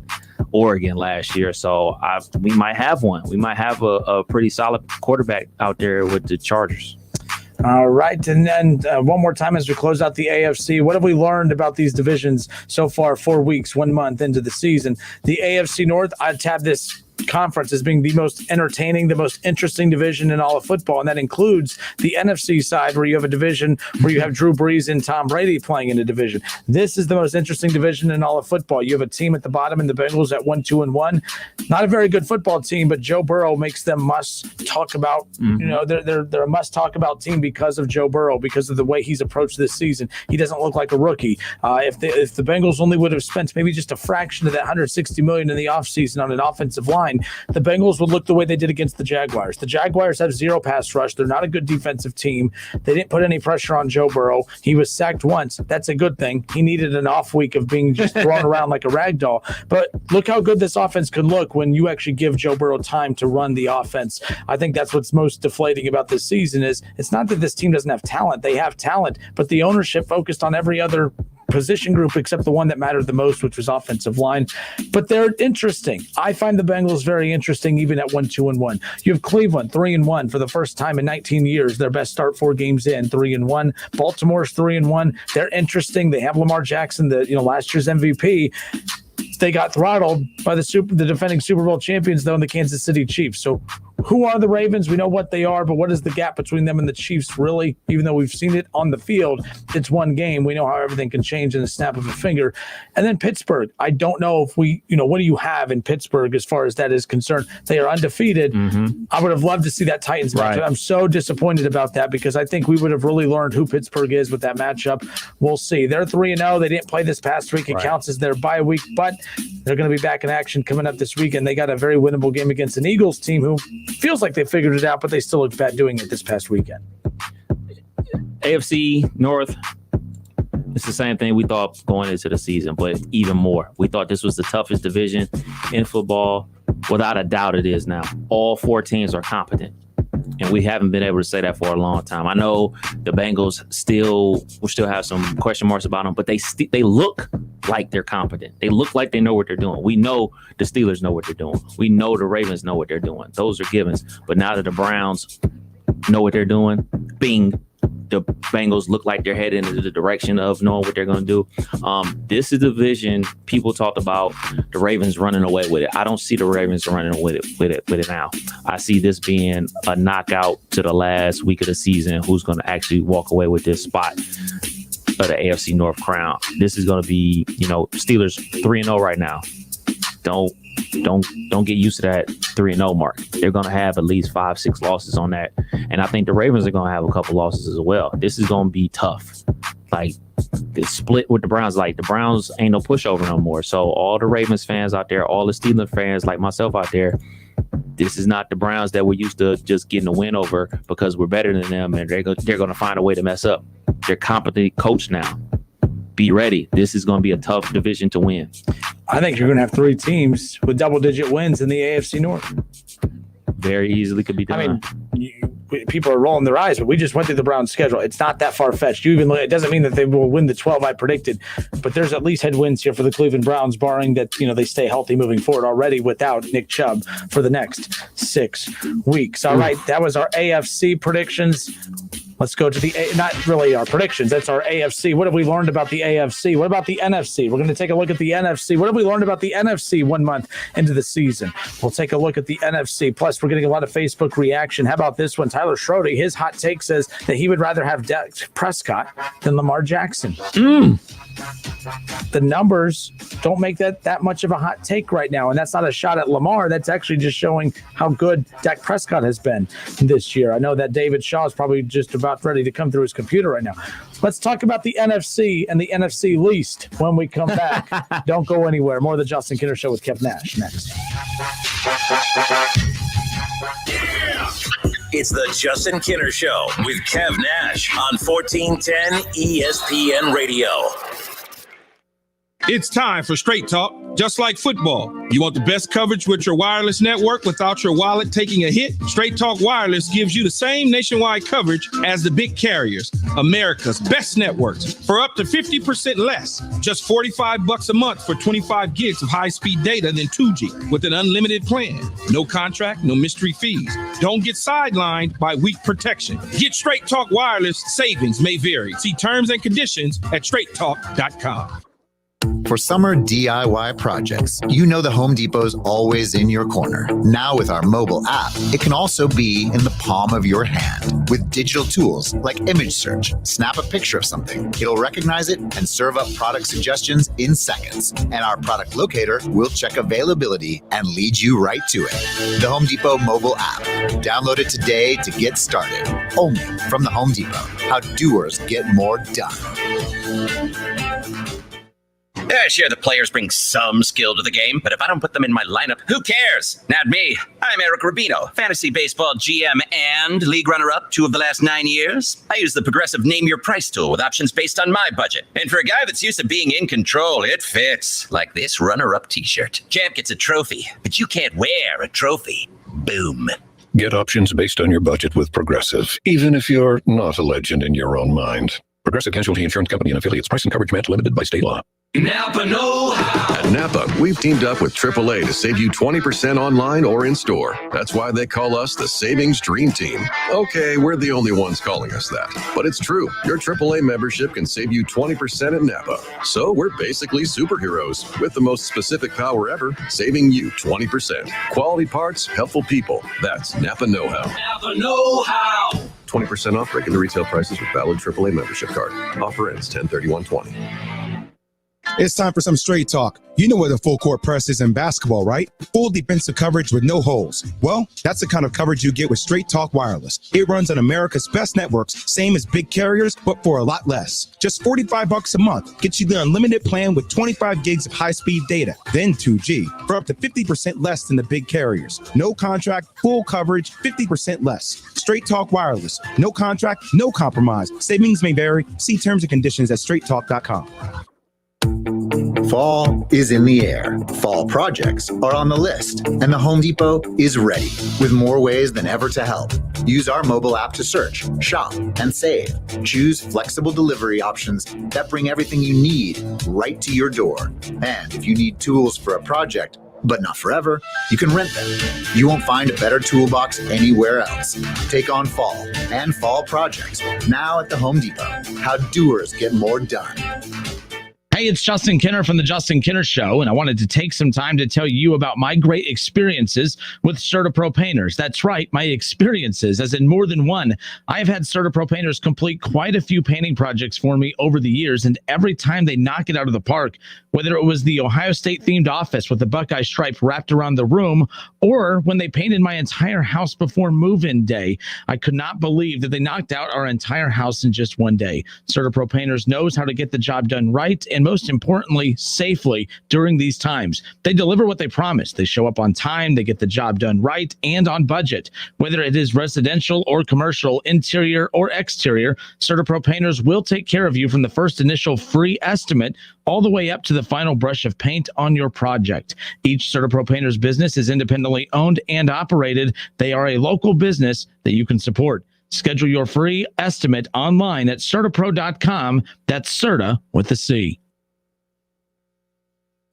Oregon last year. So we might have one. We might have a pretty solid quarterback out there with the Chargers. All right. And then one more time as we close out the AFC, what have we learned about these divisions so far? 4 weeks, 1 month into the season. The AFC North, I'd tab this conference as being the most entertaining, the most interesting division in all of football, and that includes the NFC side, where you have a division where you have Drew Brees and Tom Brady playing in a division. This is the most interesting division in all of football. You have a team at the bottom in the Bengals at 1-2-1. Not a very good football team, but Joe Burrow makes them must talk about. You know, they're a must talk about team because of Joe Burrow, because of the way he's approached this season. He doesn't look like a rookie. If the Bengals only would have spent maybe just a fraction of that $160 million in the offseason on an offensive line, the Bengals would look the way they did against the Jaguars. The Jaguars have zero pass rush. They're not a good defensive team. They didn't put any pressure on Joe Burrow. He was sacked once. That's a good thing. He needed an off week of being just thrown around like a rag doll. But look how good this offense can look when you actually give Joe Burrow time to run the offense. I think that's what's most deflating about this season is it's not that this team doesn't have talent. They have talent, but the ownership focused on every other position group except the one that mattered the most, which was offensive line. But they're interesting. I find the Bengals very interesting, even at 1-2-1. You have Cleveland 3-1 for the first time in 19 years. Their best start 4 games in, 3-1. Baltimore's 3-1. They're interesting. They have Lamar Jackson, last year's MVP. They got throttled by the defending Super Bowl champions, though, in the Kansas City Chiefs. So who are the Ravens? We know what they are, but what is the gap between them and the Chiefs, really? Even though we've seen it on the field, it's one game. We know how everything can change in the snap of a finger. And then Pittsburgh. I don't know if what do you have in Pittsburgh as far as that is concerned? They are undefeated. I would have loved to see that Titans matchup. I'm so disappointed about that because I think we would have really learned who Pittsburgh is with that matchup. We'll see. They're 3-0. They didn't play this past week. It counts as their bye week, but they're going to be back in action coming up this weekend. They got a very winnable game against an Eagles team who feels like they figured it out, but they still look bad doing it this past weekend. AFC North, it's the same thing we thought going into the season, but even more. We thought this was the toughest division in football. Without a doubt, it is now. All 4 teams are competent, and we haven't been able to say that for a long time. I know the Bengals will still have some question marks about them, but they look like they're competent. They look like they know what they're doing. We know the Steelers know what they're doing. We know the Ravens know what they're doing. Those are givens. But now that the Browns know what they're doing, bing, the Bengals look like they're heading into the direction of knowing what they're going to do. This is the division people talked about the Ravens running away with it. I don't see the Ravens running with it now. I see this being a knockout to the last week of the season. Who's going to actually walk away with this spot of the AFC North crown? This is going to be, Steelers 3-0 right now. Don't get used to that 3-0 mark. They're going to have at least 5-6 losses on that. And I think the Ravens are going to have a couple losses as well. This is going to be tough. Like the split with the Browns, like the Browns ain't no pushover no more. So all the Ravens fans out there, all the Steelers fans like myself out there, this is not the Browns that we're used to just getting a win over because we're better than them and they're going to find a way to mess up. They're competent coach now. Be ready. This is going to be a tough division to win. I think you're going to have 3 teams with double-digit wins in the AFC North. Very easily could be done. I mean, people are rolling their eyes, but we just went through the Browns' schedule. It's not that far-fetched. It doesn't mean that they will win the 12 I predicted, but there's at least headwinds here for the Cleveland Browns, barring that they stay healthy moving forward already without Nick Chubb for the next 6 weeks. All right, that was our AFC predictions. Let's go to not really our predictions. That's our AFC. What have we learned about the AFC? What about the NFC? We're going to take a look at the NFC. What have we learned about the NFC 1 month into the season? We'll take a look at the NFC. Plus, we're getting a lot of Facebook reaction. How about this one? Tyler Schroeder, his hot take says that he would rather have Dak Prescott than Lamar Jackson. The numbers don't make that much of a hot take right now, and that's not a shot at Lamar. That's actually just showing how good Dak Prescott has been this year. I know that David Shaw is probably just about ready to come through his computer right now. Let's talk about the NFC and the NFC least when we come back. Don't go anywhere. More of the Justin Kinner Show with Kev Nash next. It's the Justin Kinner Show with Kev Nash on 1410 ESPN Radio. It's time for Straight Talk Just like football, you want the best coverage with your wireless network without your wallet taking a hit? Straight Talk Wireless gives you the same nationwide coverage as the big carriers, America's best networks, for up to 50% less. Just $45 a month for 25 gigs of high-speed data than 2G with an unlimited plan. No contract, no mystery fees. Don't get sidelined by weak protection. Get Straight Talk Wireless. Savings may vary. See terms and conditions at straighttalk.com. For summer DIY projects, you know the Home Depot's always in your corner. Now with our mobile app, it can also be in the palm of your hand. With digital tools like image search, snap a picture of something. It'll recognize it and serve up product suggestions in seconds. And our product locator will check availability and lead you right to it. The Home Depot mobile app. Download it today to get started. Only from the Home Depot. How doers get more done. Yeah, sure, the players bring some skill to the game, but if I don't put them in my lineup, who cares? Not me. I'm Eric Rubino, fantasy baseball GM and league runner-up 2 of the last 9 years. I use the progressive Name Your Price tool with options based on my budget. And for a guy that's used to being in control, it fits. Like this runner-up t-shirt. Champ gets a trophy, but you can't wear a trophy. Boom. Get options based on your budget with Progressive, even if you're not a legend in your own mind. Progressive Casualty Insurance Company and affiliates. Price and coverage match limited by state law. Napa know-how. At Napa, we've teamed up with AAA to save you 20% online or in store. That's why they call us the Savings Dream Team. Okay, we're the only ones calling us that, but it's true. Your AAA membership can save you 20% at Napa. So we're basically superheroes with the most specific power ever, saving you 20%. Quality parts, helpful people. That's Napa know-how. Napa know-how. 20% off regular retail prices with valid AAA membership card. Offer ends 10/31/20. It's time for some straight talk. You know what a full court press is in basketball, right? Full defensive coverage with no holes. Well, that's the kind of coverage you get with Straight Talk Wireless. It runs on America's best networks, same as big carriers, but for a lot less. Just $45 a month gets you the unlimited plan with 25 gigs of high-speed data, then 2G, for up to 50% less than the big carriers. No contract, full coverage, 50% less. Straight Talk Wireless. No contract, no compromise. Savings may vary. See terms and conditions at straighttalk.com. Fall is in the air. Fall projects are on the list, and the Home Depot is ready with more ways than ever to help. Use our mobile app to search, shop, and save. Choose flexible delivery options that bring everything you need right to your door. And if you need tools for a project, but not forever, you can rent them. You won't find a better toolbox anywhere else. Take on fall and fall projects now at the Home Depot. How doers get more done. Hey, it's Justin Kinner from The Justin Kinner Show, and I wanted to take some time to tell you about my great experiences with CertaPro Painters. That's right, my experiences, as in more than one. I've had CertaPro Painters complete quite a few painting projects for me over the years, and every time they knock it out of the park, whether it was the Ohio State-themed office with the Buckeye stripe wrapped around the room, or when they painted my entire house before move-in day, I could not believe that they knocked out our entire house in just one day. CertaPro Painters knows how to get the job done right, and most importantly, safely during these times. They deliver what they promise. They show up on time, they get the job done right and on budget. Whether it is residential or commercial, interior or exterior, CertaPro Painters will take care of you from the first initial free estimate all the way up to the final brush of paint on your project. Each CertaPro Painters business is independently owned and operated. They are a local business that you can support. Schedule your free estimate online at CertaPro.com. That's Certa with a C.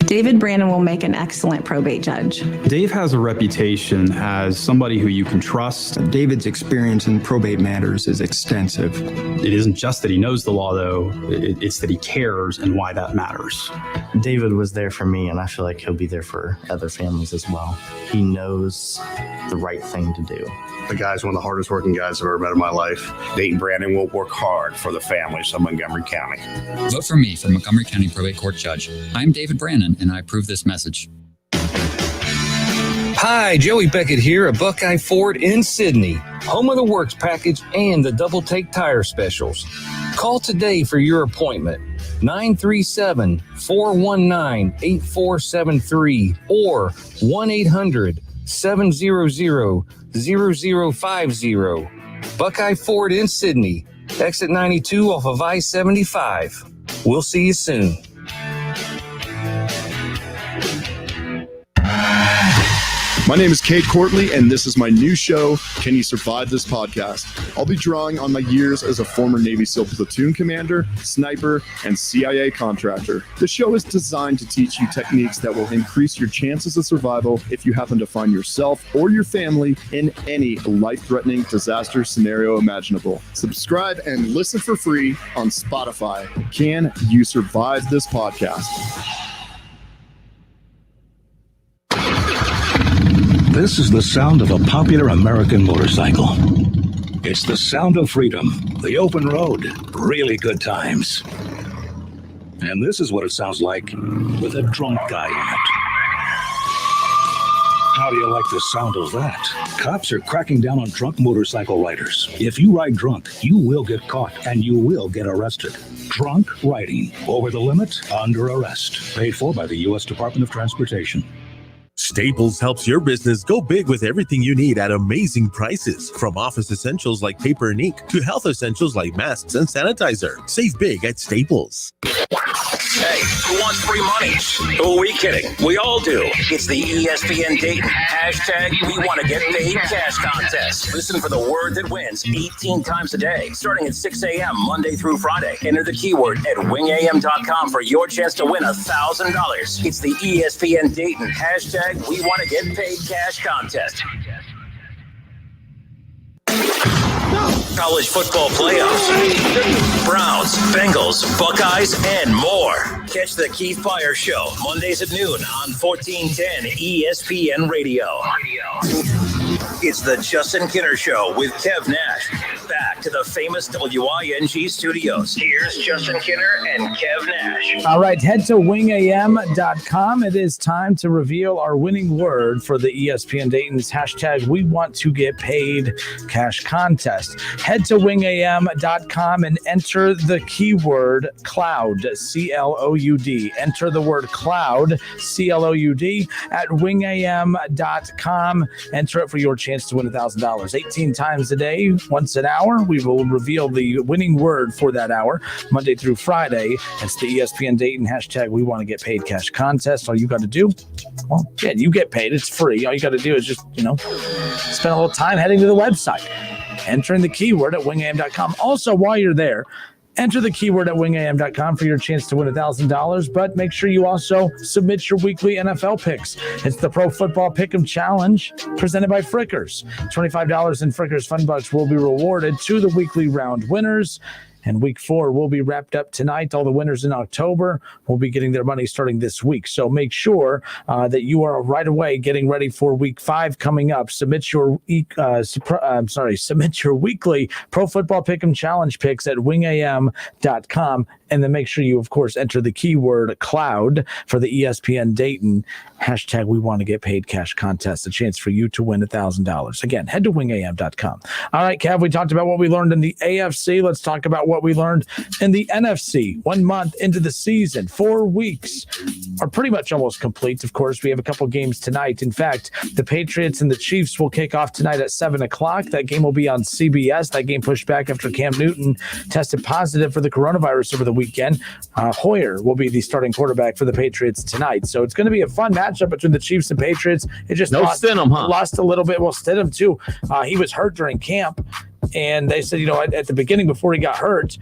David Brandon will make an excellent probate judge. Dave has a reputation as somebody who you can trust. David's experience in probate matters is extensive. It isn't just that he knows the law, though. It's that he cares and why that matters. David was there for me, and I feel like he'll be there for other families as well. He knows the right thing to do. The guy's one of the hardest working guys I've ever met in my life. Dayton Brandon will work hard for the families of Montgomery County. Vote for me for Montgomery County Probate Court Judge. I'm David Brandon, and I approve this message. Hi, Joey Beckett here at Buckeye Ford in Sydney, home of the Works package and the Double Take Tire specials. Call today for your appointment, 937-419-8473 or 1-800-700-0050. Buckeye Ford in Sydney, exit 92 off of I-75. We'll see you soon. My name is Kate Courtley, and this is my new show, Can You Survive This Podcast? I'll be drawing on my years as a former Navy SEAL platoon commander, sniper, and CIA contractor. The show is designed to teach you techniques that will increase your chances of survival if you happen to find yourself or your family in any life-threatening disaster scenario imaginable. Subscribe and listen for free on Spotify. Can You Survive This Podcast? This is the sound of a popular American motorcycle. It's the sound of freedom, the open road, really good times. And this is what it sounds like with a drunk guy in it. How do you like the sound of that? Cops are cracking down on drunk motorcycle riders. If you ride drunk, you will get caught and you will get arrested. Drunk riding, over the limit, under arrest. Paid for by the U.S. Department of Transportation. Staples helps your business go big with everything you need at amazing prices. From office essentials like paper and ink to health essentials like masks and sanitizer. Save big at Staples. Hey, who wants free money? Who are we kidding? We all do. It's the ESPN Dayton hashtag We Want to Get Paid cash contest. Listen for the word that wins 18 times a day, starting at 6 a.m. Monday through Friday. Enter the keyword at wingam.com for your chance to win $1,000. It's the ESPN Dayton hashtag We Want to Get Paid cash contest. College football playoffs, Browns, Bengals, Buckeyes, and more. Catch the Keith Fire Show Mondays at noon on 1410 ESPN Radio. It's the Justin Kinner Show with Kev Nash. Back to the famous WING studios. Here's Justin Kinner and Kev Nash. All right, head to wingam.com. It is time to reveal our winning word for the ESPN Dayton's hashtag We Want to Get Paid cash contest. Head to wingam.com and enter the keyword cloud, C-L-O-U-D. Enter the word cloud, C-L-O-U-D, at wingam.com. Enter it for your chance to win $1,000. 18 times a day, once an hour. We will reveal the winning word for that hour, Monday through Friday. It's the ESPN Dayton hashtag We Want to Get Paid cash contest. All you got to do, well, yeah, you get paid. It's free. All you got to do is just, spend a little time heading to the website, entering the keyword at wingam.com. Also, while you're there, enter the keyword at wingam.com for your chance to win $1,000, but make sure you also submit your weekly NFL picks. It's the Pro Football Pick'em Challenge presented by Frickers. $25 in Frickers Fun Bucks will be rewarded to the weekly round winners. And week 4 will be wrapped up tonight. All the winners in October will be getting their money starting this week. So make sure that you are right away getting ready for week 5 coming up. Submit your submit your weekly Pro Football Pick'em Challenge picks at wingam.com. And then make sure you, of course, enter the keyword cloud for the ESPN Dayton hashtag We Want to Get Paid cash contest. A chance for you to win $1,000. Again, head to wingam.com. All right, Kev, we talked about what we learned in the AFC. Let's talk about what we learned in the NFC. 1 month into the season, 4 weeks are pretty much almost complete. Of course, we have a couple games tonight. In fact, the Patriots and the Chiefs will kick off tonight at 7 o'clock. That game will be on CBS. That game pushed back after Cam Newton tested positive for the coronavirus over the weekend. Hoyer will be the starting quarterback for the Patriots tonight. So it's going to be a fun matchup between the Chiefs and Patriots. It just lost a little bit. Well, Stidham, too. He was hurt during camp. And they said, at the beginning, before he got hurt,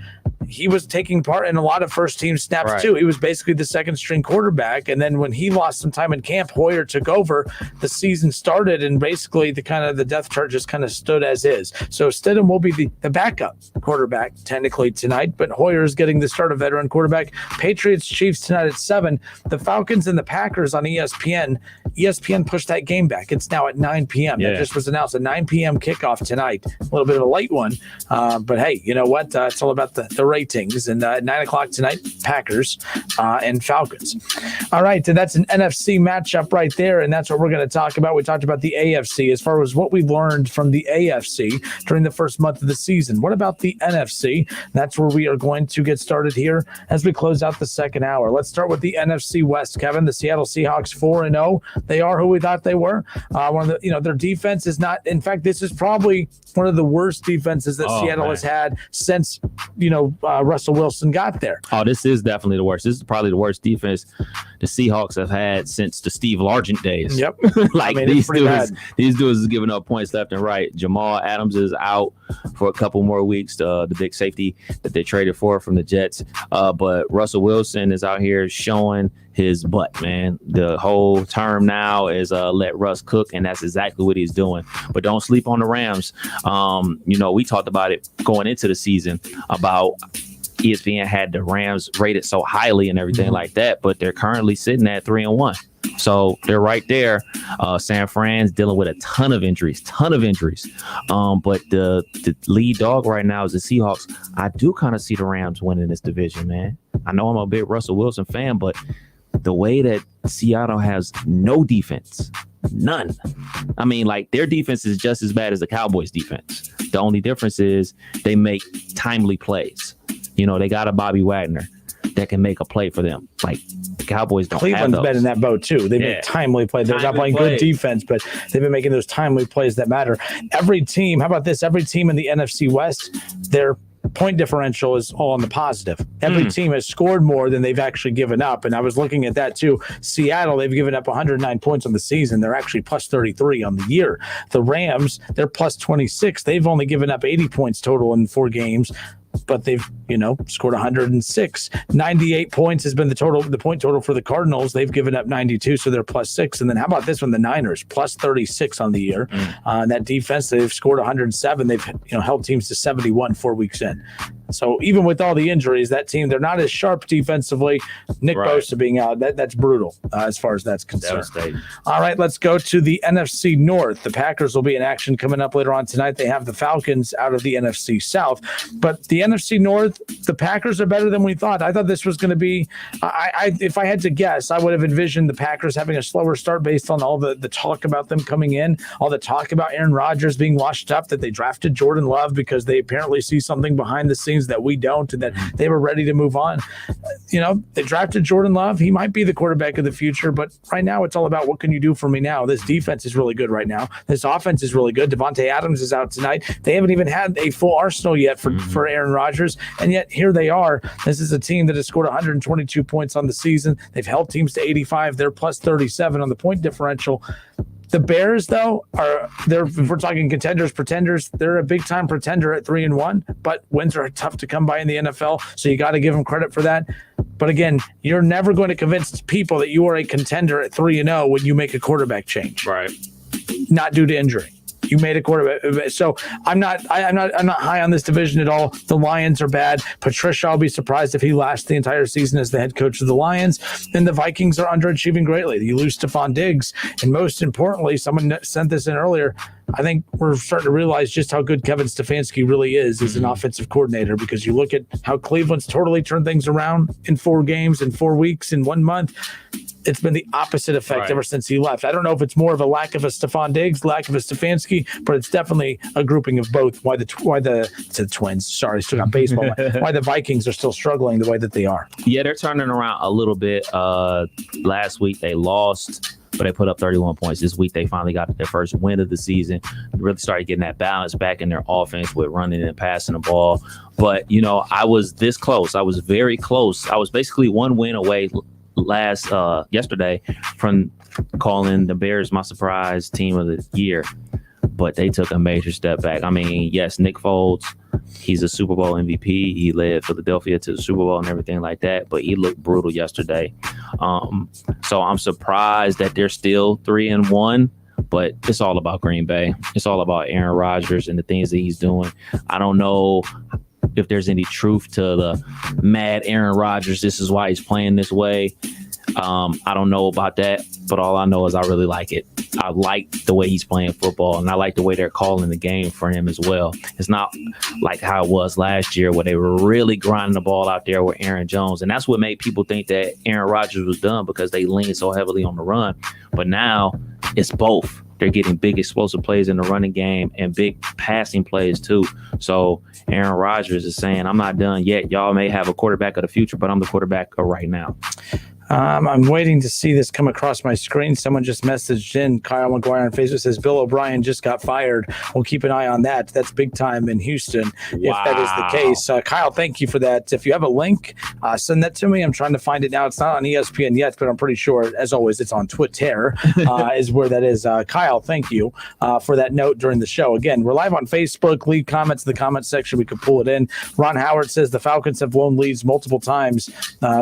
he was taking part in a lot of first-team snaps, too. He was basically the second-string quarterback. And then when he lost some time in camp, Hoyer took over. The season started, and basically the depth chart just kind of stood as is. So Stidham will be the backup quarterback, technically, tonight. But Hoyer is getting the start of veteran quarterback. Patriots, Chiefs tonight at 7. The Falcons and the Packers on ESPN. ESPN pushed that game back. It's now at 9 p.m. Yeah. That just was announced, a 9 p.m. kickoff tonight. A little bit of a late one. But, hey, you know what? It's all about the ratings. And at 9 o'clock tonight, Packers and Falcons. All right, and that's an NFC matchup right there, and that's what we're going to talk about. We talked about the AFC as far as what we learned from the AFC during the first month of the season. What about the NFC? That's where we are going to get started here as we close out the second hour. Let's start with the NFC West, Kevin. The Seattle Seahawks 4-0. They are who we thought they were. One of the, their defense is not. In fact, this is probably one of the worst defenses that Seattle has had since Russell Wilson got there. Oh, this is definitely the worst. This is probably the worst defense the Seahawks have had since the Steve Largent days. Yep. These dudes is giving up points left and right. Jamal Adams is out for a couple more weeks, the big safety that they traded for from the Jets. But Russell Wilson is out here showing his butt, man. The whole term now is let Russ cook, and that's exactly what he's doing. But don't sleep on the Rams. We talked about it going into the season about ESPN had the Rams rated so highly and everything like that, but they're currently sitting at 3-1. So they're right there. San Fran's dealing with a ton of injuries. But the lead dog right now is the Seahawks. I do kind of see the Rams winning this division, man. I know I'm a big Russell Wilson fan, but the way that Seattle has no defense, none. I mean, like, their defense is just as bad as the Cowboys defense. The only difference is they make timely plays. They got a Bobby Wagner that can make a play for them. Like, the Cowboys don't Cleveland's have those. been in that boat too. They make timely plays. They're not playing good defense, but they've been making those timely plays that matter. Every team, how about this? Every team in the NFC West, their point differential is all on the positive. Every team has scored more than they've actually given up. And I was looking at that too. Seattle, they've given up 109 points on the season. They're actually plus 33 on the year. The Rams, they're plus 26. They've only given up 80 points total in 4 games. But they've, scored 106. 98 points has been the point total for the Cardinals. They've given up 92, so they're plus 6. And then how about this one? The Niners, plus 36 on the year. That defense, they've scored 107. They've held teams to 71 4 weeks in. So even with all the injuries, that team, they're not as sharp defensively. Nick Bosa being out, that's brutal as far as that's concerned. All right, let's go to the NFC North. The Packers will be in action coming up later on tonight. They have the Falcons out of the NFC South. But the NFC North, the Packers are better than we thought. I thought this was going to be, if I had to guess, I would have envisioned the Packers having a slower start based on all the talk about them coming in, all the talk about Aaron Rodgers being washed up, that they drafted Jordan Love because they apparently see something behind the scenes that we don't, and that they were ready to move on. They drafted Jordan Love. He might be the quarterback of the future, but right now it's all about what can you do for me now. This defense is really good right now. This offense is really good. Devontae Adams is out tonight. They haven't even had a full arsenal yet for Aaron Rodgers, and yet here they are. This is a team that has scored 122 points on the season. They've held teams to 85. They're plus 37 on the point differential. The Bears, though, if we're talking contenders, pretenders, they're a big-time pretender at 3-1, but wins are tough to come by in the NFL, so you got to give them credit for that. But again, you're never going to convince people that you are a contender at 3-0 when you make a quarterback change. Right. Not due to injury. You made a quarterback. So I'm not high on this division at all. The Lions are bad. Patricia, I'll be surprised if he lasts the entire season as the head coach of the Lions. And the Vikings are underachieving greatly. You lose Stephon Diggs. And most importantly, someone sent this in earlier, I think we're starting to realize just how good Kevin Stefanski really is as an offensive coordinator, because you look at how Cleveland's totally turned things around in 4 games, in 4 weeks, in 1 month. It's been the opposite effect ever since he left. I don't know if it's more of a lack of a Stephon Diggs, lack of a Stefanski, but it's definitely a grouping of both. Why the Twins? Sorry, still got baseball. Why the Vikings are still struggling the way that they are? Yeah, they're turning around a little bit. Last week they lost, but they put up 31 points. This week they finally got their first win of the season. They really started getting that balance back in their offense with running and passing the ball. But I was this close. I was very close. I was basically 1 win away yesterday from calling the Bears my surprise team of the year, but they took a major step back. I mean, yes, Nick Foles, he's a Super Bowl MVP. He led Philadelphia to the Super Bowl and everything like that, but he looked brutal yesterday. So I'm surprised that they're still 3-1, but it's all about Green Bay. It's all about Aaron Rodgers and the things that he's doing. I don't know if there's any truth to the mad Aaron Rodgers, this is why he's playing this way. I don't know about that, but all I know is I really like it. I like the way he's playing football, and I like the way they're calling the game for him as well. It's not like how it was last year where they were really grinding the ball out there with Aaron Jones, and that's what made people think that Aaron Rodgers was done, because they leaned so heavily on the run. But now it's both. They're getting big explosive plays in the running game and big passing plays too. So Aaron Rodgers is saying, I'm not done yet. Y'all may have a quarterback of the future, but I'm the quarterback of right now. I'm waiting to see this come across my screen. Someone just messaged in. Kyle McGuire on Facebook says Bill O'Brien just got fired. We'll keep an eye on that. That's big time in Houston if that is the case. Kyle, thank you for that. If you have a link, send that to me. I'm trying to find it now. It's not on ESPN yet, but I'm pretty sure, as always, it's on Twitter is where that is. Kyle, thank you for that note during the show. Again, we're live on Facebook. Leave comments in the comments section. We could pull it in. Ron Howard says the Falcons have blown leads multiple times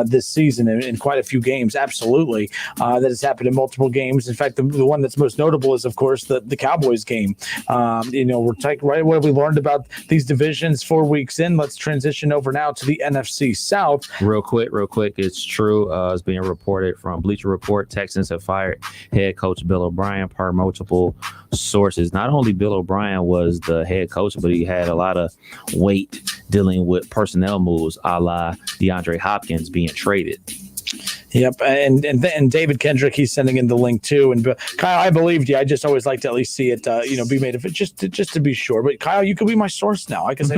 this season in quite a few games. Absolutely. That has happened in multiple games. In fact, the one that's most notable is, of course, the Cowboys game. We're taking right what have we learned about these divisions 4 weeks in. Let's transition over now to the NFC South. Real quick. It's true. It's being reported from Bleacher Report. Texans have fired head coach Bill O'Brien per multiple sources. Not only Bill O'Brien was the head coach, but he had a lot of weight dealing with personnel moves, a la DeAndre Hopkins being traded. Yep, and David Kendrick, he's sending in the link too. And Kyle, I believed you. I just always like to at least see it, be made of it, just to be sure. But Kyle, you could be my source now. I can say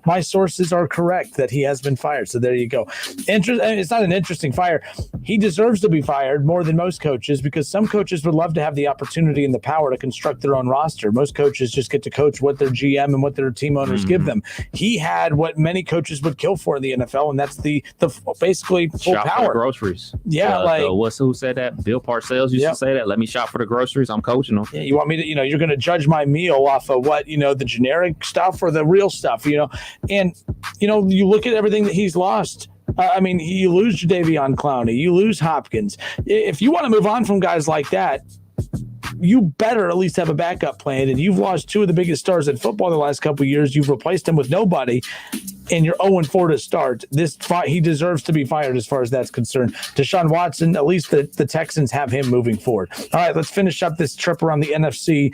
my sources are correct that he has been fired. So there you go. It's not an interesting fire. He deserves to be fired more than most coaches because some coaches would love to have the opportunity and the power to construct their own roster. Most coaches just get to coach what their GM and what their team owners give them. He had what many coaches would kill for in the NFL, and that's the basically full Shop power. For groceries. Yeah, who said that? Bill Parcells used to say that. Let me shop for the groceries. I'm coaching them. Yeah, you want me to, you're going to judge my meal off of what, the generic stuff or the real stuff, and, you look at everything that he's lost. You lose Jadeveon Clowney, you lose Hopkins. If you want to move on from guys like that, you better at least have a backup plan. And you've lost two of the biggest stars in football the last couple of years. You've replaced them with nobody. And you're 0-4 to start. He deserves to be fired as far as that's concerned. Deshaun Watson, at least the Texans have him moving forward. All right, let's finish up this trip around the NFC.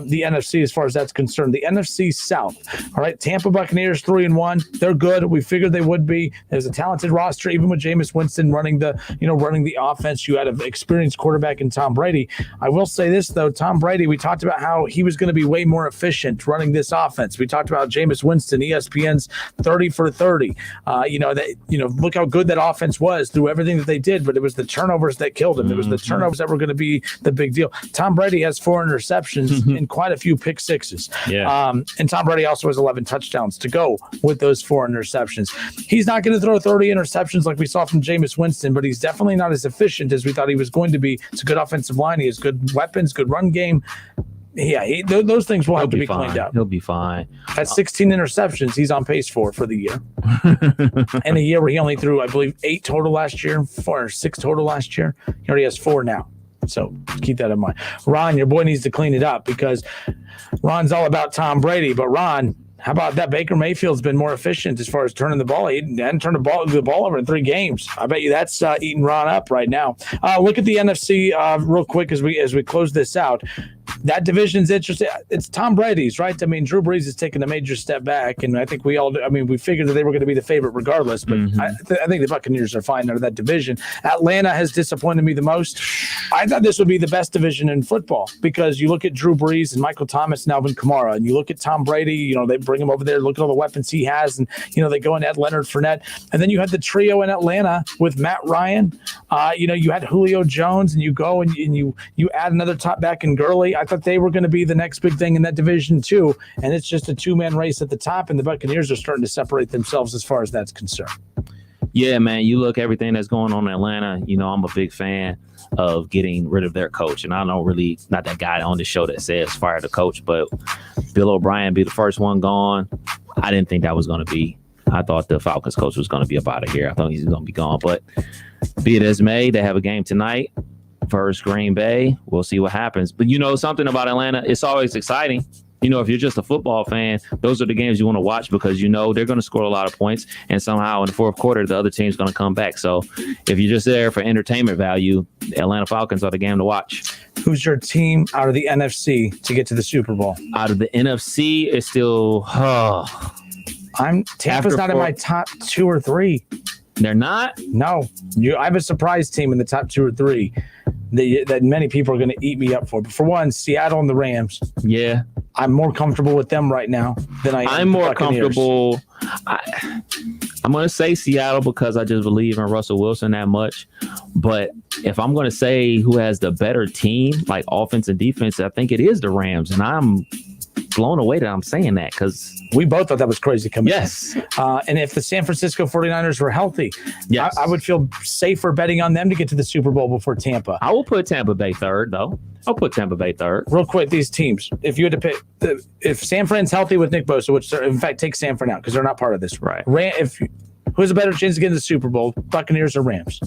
The NFC as far as that's concerned. The NFC South. All right, Tampa Buccaneers 3-1. They're good. We figured they would be. There's a talented roster, even with Jameis Winston running the offense. You had an experienced quarterback in Tom Brady. I will say this though, Tom Brady. We talked about how he was going to be way more efficient running this offense. We talked about Jameis Winston, ESPN's 30 for 30. Look how good that offense was through everything that they did, but it was the turnovers that killed him. It was the turnovers that were going to be the big deal. Tom Brady has 4 interceptions and quite a few pick sixes. Yeah. And Tom Brady also has 11 touchdowns to go with those 4 interceptions. He's not going to throw 30 interceptions like we saw from Jameis Winston, but he's definitely not as efficient as we thought he was going to be. It's a good offensive line. He has good weapons, good run game. Yeah, those things will have to be cleaned up. He'll be fine. At 16 interceptions, he's on pace for the year. And a year where he only threw, I believe, 8 total last year, 4 or 6 total last year. He already has 4 now. So keep that in mind. Ron, your boy needs to clean it up because Ron's all about Tom Brady. But Ron, how about that? Baker Mayfield's been more efficient as far as turning the ball. He hadn't turned the ball over in 3 games. I bet you that's eating Ron up right now. Look at the NFC real quick as we close this out. That division's interesting. It's Tom Brady's, right? Drew Brees has taken a major step back, and I think we figured that they were going to be the favorite regardless, but I think the Buccaneers are fine out of that division. Atlanta has disappointed me the most. I thought this would be the best division in football because you look at Drew Brees and Michael Thomas and Alvin Kamara, and you look at Tom Brady, they bring him over there, look at all the weapons he has, and, they go and add Leonard Fournette. And then you had the trio in Atlanta with Matt Ryan. You had Julio Jones, and you go and you add another top back in Gurley. I thought they were going to be the next big thing in that division too, and it's just a 2-man race at the top, and the Buccaneers are starting to separate themselves as far as that's concerned. Yeah, man, you look everything that's going on in Atlanta. I'm a big fan of getting rid of their coach, and I don't really not that guy on the show that says fire the coach, but Bill O'Brien be the first one gone. I didn't think that was going to be. I thought the Falcons coach was going to be up out of here. I thought he's going to be gone, but be it as may, they have a game tonight versus Green Bay. We'll see what happens. But something about Atlanta, it's always exciting. If you're just a football fan, those are the games you want to watch because they're going to score a lot of points, and somehow in the fourth quarter, the other team's going to come back. So if you're just there for entertainment value, the Atlanta Falcons are the game to watch. Who's your team out of the NFC to get to the Super Bowl? Out of the NFC, it's still Tampa's not in my top 2 or 3. They're not? No. I have a surprise team in the top 2 or 3 that many people are going to eat me up for. But for one, Seattle and the Rams. Yeah. I'm more comfortable with them right now than I am. I'm more comfortable. I'm going to say Seattle because I just believe in Russell Wilson that much. But if I'm going to say who has the better team, like offense and defense, I think it is the Rams. And I'm blown away that I'm saying that because we both thought that was crazy coming. Yes. And if the San Francisco 49ers were healthy, yes. I would feel safer betting on them to get to the Super Bowl before Tampa. I will put Tampa Bay third, though. I'll put Tampa Bay third. Real quick, these teams, if you had to pick, if San Fran's healthy with Nick Bosa, which in fact take San Fran out because they're not part of this. Right. Who has a better chance of getting to the Super Bowl, Buccaneers or Rams?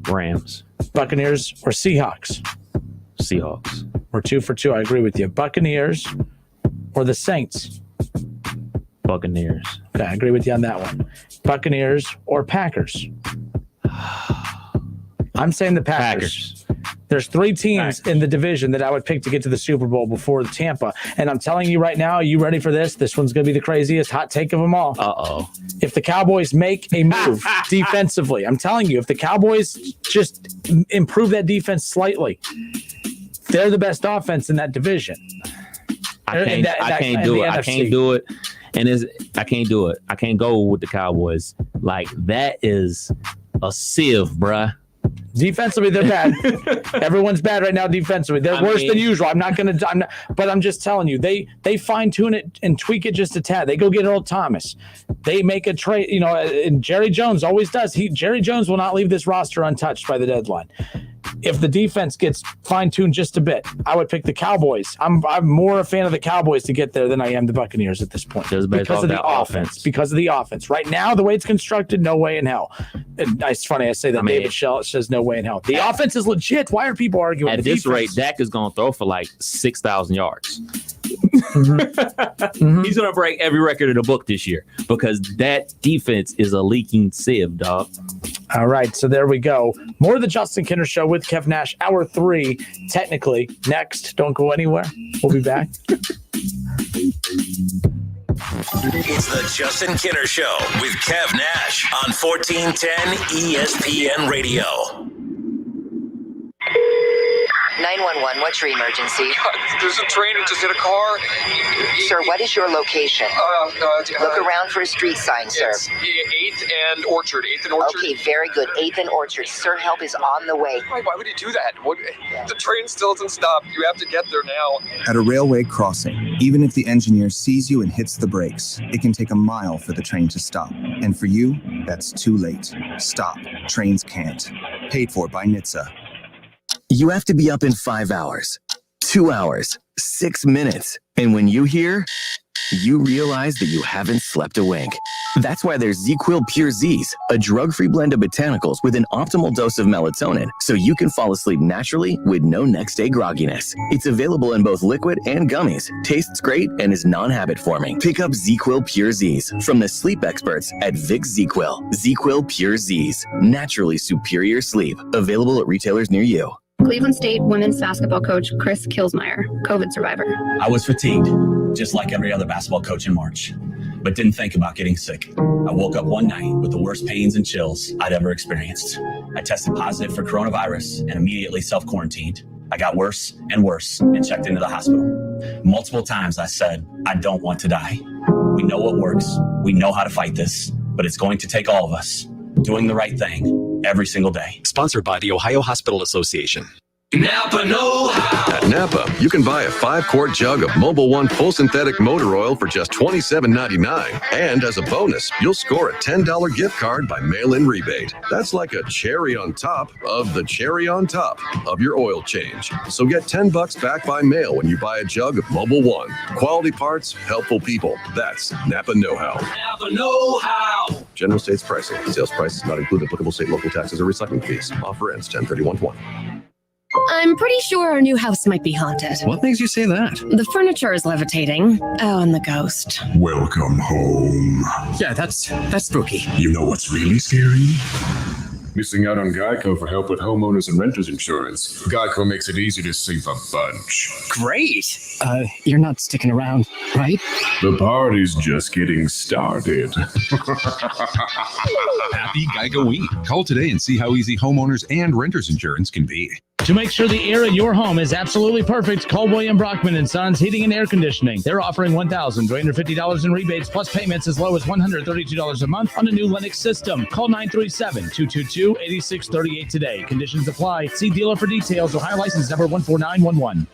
Rams. Buccaneers or Seahawks? Seahawks. We're 2 for 2. I agree with you. Buccaneers or the Saints? Buccaneers. Okay, I agree with you on that one. Buccaneers or Packers? I'm saying the Packers. There's 3 teams in the division that I would pick to get to the Super Bowl before Tampa. And I'm telling you right now, are you ready for this? This one's going to be the craziest hot take of them all. Uh-oh. If the Cowboys make a move defensively, I'm telling you, if the Cowboys just improve that defense slightly, they're the best offense in that division. I can't do it. I can't do it. And I can't do it. I can't go with the Cowboys. Like, that is a sieve, bruh. Defensively, they're bad. Everyone's bad right now defensively. They're worse than usual. But I'm just telling you, they fine tune it and tweak it just a tad. They go get Earl Thomas. They make a trade, and Jerry Jones always does. Jerry Jones will not leave this roster untouched by the deadline. If the defense gets fine-tuned just a bit, I would pick the Cowboys. I'm more a fan of the Cowboys to get there than I am the Buccaneers at this point. Because of the offense. Because of the offense. Right now, the way it's constructed, no way in hell. And it's funny I say that. David Shell says no way in hell. The offense is legit. Why are people arguing? At this rate, Dak is going to throw for like 6,000 yards. Mm-hmm. He's going to break every record in the book this year because that defense is a leaking sieve, dog. All right, so there we go. More of the Justin Kinner Show with Kev Nash, hour 3, technically. Next, don't go anywhere. We'll be back. It's the Justin Kinner Show with Kev Nash on 1410 ESPN Radio. 911, what's your emergency? There's a train that just hit a car. Sir, what is your location? Look around for a street sign, sir. It's 8th and Orchard. 8th and Orchard. Okay, very good. 8th and Orchard. Sir, help is on the way. Why would you do that? The train still doesn't stop. You have to get there now. At a railway crossing, even if the engineer sees you and hits the brakes, it can take a mile for the train to stop. And for you, that's too late. Stop. Trains can't. Paid for by NHTSA. You have to be up in 5 hours, 2 hours, 6 minutes. And when you hear, you realize that you haven't slept a wink. That's why there's ZzzQuil Pure Z's, a drug-free blend of botanicals with an optimal dose of melatonin, so you can fall asleep naturally with no next-day grogginess. It's available in both liquid and gummies, tastes great, and is non-habit forming. Pick up ZzzQuil Pure Z's from the sleep experts at Vicks ZzzQuil. ZzzQuil Pure Z's, naturally superior sleep. Available at retailers near you. Cleveland State women's basketball coach Chris Kilsmeyer, COVID survivor. I was fatigued, just like every other basketball coach in March, but didn't think about getting sick. I woke up one night with the worst pains and chills I'd ever experienced. I tested positive for coronavirus and immediately self-quarantined. I got worse and worse and checked into the hospital. Multiple times I said, I don't want to die. We know what works. We know how to fight this, but it's going to take all of us doing the right thing every single day. Sponsored by the Ohio Hospital Association. Napa know-how. At Napa, you can buy a 5-quart jug of Mobil 1 full synthetic motor oil for just $27.99. And as a bonus, you'll score a $10 gift card by mail-in rebate. That's like a cherry on top of the cherry on top of your oil change. So get $10 back by mail when you buy a jug of Mobil 1. Quality parts, helpful people. That's Napa know-how. Napa know-how. General States pricing. Sales prices not include applicable state, local taxes, or recycling fees. Offer ends 10/31/20. I'm pretty sure our new house might be haunted. What makes you say that? The furniture is levitating. Oh, and the ghost. Welcome home. Yeah, that's spooky. You know what's really scary? Missing out on Geico for help with homeowners and renters insurance. Geico makes it easy to save a bunch. Great. You're not sticking around, right? The party's just getting started. Happy Geico Week. Call today and see how easy homeowners and renters insurance can be. To make sure the air in your home is absolutely perfect, call William Brockman & Sons Heating and Air Conditioning. They're offering $1,350 in rebates plus payments as low as $132 a month on a new Lennox system. Call 937-222-8638 today. Conditions apply. See dealer for details. Ohio license number 14911.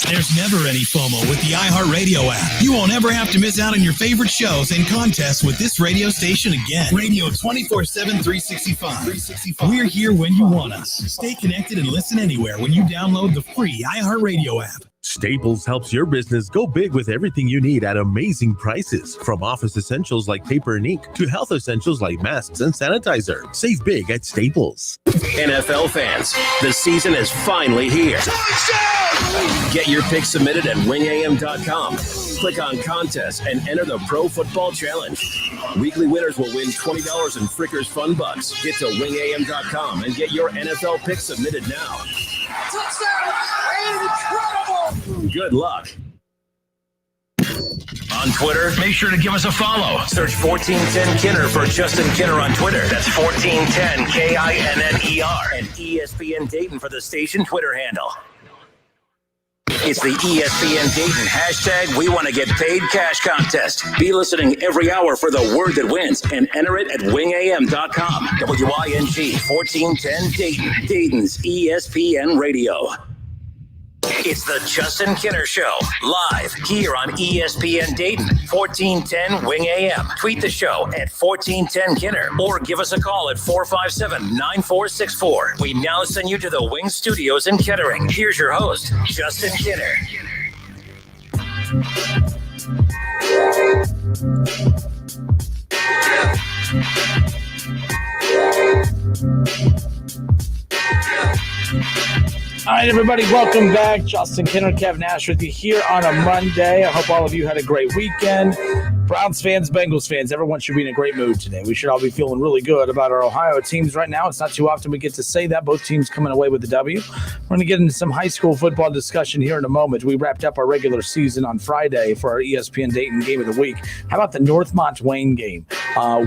There's never any FOMO with the iHeartRadio app. You won't ever have to miss out on your favorite shows and contests with this radio station again. Radio 24/7, 365. We're here when you want us. Stay connected and listen anywhere when you download the free iHeartRadio app. Staples helps your business go big with everything you need at amazing prices. From office essentials like paper and ink to health essentials like masks and sanitizer. Save big at Staples. NFL fans, the season is finally here. Get your picks submitted at wingam.com. Click on contests and enter the Pro Football Challenge. Weekly winners will win $20 in Frickers Fun Bucks. Get to wingam.com and get your NFL picks submitted now. Incredible! Good luck. On Twitter, make sure to give us a follow. Search 1410 Kinner for Justin Kinner on Twitter. That's 1410 KINNER. And ESPN Dayton for the station Twitter handle. It's the ESPN Dayton hashtag We Want to Get Paid Cash Contest. Be listening every hour for the word that wins and enter it at wingam.com. WING 1410 Dayton, Dayton's ESPN Radio. It's the Justin Kinner Show, live here on ESPN Dayton, 1410 Wing AM. Tweet the show at 1410 Kinner or give us a call at 457-9464. We now send you to the Wing Studios in Kettering. Here's your host, Justin Kinner. All right, everybody, welcome back. Justin Kinner, Kev Nash with you here on a Monday. I hope all of you had a great weekend. Browns fans, Bengals fans, everyone should be in a great mood today. We should all be feeling really good about our Ohio teams right now. It's not too often we get to say that. Both teams coming away with the W. We're going to get into some high school football discussion here in a moment. We wrapped up our regular season on Friday for our ESPN Dayton Game of the Week. How about the Northmont-Wayne game?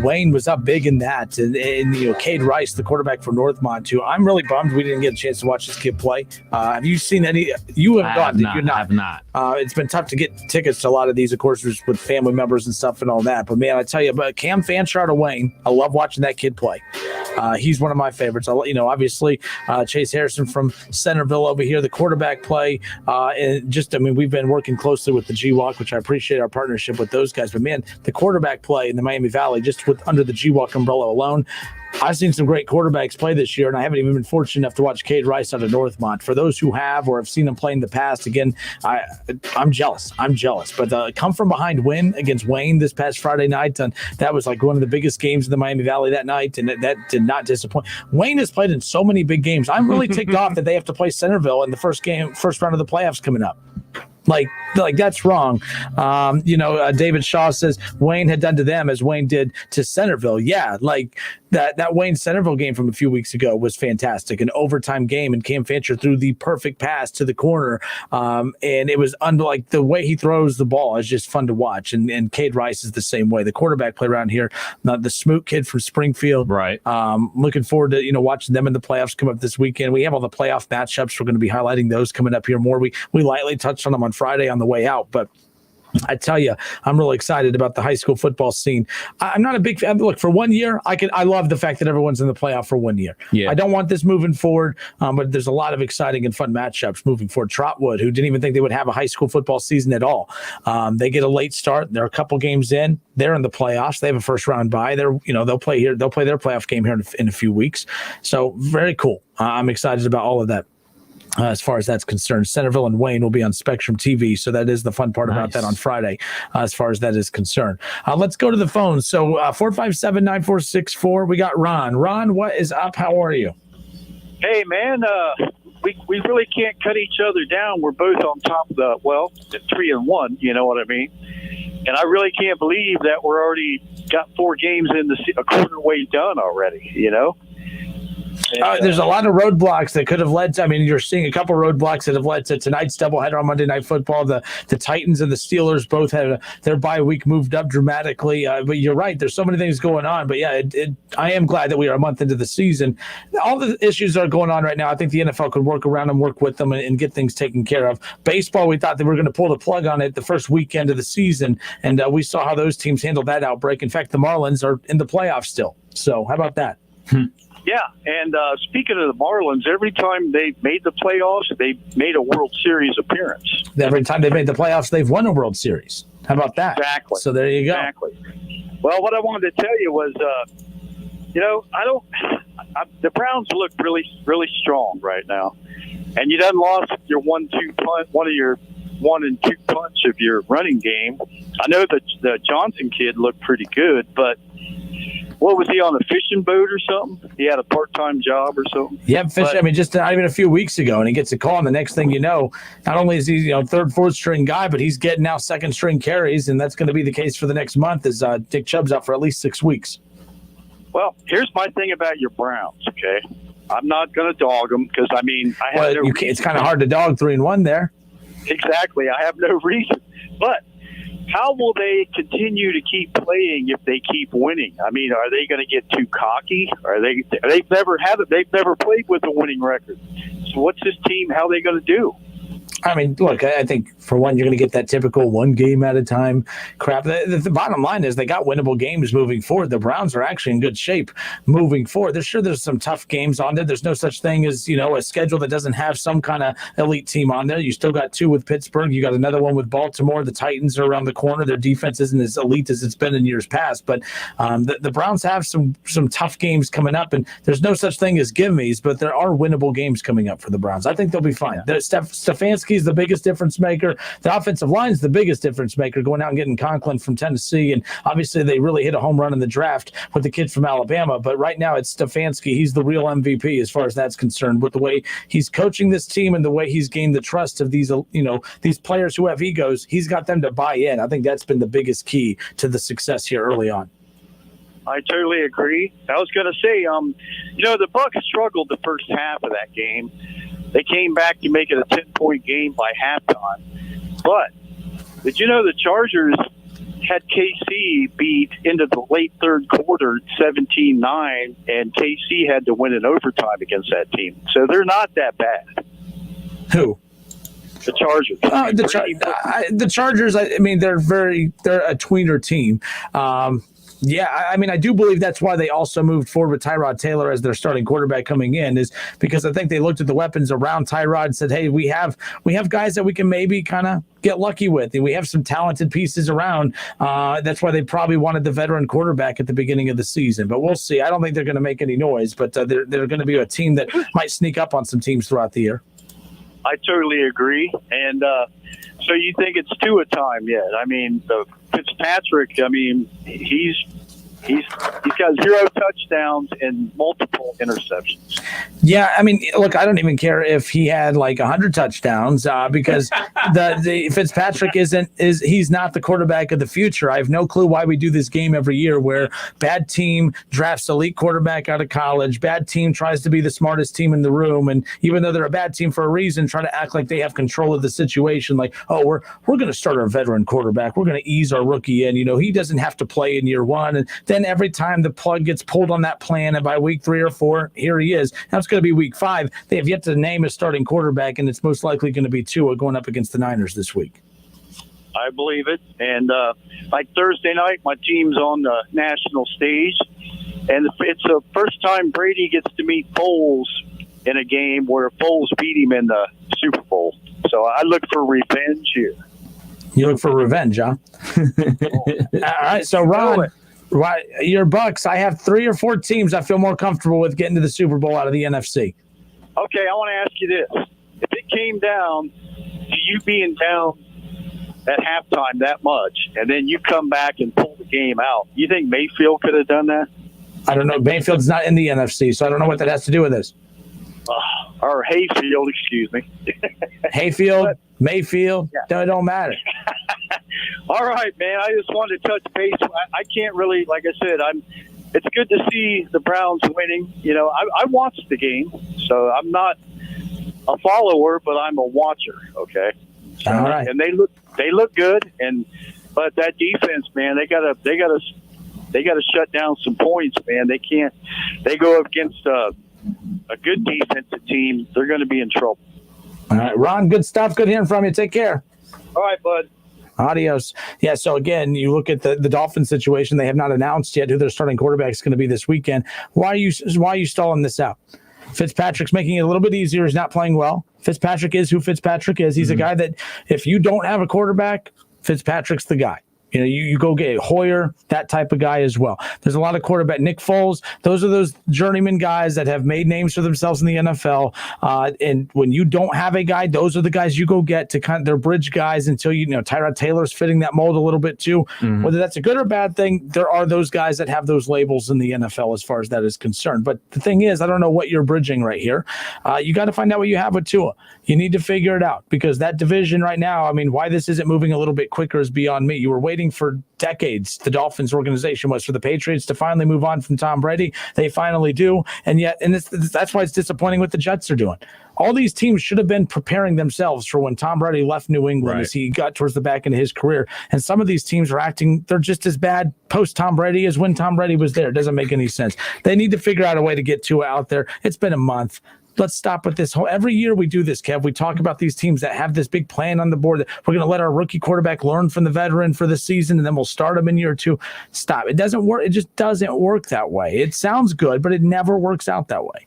Wayne was up big in that. And Cade Rice, the quarterback for Northmont, too. I'm really bummed we didn't get a chance to watch this kid play. Have you seen any? You haven't gone. You're not. I have not. It's been tough to get tickets to a lot of these, of course, with family members and stuff and all that. But, man, I tell you, but Cam Fanchart of Wayne, I love watching that kid play. He's one of my favorites. Obviously, Chase Harrison from Centerville over here, the quarterback play. We've been working closely with the GWalk, which I appreciate our partnership with those guys. But, man, the quarterback play in the Miami Valley, just under the GWalk umbrella alone, I've seen some great quarterbacks play this year, and I haven't even been fortunate enough to watch Cade Rice out of Northmont. For those who have or have seen him play in the past, again, I'm jealous. But come from behind win against Wayne this past Friday night, and that was like one of the biggest games in the Miami Valley that night, and that did not disappoint. Wayne has played in so many big games. I'm really ticked off that they have to play Centerville in the first round of the playoffs coming up. Like that's wrong. David Shaw says Wayne had done to them as Wayne did to Centerville. Yeah, like that Wayne Centerville game from a few weeks ago was fantastic. An overtime game, and Cam Fancher threw the perfect pass to the corner. And it was unlike the way he throws the ball is just fun to watch. And Cade Rice is the same way. The quarterback play around here, the Smoot kid from Springfield. Right. Looking forward to watching them in the playoffs come up this weekend. We have all the playoff matchups. We're going to be highlighting those coming up here more. We lightly touched on them on Friday on the way out, but I tell you, I'm really excited about the high school football scene. I'm not a big fan. Look, for 1 year, I love the fact that everyone's in the playoff for 1 year. Yeah. I don't want this moving forward, but there's a lot of exciting and fun matchups moving forward. Trotwood, who didn't even think they would have a high school football season at all, they get a late start. They're a couple games in. They're in the playoffs. They have a first round bye. They'll play here. They'll play their playoff game here in a few weeks. So very cool. I'm excited about all of that. As far as that's concerned, Centerville and Wayne will be on Spectrum TV, so that is the fun part about that on Friday, as far as that is concerned. Let's go to the phone. So 457-9464, we got Ron. Ron, what is up? How are you? Hey, man, we really can't cut each other down. We're both on top of the 3-1, you know what I mean? And I really can't believe that we're already got 4 games in a quarter way done already, There's a lot of roadblocks that could have led to. I mean, you're seeing a couple roadblocks that have led to tonight's doubleheader on Monday Night Football. The Titans and the Steelers both had their bye week moved up dramatically. But you're right. There's so many things going on. But yeah, I am glad that we are a month into the season. All the issues that are going on right now, I think the NFL could work around them, work with them, and get things taken care of. Baseball, we thought that we were going to pull the plug on it the first weekend of the season, and we saw how those teams handled that outbreak. In fact, the Marlins are in the playoffs still. So how about that? Yeah, and speaking of the Marlins, every time they made the playoffs, they made a World Series appearance. Every time they've made the playoffs, they've won a World Series. How about that? Exactly. So there you go. Exactly. Well, what I wanted to tell you was, the Browns look really, really strong right now, and you done lost your 1-2 punt, one of your 1 and 2 punch of your running game. I know that the Johnson kid looked pretty good, but. What was he on, a fishing boat or something? He had a part-time job or something? Yeah, fishing. Just not even a few weeks ago, and he gets a call, and the next thing you know, not only is he third, fourth string guy, but he's getting now second string carries, and that's going to be the case for the next month as Dick Chubb's out for at least 6 weeks. Well, here's my thing about your Browns, okay? I'm not going to dog them because, I have no reason. It's kind of hard to dog 3-1 there. Exactly. I have no reason. But how will they continue to keep playing if they keep winning? Are they going to get too cocky? They've never had it. They've never played with a winning record. So what's this team? How are they going to do? Look, I think for one, you're going to get that typical one game at a time crap. The bottom line is they got winnable games moving forward. The Browns are actually in good shape moving forward. There's some tough games on there. There's no such thing as, a schedule that doesn't have some kind of elite team on there. You still got 2 with Pittsburgh. You got another one with Baltimore. The Titans are around the corner. Their defense isn't as elite as it's been in years past, but the Browns have some tough games coming up, and there's no such thing as gimmies, but there are winnable games coming up for the Browns. I think they'll be fine. Stefanski is the biggest difference maker. The offensive line is the biggest difference maker, going out and getting Conklin from Tennessee. And obviously they really hit a home run in the draft with the kid from Alabama. But right now it's Stefanski. He's the real MVP as far as that's concerned, with the way he's coaching this team and the way he's gained the trust of these, these players who have egos. He's got them to buy in. I think that's been the biggest key to the success here early on. I totally agree. I was going to say, the Bucs struggled the first half of that game. They came back to make it a 10-point game by halftime. But did you know the Chargers had KC beat into the late third quarter 17-9, and KC had to win in overtime against that team. So they're not that bad. Who? The Chargers. The Chargers, they're a tweener team. I do believe that's why they also moved forward with Tyrod Taylor as their starting quarterback coming in, is because I think they looked at the weapons around Tyrod and said, hey, we have guys that we can maybe kind of get lucky with, and we have some talented pieces around. That's why they probably wanted the veteran quarterback at the beginning of the season. But we'll see. I don't think they're going to make any noise, but they're going to be a team that might sneak up on some teams throughout the year. I totally agree. And so you think it's 2 a time yet? The Fitzpatrick, he's got 0 touchdowns and multiple interceptions. Yeah, look, I don't even care if he had 100 touchdowns because the Fitzpatrick he's not the quarterback of the future. I have no clue why we do this game every year where bad team drafts elite quarterback out of college, bad team tries to be the smartest team in the room, and even though they're a bad team for a reason, try to act like they have control of the situation. We're going to start our veteran quarterback. We're going to ease our rookie in. He doesn't have to play in year 1, and then every time the plug gets pulled on that plan, and by week 3 or 4, here he is. Now it's going to be week 5. They have yet to name a starting quarterback, and it's most likely going to be Tua going up against the Niners this week. I believe it. And Thursday night, my team's on the national stage, and it's the first time Brady gets to meet Foles in a game where Foles beat him in the Super Bowl. So I look for revenge here. You look for revenge, huh? All right, so Ron, your Bucks, I have 3 or 4 teams I feel more comfortable with getting to the Super Bowl out of the NFC. Okay, I want to ask you this. If it came down to you being down at halftime that much, and then you come back and pull the game out, you think Mayfield could have done that? I don't know. Mayfield's not in the NFC, so I don't know what that has to do with this. Or Hayfield, excuse me. Hayfield, Mayfield, it don't matter. All right, man. I just wanted to touch base. I can't really, like I said, it's good to see the Browns winning. You know, I watched the game, so I'm not a follower, but I'm a watcher. Okay. So, all right. And they look good, but that defense, man, they gotta shut down some points, man. They go up against a good defensive team, they're going to be in trouble. All right, Ron, good stuff. Good hearing from you. Take care. All right, bud. Adios. Yeah, so again, you look at the Dolphins situation. They have not announced yet who their starting quarterback is going to be this weekend. Why are you stalling this out? Fitzpatrick's making it a little bit easier. He's not playing well. Fitzpatrick is who Fitzpatrick is. He's a guy that if you don't have a quarterback, Fitzpatrick's the guy. You know, you go get Hoyer, that type of guy as well. There's a lot of quarterback. Nick Foles, those are those journeyman guys that have made names for themselves in the NFL. And when you don't have a guy, those are the guys you go get to kind of their bridge guys until Tyrod Taylor's fitting that mold a little bit too. Mm-hmm. Whether that's a good or bad thing, there are those guys that have those labels in the NFL as far as that is concerned. But the thing is, I don't know what you're bridging right here. You got to find out what you have with Tua. You need to figure it out because that division right now, I mean, why this isn't moving a little bit quicker is beyond me. You were waiting for decades. The Dolphins organization was for the Patriots to finally move on from Tom Brady. They finally do. And that's why it's disappointing what the Jets are doing. All these teams should have been preparing themselves for when Tom Brady left New England as he got towards the back end of his career. And some of these teams are they're just as bad post Tom Brady as when Tom Brady was there. It doesn't make any sense. They need to figure out a way to get Tua out there. It's been a month. Let's stop with this. Every year we do this, Kev. We talk about these teams that have this big plan on the board that we're going to let our rookie quarterback learn from the veteran for the season, and then we'll start him in year two. Stop. It doesn't work. It just doesn't work that way. It sounds good, but it never works out that way.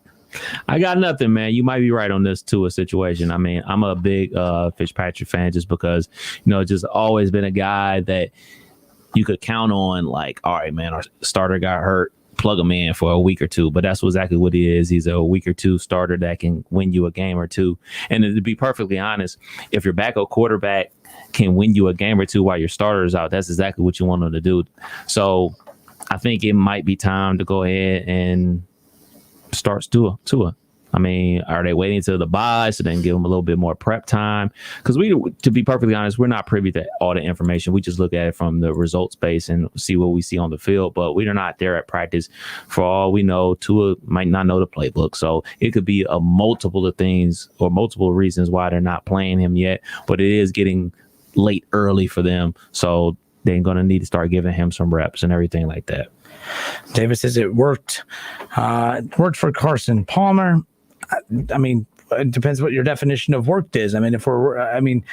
I got nothing, man. You might be right on this Tua situation. I mean, I'm a big Fitzpatrick fan just because, just always been a guy that you could count on, like, all right, man, our starter got hurt. Plug him in for a week or two, but that's exactly what he is. He's a week or two starter that can win you a game or two. And to be perfectly honest, if your backup quarterback can win you a game or two while your starter is out, that's exactly what you want him to do. So I think it might be time to go ahead and start Tua. I mean, are they waiting until the bye so then give them a little bit more prep time? Because to be perfectly honest, we're not privy to all the information. We just look at it from the results base and see what we see on the field. But we are not there at practice. For all we know, Tua might not know the playbook. So it could be a multiple of things or multiple reasons why they're not playing him yet. But it is getting late early for them. So they're going to need to start giving him some reps and everything like that. Davis says it worked. It worked for Carson Palmer. I mean, it depends what your definition of worked is. I mean,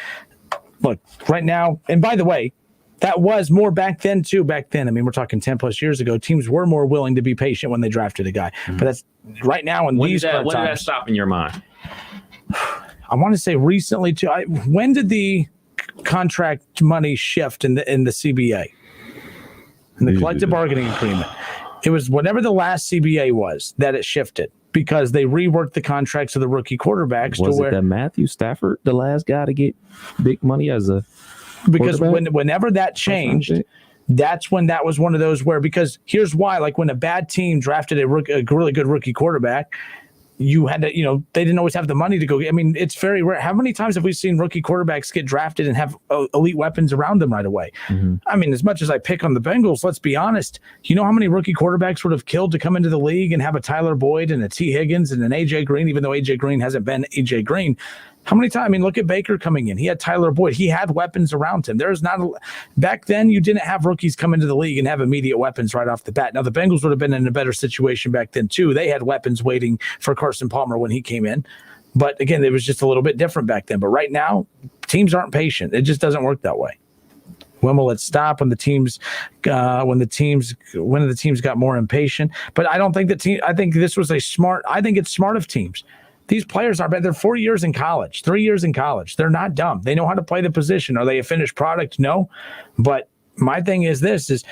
look, right now, and by the way, that was more back then, too. Back then, I mean, we're talking 10 plus years ago, teams were more willing to be patient when they drafted a guy. Mm-hmm. But that's right now. When did that stop in your mind? I want to say recently, too. When did the contract money shift in the CBA? In the collective bargaining agreement? It was whatever the last CBA was that it shifted. Because they reworked the contracts of the rookie quarterbacks. Was it that Matthew Stafford, the last guy to get big money as a because whenever that changed, that's when that was one of those where, because here's why, like when a bad team drafted a really good rookie quarterback, you had to, they didn't always have the money to go. I mean, it's very rare. How many times have we seen rookie quarterbacks get drafted and have elite weapons around them right away? Mm-hmm. I mean, as much as I pick on the Bengals, let's be honest. You know how many rookie quarterbacks would have killed to come into the league and have a Tyler Boyd and a T. Higgins and an A.J. Green, even though A.J. Green hasn't been A.J. Green. How many times? I mean, look at Baker coming in. He had Tyler Boyd. He had weapons around him. Back then, you didn't have rookies come into the league and have immediate weapons right off the bat. Now, the Bengals would have been in a better situation back then, too. They had weapons waiting for Carson Palmer when he came in. But, again, it was just a little bit different back then. But right now, teams aren't patient. It just doesn't work that way. When will it stop? When the teams got more impatient. But I don't think I think this was I think it's smart of teams. These players are bad. They're 4 years in college, 3 years in college. They're not dumb. They know how to play the position. Are they a finished product? No. But my thing is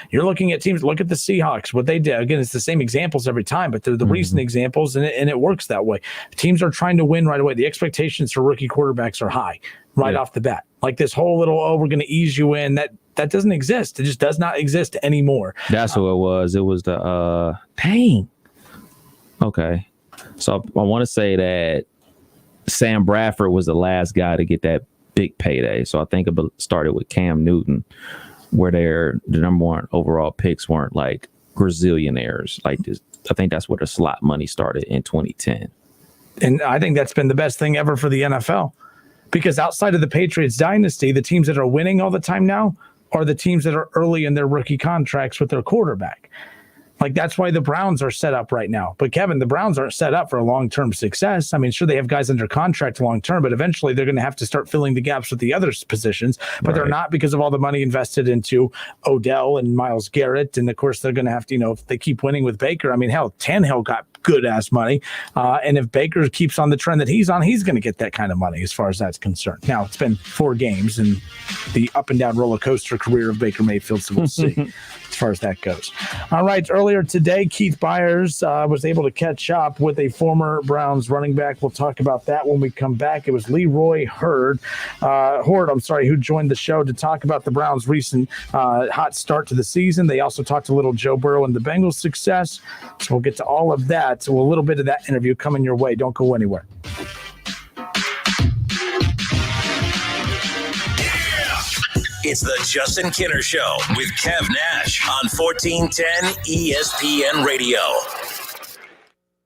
you're looking at teams. Look at the Seahawks, what they did. Again, it's the same examples every time, but they're the recent examples, and it works that way. Teams are trying to win right away. The expectations for rookie quarterbacks are high off the bat. Like this whole little, we're going to ease you in, that doesn't exist. It just does not exist anymore. That's what it was. It was the dang. Okay. So I want to say that Sam Bradford was the last guy to get that big payday. So I think it started with Cam Newton, where the number one overall picks weren't like gazillionaires like this. I think that's where the slot money started in 2010. And I think that's been the best thing ever for the NFL, because outside of the Patriots dynasty, the teams that are winning all the time now are the teams that are early in their rookie contracts with their quarterback. Like, that's why the Browns are set up right now. But Kevin, the Browns aren't set up for a long-term success. I mean, sure, they have guys under contract long-term, but eventually they're going to have to start filling the gaps with the other positions. But they're not, because of all the money invested into Odell and Myles Garrett. And of course, they're going to have to, if they keep winning with Baker, I mean, hell, Tannehill got good-ass money. And if Baker keeps on the trend that he's on, he's going to get that kind of money as far as that's concerned. Now, it's been 4 games and the up-and-down roller coaster career of Baker Mayfield, so we'll see as far as that goes. All right, earlier today, Keith Byers was able to catch up with a former Browns running back. We'll talk about that when we come back. It was Leroy Horde, who joined the show to talk about the Browns' recent hot start to the season. They also talked a little Joe Burrow and the Bengals' success. So we'll get to all of that. So a little bit of that interview coming your way. Don't go anywhere. It's the Justin Kinner Show with Kev Nash on 1410 ESPN Radio.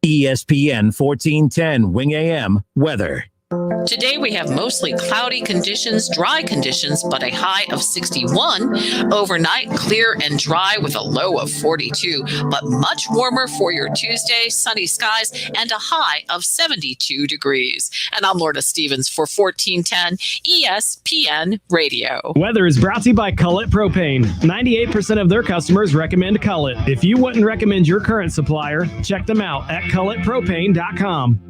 ESPN 1410 Wing AM weather. Today we have mostly cloudy conditions, dry conditions, but a high of 61. Overnight, clear and dry with a low of 42, but much warmer for your Tuesday, sunny skies, and a high of 72 degrees. And I'm Lorna Stevens for 1410 ESPN Radio. Weather is brought to you by Cullet Propane. 98% of their customers recommend Cullet. If you wouldn't recommend your current supplier, check them out at culletpropane.com.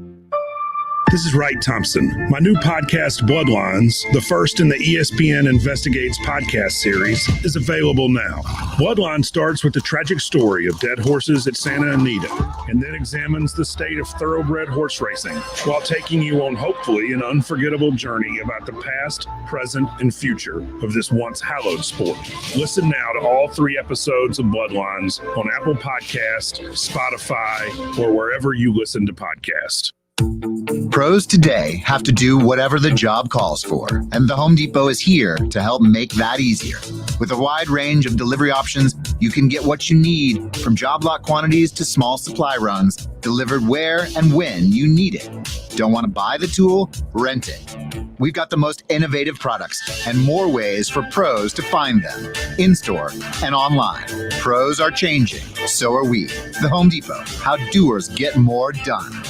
This is Wright Thompson. My new podcast, Bloodlines, the first in the ESPN Investigates podcast series, is available now. Bloodline starts with the tragic story of dead horses at Santa Anita, and then examines the state of thoroughbred horse racing, while taking you on hopefully an unforgettable journey about the past, present, and future of this once hallowed sport. Listen now to all 3 episodes of Bloodlines on Apple Podcast, Spotify, or wherever you listen to podcasts. Pros today have to do whatever the job calls for, and the Home Depot is here to help make that easier. With a wide range of delivery options, you can get what you need, from job lot quantities to small supply runs, delivered where and when you need it. Don't want to buy the tool? Rent it. We've got the most innovative products and more ways for pros to find them, in-store and online. Pros are changing, so are we. The Home Depot, how doers get more done.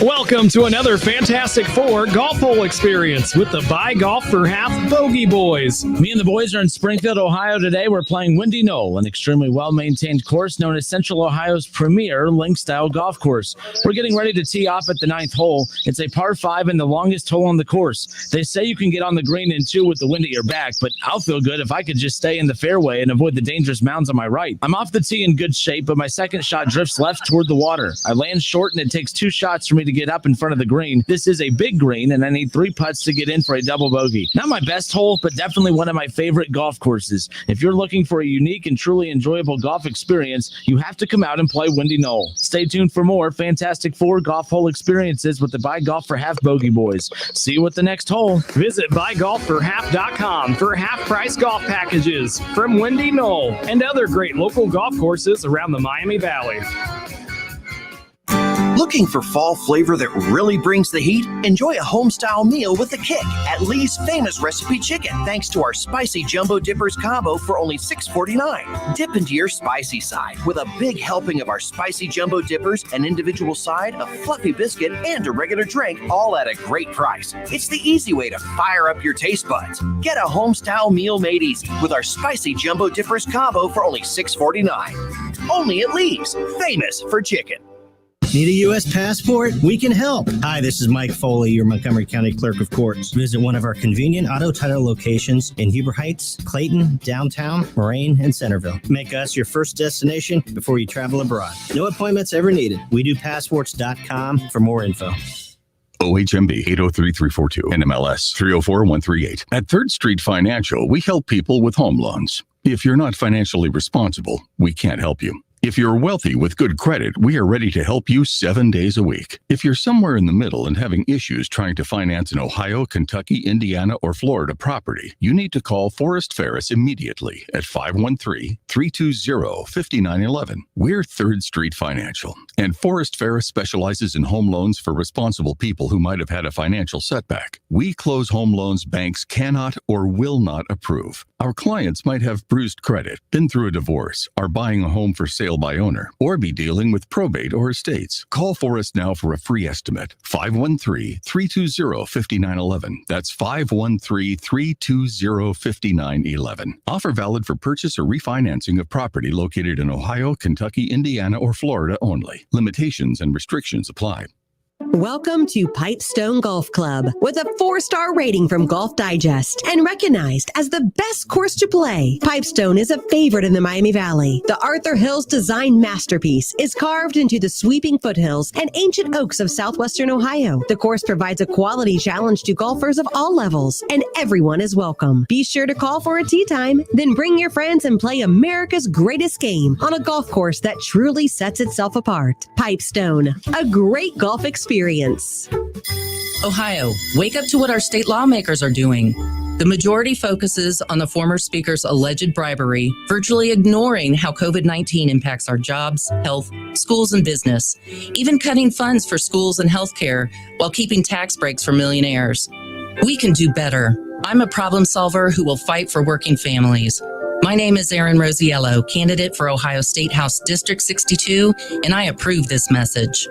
Welcome to another Fantastic Four golf hole experience with the Buy Golf for Half Bogey Boys. Me and the boys are in Springfield, Ohio today. We're playing Windy Knoll, an extremely well-maintained course known as Central Ohio's premier link-style golf course. We're getting ready to tee off at the 9th hole. It's a par 5 and the longest hole on the course. They say you can get on the green in 2 with the wind at your back, but I'll feel good if I could just stay in the fairway and avoid the dangerous mounds on my right. I'm off the tee in good shape, but my second shot drifts left toward the water. I land short, and it takes 2 shots for me to get up in front of the green. This is a big green, and I need 3 putts to get in for a double bogey. Not my best hole, but definitely one of my favorite golf courses. If you're looking for a unique and truly enjoyable golf experience, you have to come out and play Windy Knoll. Stay tuned for more Fantastic Four golf hole experiences with the Buy Golf for Half Bogey Boys. See you at the next hole. Visit buygolfforhalf.com for half-price golf packages from Windy Knoll and other great local golf courses around the Miami Valley. Looking for fall flavor that really brings the heat? Enjoy a home-style meal with a kick at Lee's Famous Recipe Chicken, thanks to our Spicy Jumbo Dippers combo for only $6.49. Dip into your spicy side with a big helping of our Spicy Jumbo Dippers, an individual side, a fluffy biscuit, and a regular drink, all at a great price. It's the easy way to fire up your taste buds. Get a home-style meal made easy with our Spicy Jumbo Dippers combo for only $6.49. Only at Lee's, famous for chicken. Need a U.S. passport? We can help. Hi, this is Mike Foley, your Montgomery County Clerk of Courts. Visit one of our convenient auto title locations in Huber Heights, Clayton, downtown, Moraine, and Centerville. Make us your first destination before you travel abroad. No appointments ever needed. We do passports.com for more info. OHMB 803342, NMLS 304138. At 3rd Street Financial, we help people with home loans. If you're not financially responsible, we can't help you. If you're wealthy with good credit, we are ready to help you 7 days a week. If you're somewhere in the middle and having issues trying to finance an Ohio, Kentucky, Indiana, or Florida property, you need to call Forrest Ferris immediately at 513-320-5911. We're 3rd Street Financial, and Forrest Ferris specializes in home loans for responsible people who might have had a financial setback. We close home loans banks cannot or will not approve. Our clients might have bruised credit, been through a divorce, are buying a home for sale by owner, or be dealing with probate or estates. Call Forrest now for a free estimate. 513-320-5911. That's 513-320-5911. Offer valid for purchase or refinancing of property located in Ohio, Kentucky, Indiana, or Florida only. Limitations and restrictions apply. Welcome to Pipestone Golf Club with a 4-star rating from Golf Digest and recognized as the best course to play. Pipestone is a favorite in the Miami Valley. The Arthur Hills design masterpiece is carved into the sweeping foothills and ancient oaks of southwestern Ohio. The course provides a quality challenge to golfers of all levels, and everyone is welcome. Be sure to call for a tee time, then bring your friends and play America's greatest game on a golf course that truly sets itself apart. Pipestone, a great golf experience. Ohio, wake up to what our state lawmakers are doing. The majority focuses on the former speaker's alleged bribery, virtually ignoring how COVID-19 impacts our jobs, health, schools, and business, even cutting funds for schools and healthcare while keeping tax breaks for millionaires. We can do better. I'm a problem solver who will fight for working families. My name is Erin Rosiello, candidate for Ohio State House District 62, and I approve this message.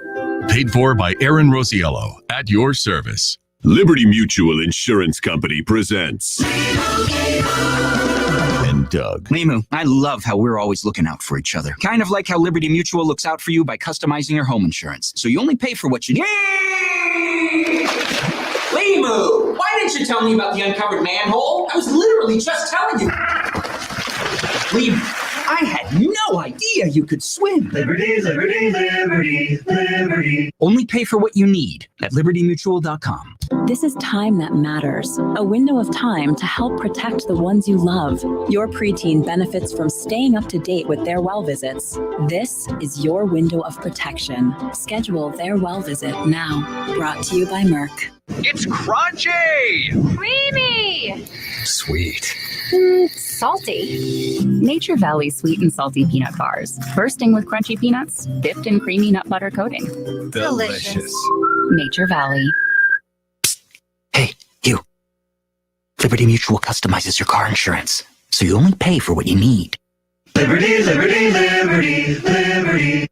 Paid for by Aaron Rosiello, at your service. Liberty Mutual Insurance Company presents. And Doug. Limu, I love how we're always looking out for each other. Kind of like how Liberty Mutual looks out for you by customizing your home insurance. So you only pay for what you need. Limu, why didn't you tell me about the uncovered manhole? I was literally just telling you. Limu, I had no idea you could swim. Liberty, liberty, liberty, liberty. Only pay for what you need at libertymutual.com. This is time that matters. A window of time to help protect the ones you love. Your preteen benefits from staying up to date with their well visits. This is your window of protection. Schedule their well visit now. Brought to you by Merck. It's crunchy! Creamy! Sweet. Salty. Nature Valley sweet and salty peanut bars. Bursting with crunchy peanuts, dipped in creamy nut butter coating. Delicious. Nature Valley. Hey, you. Liberty Mutual customizes your car insurance, so you only pay for what you need. Liberty, liberty, liberty, liberty.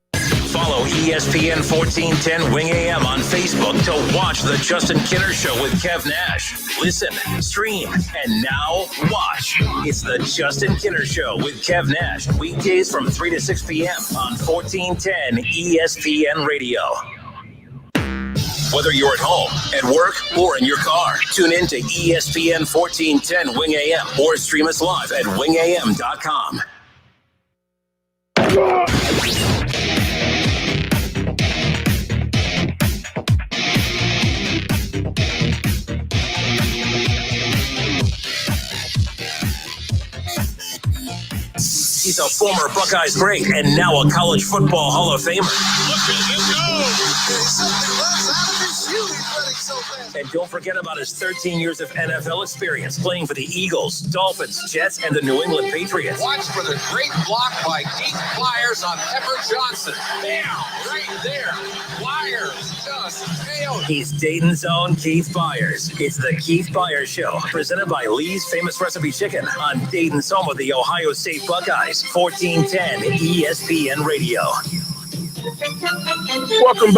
Follow ESPN 1410 Wing AM on Facebook to watch The Justin Kinner Show with Kev Nash. Listen, stream, and now watch. It's The Justin Kinner Show with Kev Nash. Weekdays from 3 to 6 p.m. on 1410 ESPN Radio. Whether you're at home, at work, or in your car, tune in to ESPN 1410 Wing AM or stream us live at wingam.com. He's a former Buckeyes great and now a college football Hall of Famer. And don't forget about his 13 years of NFL experience playing for the Eagles, Dolphins, Jets, and the New England Patriots. Watch for the great block by Keith Flyers on Pepper Johnson. Bam! Right there. Flyers just nailed it. He's Dayton's own Keith Byers. It's the Keith Byers Show, presented by Lee's Famous Recipe Chicken on Dayton's home of the Ohio State Buckeyes, 1410 ESPN Radio. Welcome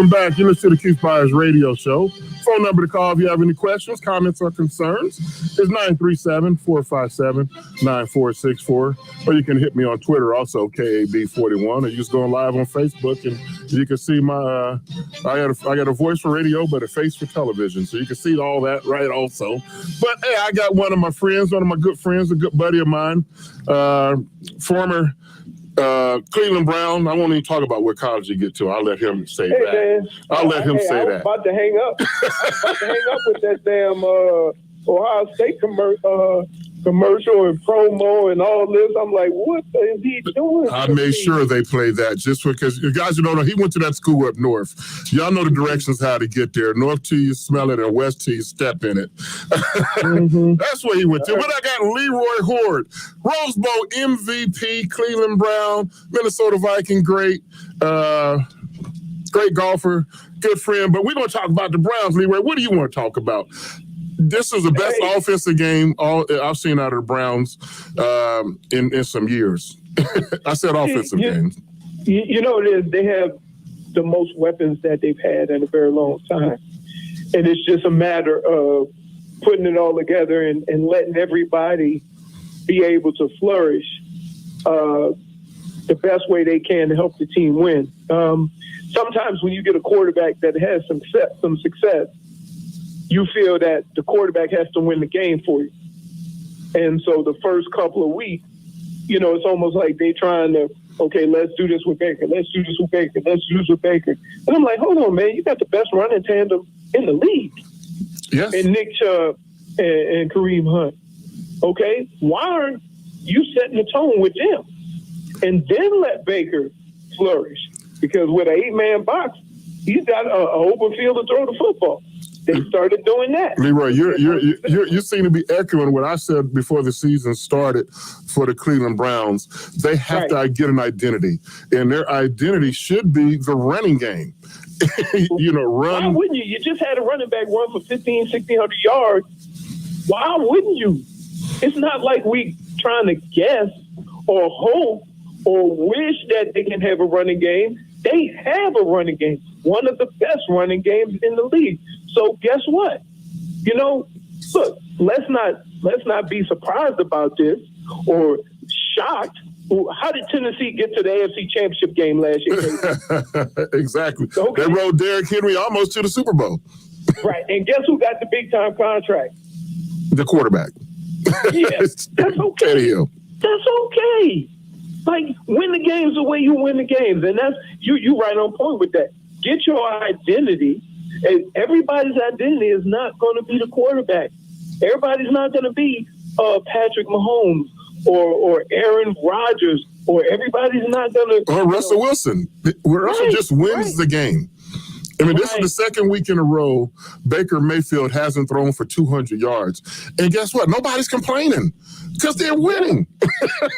back. You listen to the Keith Byers Radio Show. Phone number to call if you have any questions, comments, or concerns is 937-457-9464. Or you can hit me on Twitter, also KAB41, or you just go live on Facebook and you can see my I got a voice for radio, but a face for television. So you can see all that right also. But hey, I got one of my good friends, a good buddy of mine, former Cleveland Brown. I won't even talk about what college you get to. I'll let him say that. Man. I'll let him say I was that. about to hang up. With that damn Ohio State commercial and promo and all this. I'm like, what is he doing? I made sure they played that just because, you guys, you don't know, he went to that school up north. Y'all know the directions how to get there. North till you smell it and west till you step in it. That's where he went to. But I got Leroy Horde, Rose Bowl MVP, Cleveland Brown, Minnesota Viking, great golfer, good friend. But we're going to talk about the Browns, Leroy. What do you want to talk about? This is the best offensive game I've seen out of the Browns in some years. I said offensive games. You know it is. They have the most weapons that they've had in a very long time. And it's just a matter of putting it all together and letting everybody be able to flourish the best way they can to help the team win. Sometimes when you get a quarterback that has some success, you feel that the quarterback has to win the game for you. And so the first couple of weeks, you know, it's almost like they trying to, okay, let's do this with Baker. Let's do this with Baker. Let's do this with Baker. And I'm like, hold on, man. You got the best running tandem in the league. Yes. And Nick Chubb and Kareem Hunt. Okay? Why aren't you setting the tone with them? And then let Baker flourish. Because with an 8-man box, he's got an open field to throw the football. They started doing that. Leroy, you seem to be echoing what I said before the season started for the Cleveland Browns. They have to get an identity, and their identity should be the running game. You know, run. Why wouldn't you? You just had a running back run for 1,600 yards. Why wouldn't you? It's not like we trying to guess or hope or wish that they can have a running game. They have a running game, one of the best running games in the league. So guess what? You know, look, let's not be surprised about this or shocked. How did Tennessee get to the AFC Championship game last year? Exactly. Okay. They rode Derrick Henry almost to the Super Bowl. Right. And guess who got the big-time contract? The quarterback. Yeah, that's okay. Teddy Hill. That's okay. Like, win the games the way you win the games. And that's you right on point with that. Get your identity. And everybody's identity is not going to be the quarterback. Everybody's not going to be Patrick Mahomes or Aaron Rodgers, or everybody's not going to... Or Russell Wilson. Russell just wins the game. I mean, this is the second week in a row Baker Mayfield hasn't thrown for 200 yards. And guess what? Nobody's complaining because they're winning.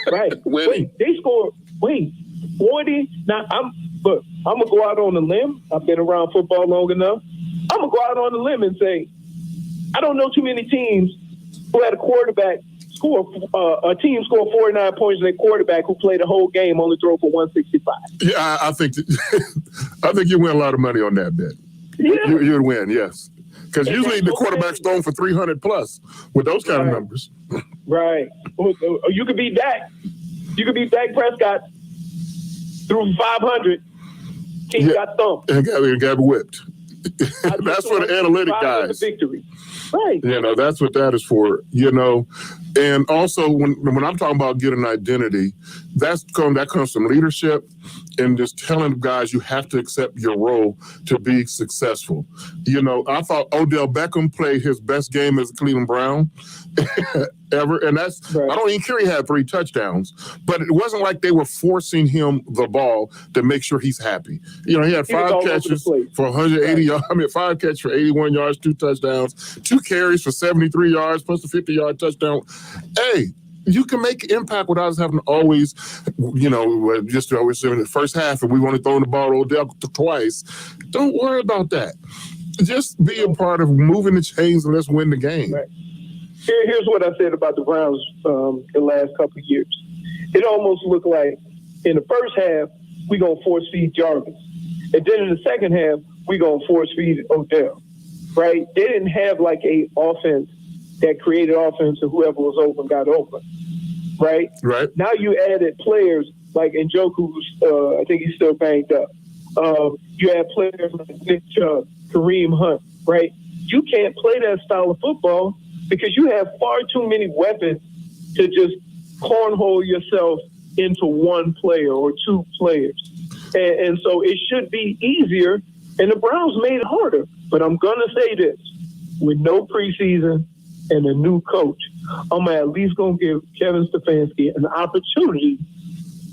Right. Winning. They scored, 40. Now, I'm going to go out on a limb. I've been around football long enough. I'm going to go out on a limb and say, I don't know too many teams who had a quarterback a team score 49 points and a quarterback who played the whole game only throw for 165. Yeah, I think you win a lot of money on that bet. Yeah. You'd win, yes. Because usually the quarterback's thrown for 300 plus with those kind of numbers. Right. You could be Dak. You could be Dak Prescott through 500. Team got thumped. And got whipped. That's for the analytic guys. Victory. Right. You know, that's what that is for, you know. And also when I'm talking about getting identity, that comes from leadership and just telling guys you have to accept your role to be successful. You know, I thought Odell Beckham played his best game as a Cleveland Brown ever. And that's, I don't even care he had 3 touchdowns, but it wasn't like they were forcing him the ball to make sure he's happy. You know, he had 5 catches for 180 yards. I mean, 5 catches for 81 yards, 2 touchdowns, 2 carries for 73 yards, plus a 50-yard touchdown. Hey, you can make an impact without us having to always, you know, just always in the first half, and we want to throw the ball to Odell twice. Don't worry about that. Just be a part of moving the chains and let's win the game. Right. Here's what I said about the Browns the last couple of years. It almost looked like in the first half, we're going to force feed Jarvis. And then in the second half, we're going to force feed Odell. Right? They didn't have like a offense that created offense and whoever was open got open. Right? Right. Now you added players like Njoku, I think he's still banged up. You have players like Nick Chubb, Kareem Hunt, right? You can't play that style of football because you have far too many weapons to just cornhole yourself into one player or 2 players. And so it should be easier, and the Browns made it harder. But I'm going to say this, with no preseason and a new coach, I'm at least going to give Kevin Stefanski an opportunity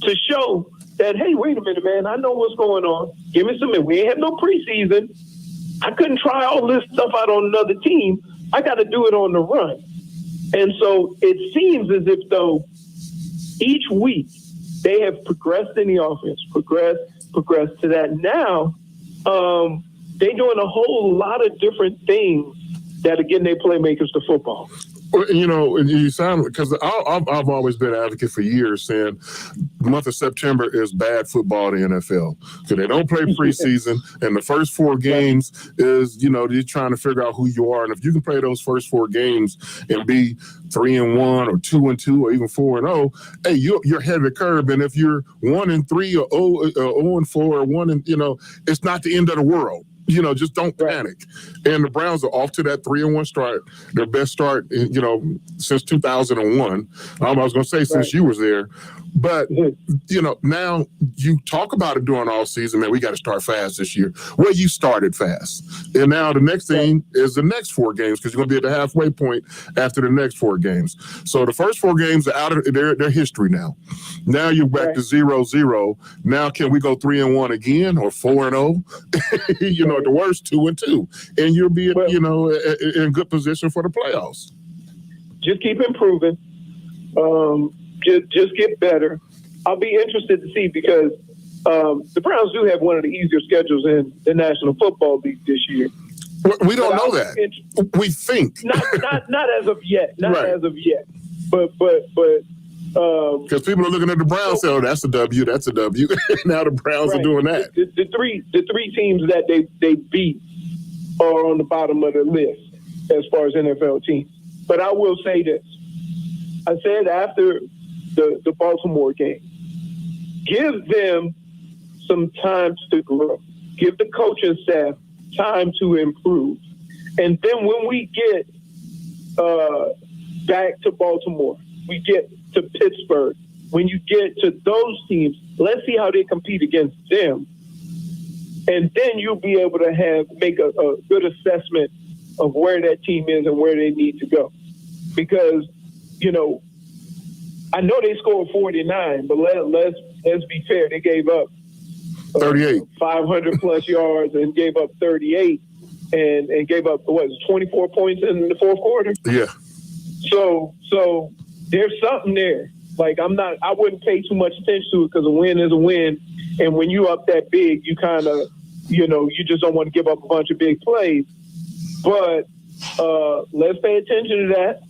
to show that, hey, wait a minute, man, I know what's going on. Give me some minutes. We ain't had no preseason. I couldn't try all this stuff out on another team. I got to do it on the run. And so it seems as if, though, each week they have progressed in the offense, progressed to that. Now they're doing a whole lot of different things that, again, they playmakers to football. Well, you know, you sound, because I've always been an advocate for years saying the month of September is bad football in the NFL because they don't play preseason, and the first 4 games is, you know, you're trying to figure out who you are, and if you can play those first 4 games and be 3-1 or 2-2 or even 4-0, hey, you're ahead of the curve. And if you're 1-3 or 0-4 or 1, you know, it's not the end of the world. You know, just don't panic. And the Browns are off to that 3-1 start, their best start, you know, since 2001. I was going to say since you was there. But, you know, now you talk about it during all season, man, we got to start fast this year. Well, you started fast. And now the next thing is the next 4 games because you're going to be at the halfway point after the next 4 games. So the first 4 games are out of their history now. Now you're back to 0-0. Now can we go 3-1 again or 4-0? You know, at the worst 2-2. And you'll be, you know, in good position for the playoffs. Just keep improving. Just get better. I'll be interested to see because the Browns do have one of the easier schedules in the National Football League this year. We don't know that. We think. Not as of yet. Not as of yet. But because people are looking at the Browns saying, oh, that's a W, that's a W. Now the Browns are doing that. The three teams that they beat are on the bottom of the list as far as NFL teams. But I will say this. I said after the Baltimore game, give them some time to grow. Give the coaching staff time to improve. And then when we get back to Baltimore, we get to Pittsburgh, when you get to those teams, let's see how they compete against them. And then you'll be able to make a good assessment of where that team is and where they need to go. Because, you know, I know they scored 49, but let's be fair. They gave up 38, 500 plus yards, and gave up 38, and gave up 24 points in the fourth quarter. Yeah. So there's something there. Like I wouldn't pay too much attention to it because a win is a win, and when you up that big, you kind of, you know, you just don't want to give up a bunch of big plays. But let's pay attention to that.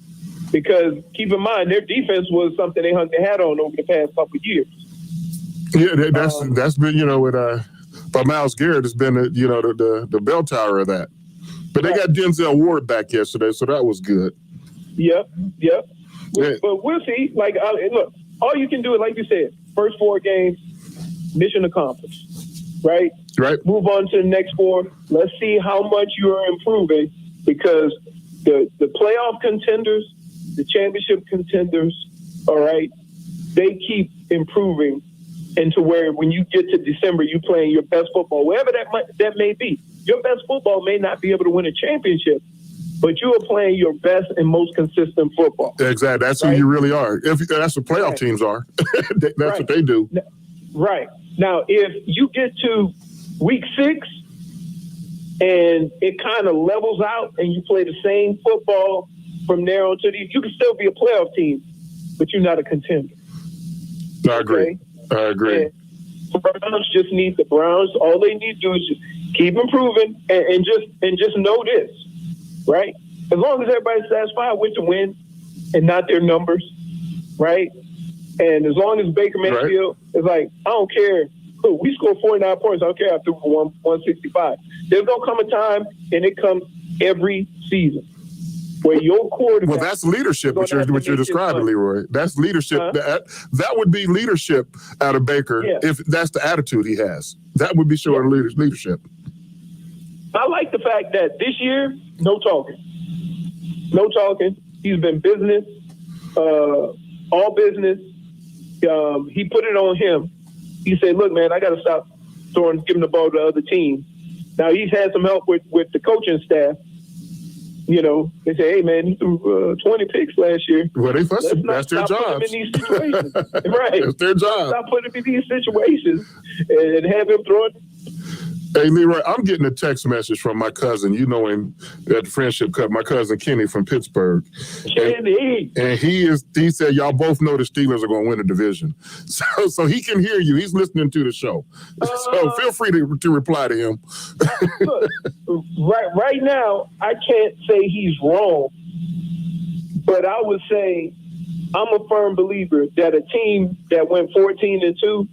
Because keep in mind, their defense was something they hung their hat on over the past couple of years. Yeah, that's been, you know, with by Myles Garrett has been, you know, the bell tower of that. But they got Denzel Ward back yesterday, so that was good. Yep. But we'll see. Like, look, all you can do is, like you said, first 4 games, mission accomplished, right? Right. Move on to the next 4. Let's see how much you are improving because the playoff contenders, the championship contenders, all right, they keep improving into where when you get to December, you're playing your best football, wherever that may be. Your best football may not be able to win a championship, but you are playing your best and most consistent football. Exactly. That's who you really are. That's what playoff teams are. That's what they do. Right. Now, if you get to week 6 and it kind of levels out and you play the same football from there on to you can still be a playoff team, but you're not a contender. I agree. And Browns just need the Browns. All they need to do is just keep improving and just know this, right? As long as everybody's satisfied with the win and not their numbers, right? And as long as Baker Mayfield is like, I don't care. We scored 49 points. I don't care after 165. There's going to come a time, and it comes every season, where your quarterback... Well, that's leadership, what you're describing, Leroy. That's leadership. That would be leadership out of Baker if that's the attitude he has. That would be showing leadership. I like the fact that this year, no talking. No talking. He's been business, all business. He put it on him. He said, look, man, I got to stop giving the ball to the other team. Now, he's had some help with the coaching staff, You know, they say, "Hey, man, he threw 20 picks last year." Well, that's their job. In these situations, right? That's their job. Stop putting him in these situations and have him throw it. Hey, Leroy, I'm getting a text message from my cousin. You know him at the Friendship Cup. My cousin Kenny from Pittsburgh. Kenny. And he said y'all both know the Steelers are going to win the division, so he can hear you. He's listening to the show, so feel free to reply to him. Look, right now, I can't say he's wrong, but I would say I'm a firm believer that a team that went 14-2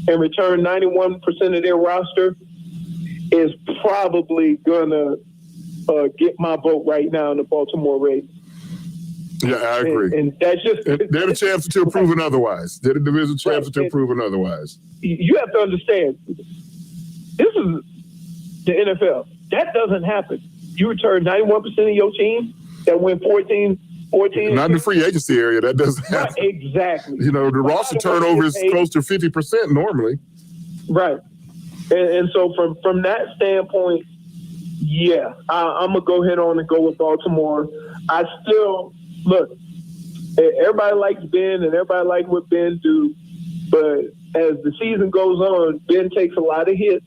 and returned 91% of their roster is probably gonna get my vote right now in the Baltimore Ravens. Yeah, I agree. And that's just they're the champs until proven otherwise. They're the division champs until proven otherwise. You have to understand, this is the NFL. That doesn't happen. You return 91% of your team that went 14. Not in the free agency area. That doesn't happen. Right, exactly. You know, the roster turnover is close to 50% normally. Right. And so from that standpoint, yeah, I'm going to go ahead on and go with Baltimore. I still, look, everybody likes Ben and everybody likes what Ben do, but as the season goes on, Ben takes a lot of hits.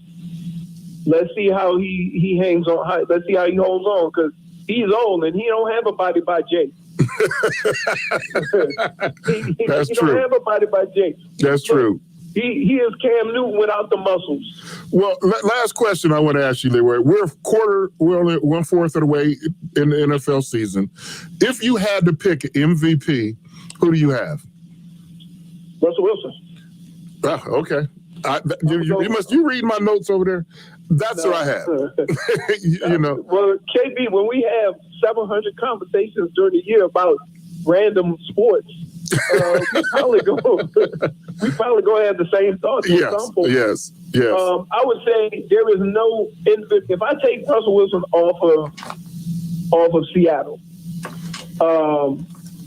Let's see how he hangs on. Let's see how he holds on, because he's old and he don't have a body by Jake. That's he true. don't have a body by Jake. That's true. He is Cam Newton without the muscles. Well, last question I want to ask you, Leroy. We're only 1/4 of the way in the NFL season. If you had to pick MVP, who do you have? Russell Wilson. Ah, okay. You read my notes over there? That's what I have. you know. Well, KB, when we have 700 conversations during the year about random sports, we probably go have the same thoughts. Yes. I would say there is no. If I take Russell Wilson off of Seattle,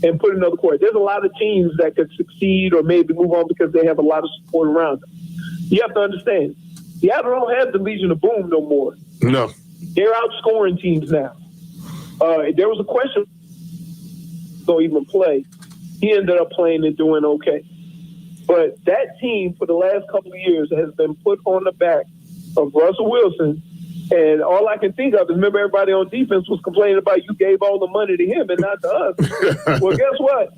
and put another quarterback, there's a lot of teams that could succeed or maybe move on because they have a lot of support around them. You have to understand, Seattle don't have the Legion of Boom no more. No, they're outscoring teams now. There was a question, don't even play. He ended up playing and doing okay. But that team for the last couple of years has been put on the back of Russell Wilson. And all I can think of is, remember, everybody on defense was complaining about you gave all the money to him and not to us. Well, guess what?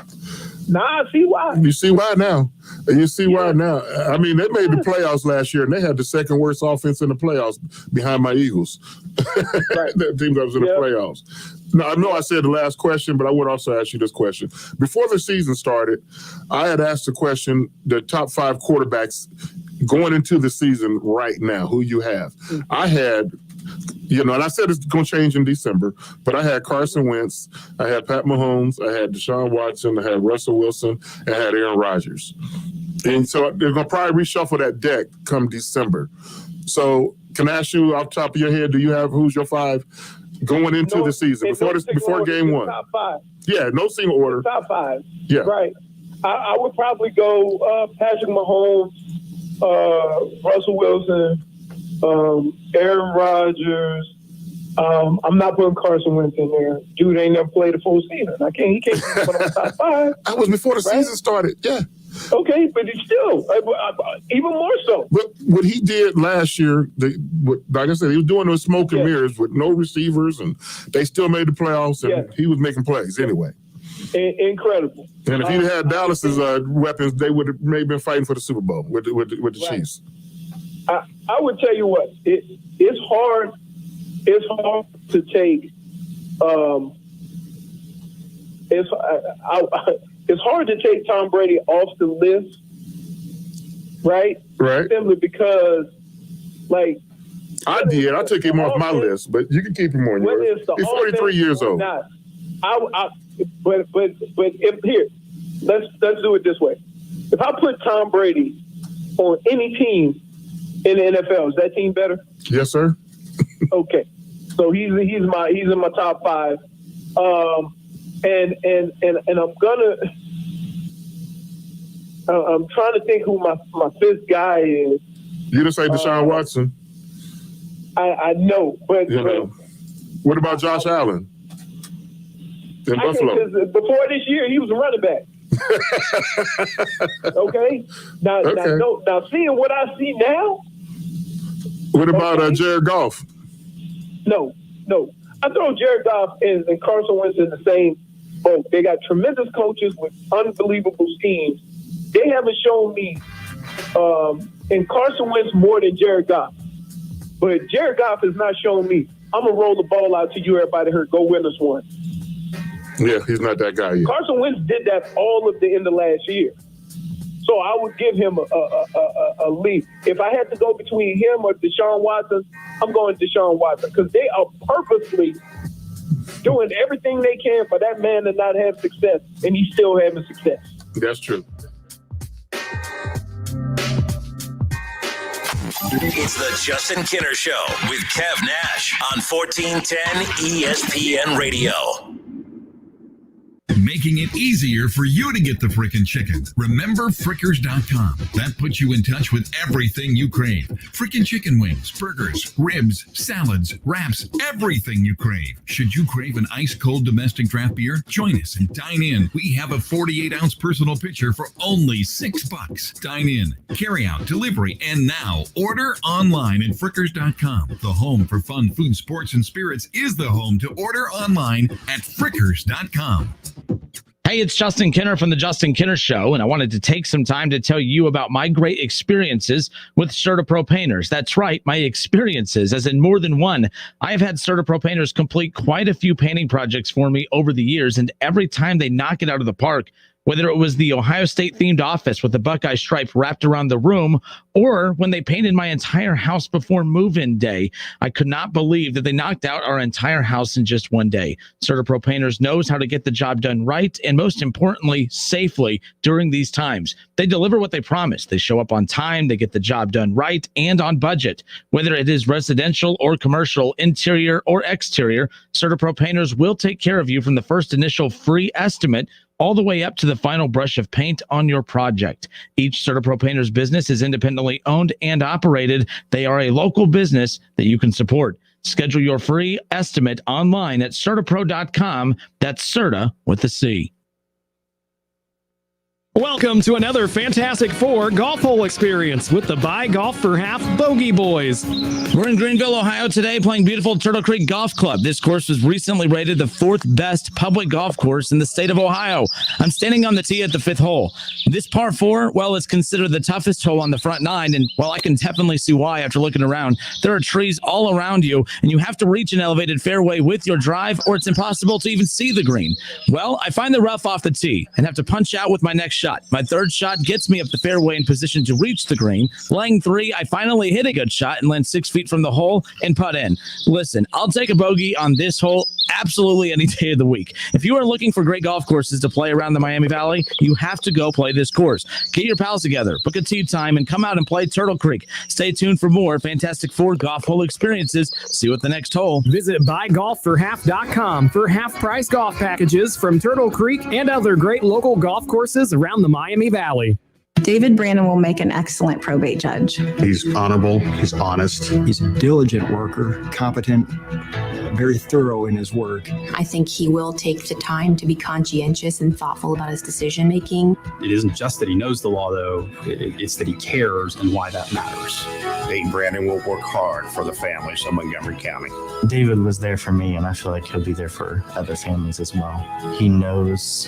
Now I see why. You see why now. You see why now. I mean, they made the playoffs last year, and they had the second worst offense in the playoffs behind my Eagles. Right. The team that was in the playoffs. Now, I know I said the last question, but I would also ask you this question. Before the season started, I had asked the question, the top 5 quarterbacks going into the season right now, who you have. I had, and I said it's going to change in December, but I had Carson Wentz, I had Pat Mahomes, I had Deshaun Watson, I had Russell Wilson, and I had Aaron Rodgers. And so they're going to probably reshuffle that deck come December. So can I ask you off the top of your head, do you have who's your 5 going into the season before game 1? Top 5. Yeah, no single order. Top 5. Yeah. Right. I would probably go Patrick Mahomes, Russell Wilson, Aaron Rodgers. I'm not putting Carson Wentz in there. Dude ain't never played a full season. He can't put on top 5. I was before the season started. Yeah. Okay, but he's still even more so. But what he did last year, like I said, he was doing those smoke and mirrors with no receivers, and they still made the playoffs, and he was making plays anyway. Incredible. And if he had Dallas's weapons, they would have maybe been fighting for the Super Bowl with the Chiefs. I would tell you what, it's hard. It's hard to take. It's hard to take Tom Brady off the list, right? Right. Simply because, I did. I took him off my list, but you can keep him on yours. He's 43 years old. But if here, let's do it this way. If I put Tom Brady on any team in the NFL, is that team better? Yes, sir. Okay, so he's in my top 5, and I'm trying to think who my 5th guy is. You didn't say Deshaun Watson. I know, but what about Josh Allen? In Buffalo. Because before this year, he was a running back. Okay? Now, seeing what I see now. What about Jared Goff? No. I throw Jared Goff and Carson Wentz in the same boat. They got tremendous coaches with unbelievable schemes. They haven't shown me in Carson Wentz more than Jared Goff. But Jared Goff has not shown me, I'm going to roll the ball out to you, everybody hurt, go win us one. Yeah, he's not that guy yet. Carson Wentz did that all of the end of last year. So I would give him a lead. If I had to go between him or Deshaun Watson, I'm going Deshaun Watson because they are purposely doing everything they can for that man to not have success, and he's still having success. That's true. It's the Justin Kinner Show with Kev Nash on 1410 ESPN Radio. Making it easier for you to get the frickin' chicken. Remember Frickers.com. That puts you in touch with everything you crave. Frickin' chicken wings, burgers, ribs, salads, wraps, everything you crave. Should you crave an ice-cold domestic draft beer? Join us and dine in. We have a 48-ounce personal pitcher for only $6. Dine in, carry out, delivery, and now order online at Frickers.com. The home for fun, food, sports, and spirits is the home to order online at Frickers.com. Hey, it's Justin Kinner from the Justin Kinner Show, and I wanted to take some time to tell you about my great experiences with CertaPro Painters. That's right, my experiences, as in more than one. I have had CertaPro Painters complete quite a few painting projects for me over the years, and every time they knock it out of the park, whether it was the Ohio State-themed office with the Buckeye stripe wrapped around the room, or when they painted my entire house before move-in day, I could not believe that they knocked out our entire house in just one day. CertaPro Painters knows how to get the job done right, and most importantly, safely during these times. They deliver what they promise. They show up on time, they get the job done right, and on budget. Whether it is residential or commercial, interior or exterior, CertaPro Painters will take care of you from the first initial free estimate all the way up to the final brush of paint on your project. Each CertaPro Painters business is independently owned and operated. They are a local business that you can support. Schedule your free estimate online at CertaPro.com. That's Certa with a C. Welcome to another Fantastic Four golf hole experience with the Buy Golf for Half Bogey Boys. We're in Greenville, Ohio today playing beautiful Turtle Creek Golf Club. This course was recently rated the 4th best public golf course in the state of Ohio. I'm standing on the tee at the 5th hole. This par 4, well, it's considered the toughest hole on the front 9, and while I can definitely see why after looking around, there are trees all around you, and you have to reach an elevated fairway with your drive, or it's impossible to even see the green. Well, I find the rough off the tee and have to punch out with my next shot. My third shot gets me up the fairway in position to reach the green. Laying 3, I finally hit a good shot and land 6 feet from the hole and putt in. Listen, I'll take a bogey on this hole absolutely any day of the week. If you are looking for great golf courses to play around the Miami Valley, you have to go play this course. Get your pals together, book a tee time, and come out and play Turtle Creek. Stay tuned for more Fantastic Four golf hole experiences. See you at the next hole. Visit buygolfforhalf.com for half-price golf packages from Turtle Creek and other great local golf courses around the Miami Valley. David Brandon will make an excellent probate judge. He's honorable, he's honest. He's a diligent worker, competent, very thorough in his work. I think he will take the time to be conscientious and thoughtful about his decision making. It isn't just that he knows the law, though. It's that he cares and why that matters. David Brandon will work hard for the families of Montgomery County. David was there for me, and I feel like he'll be there for other families as well. He knows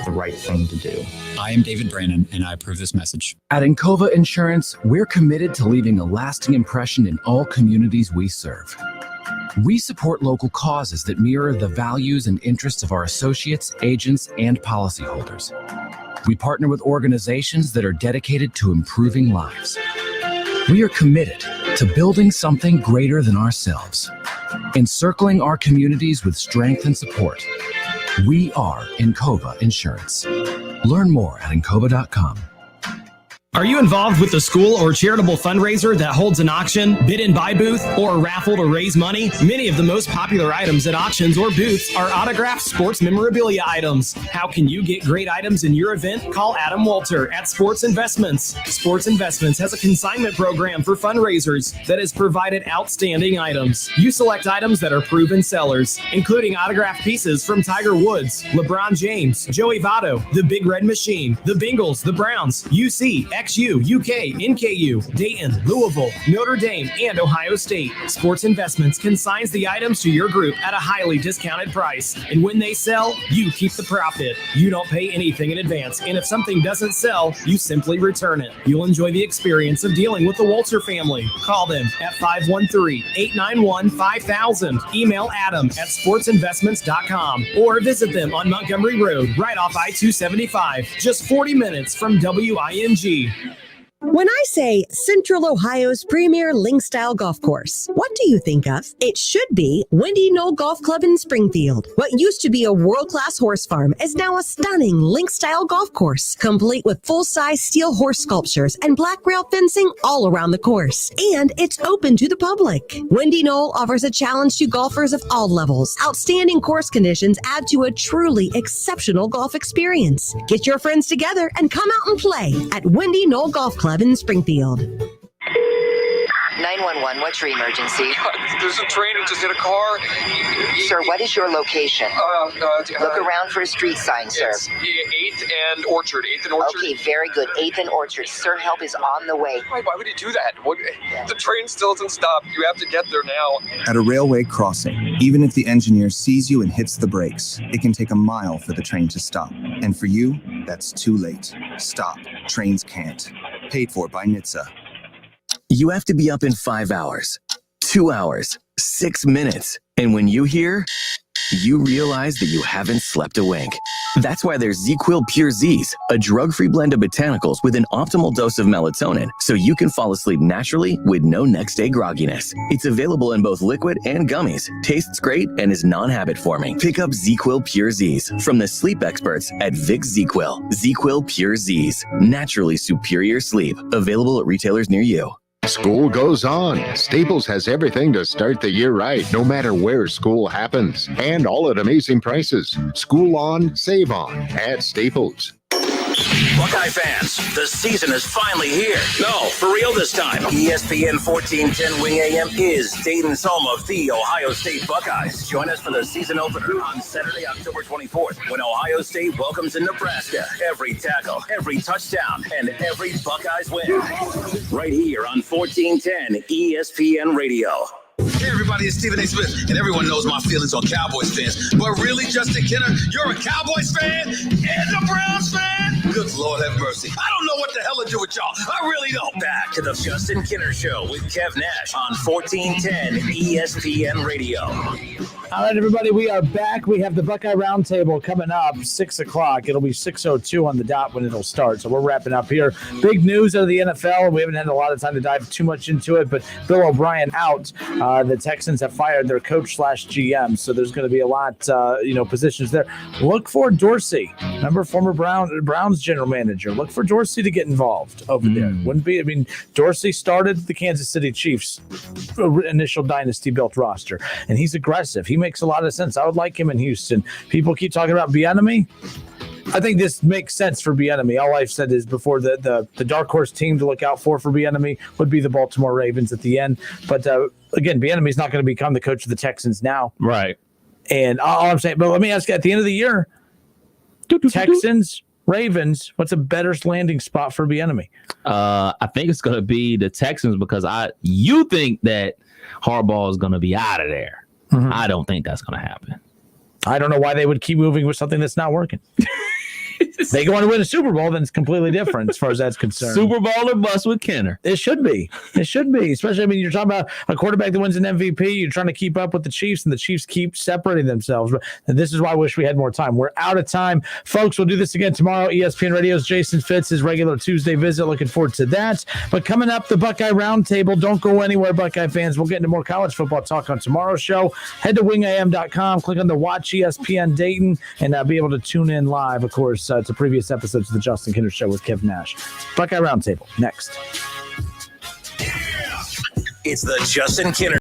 the right thing to do. I am David Brandon, and I approve this message. At Encova Insurance, we're committed to leaving a lasting impression in all communities we serve. We support local causes that mirror the values and interests of our associates, agents, and policyholders. We partner with organizations that are dedicated to improving lives. We are committed to building something greater than ourselves, encircling our communities with strength and support. We are Encova Insurance. Learn more at Encova.com. Are you involved with a school or charitable fundraiser that holds an auction, bid and buy booth, or a raffle to raise money? Many of the most popular items at auctions or booths are autographed sports memorabilia items. How can you get great items in your event? Call Adam Walter at Sports Investments. Sports Investments has a consignment program for fundraisers that has provided outstanding items. You select items that are proven sellers, including autographed pieces from Tiger Woods, LeBron James, Joey Votto, the Big Red Machine, the Bengals, the Browns, UC, XU, UK, NKU, Dayton, Louisville, Notre Dame, and Ohio State. Sports Investments consigns the items to your group at a highly discounted price. And when they sell, you keep the profit. You don't pay anything in advance. And if something doesn't sell, you simply return it. You'll enjoy the experience of dealing with the Walter family. Call them at 513-891-5000. Email Adam at sportsinvestments.com or visit them on Montgomery Road, right off I-275, just 40 minutes from WING. When I say Central Ohio's premier link-style golf course, what do you think of? It should be Windy Knoll Golf Club in Springfield. What used to be a world-class horse farm is now a stunning link-style golf course, complete with full-size steel horse sculptures and black rail fencing all around the course. And it's open to the public. Windy Knoll offers a challenge to golfers of all levels. Outstanding course conditions add to a truly exceptional golf experience. Get your friends together and come out and play at Windy Knoll Golf Club in Springfield. 911, what's your emergency? There's a train that just hit a car. Sir, what is your location? Look around for a street sign, sir. It's 8th and Orchard. 8th and Orchard. Okay, very good. 8th and Orchard. Sir, help is on the way. Why would he do that? The train still doesn't stop. You have to get there now. At a railway crossing, even if the engineer sees you and hits the brakes, it can take a mile for the train to stop. And for you, that's too late. Stop. Trains can't. Paid for by NHTSA. You have to be up in 5 hours, 2 hours, 6 minutes. And when you hear, you realize that you haven't slept a wink. That's why there's ZzzQuil Pure Z's, a drug-free blend of botanicals with an optimal dose of melatonin, so you can fall asleep naturally with no next-day grogginess. It's available in both liquid and gummies, tastes great, and is non-habit forming. Pick up ZzzQuil Pure Z's from the sleep experts at Vicks ZzzQuil. ZzzQuil Pure Z's, naturally superior sleep. Available at retailers near you. School goes on. Staples has everything to start the year right, no matter where school happens. And all at amazing prices. School on, save on at Staples. Buckeye fans, the season is finally here. No, for real this time. ESPN 1410 Wing AM is Dayton's home of the Ohio State Buckeyes. Join us for the season opener on Saturday, October 24th, when Ohio State welcomes in Nebraska. Every tackle, every touchdown, and every Buckeyes win. Right here on 1410 ESPN Radio. Hey everybody, it's Stephen A. Smith, and everyone knows my feelings on Cowboys fans. But really, Justin Kenner, you're a Cowboys fan and a Browns fan? Good Lord have mercy. I don't know what the hell to do with y'all. I really don't. Back to the Justin Kenner Show with Kev Nash on 1410 ESPN Radio. All right, everybody, we are back. We have the Buckeye Roundtable coming up 6 o'clock. It'll be 6:02 on the dot when it'll start. So we're wrapping up here. Big news out of the NFL. We haven't had a lot of time to dive too much into it, but Bill O'Brien out. The Texans have fired their coach/GM, so there's going to be a lot, positions there. Look for Dorsey. Remember, former Browns general manager. Look for Dorsey to get involved over there. Wouldn't be. I mean, Dorsey started the Kansas City Chiefs initial dynasty built roster, and he's aggressive. He makes a lot of sense. I would like him in Houston. People keep talking about Bieniemy. I think this makes sense for Bieniemy. All I've said is before the dark horse team to look out for Bieniemy would be the Baltimore Ravens at the end. But again, Bieniemy's not going to become the coach of the Texans now. Right. And all I'm saying, but let me ask you, at the end of the year, Texans, Ravens, what's a better landing spot for Bieniemy? I think it's going to be the Texans because you think that Harbaugh is going to be out of there. Mm-hmm. I don't think that's going to happen. I don't know why they would keep moving with something that's not working. They go on to win a Super Bowl, then it's completely different as far as that's concerned. Super Bowl or bust with Kenner. It should be. It should be. Especially, I mean, you're talking about a quarterback that wins an MVP. You're trying to keep up with the Chiefs, and the Chiefs keep separating themselves. And this is why I wish we had more time. We're out of time. Folks, we'll do this again tomorrow. ESPN Radio's Jason Fitz, his regular Tuesday visit. Looking forward to that. But coming up, the Buckeye Roundtable. Don't go anywhere, Buckeye fans. We'll get into more college football talk on tomorrow's show. Head to wingam.com, click on the Watch ESPN Dayton, and be able to tune in live, of course, to previous episodes of the Justin Kinner Show with Kev Nash. Buckeye Roundtable, next. It's the Justin Kinner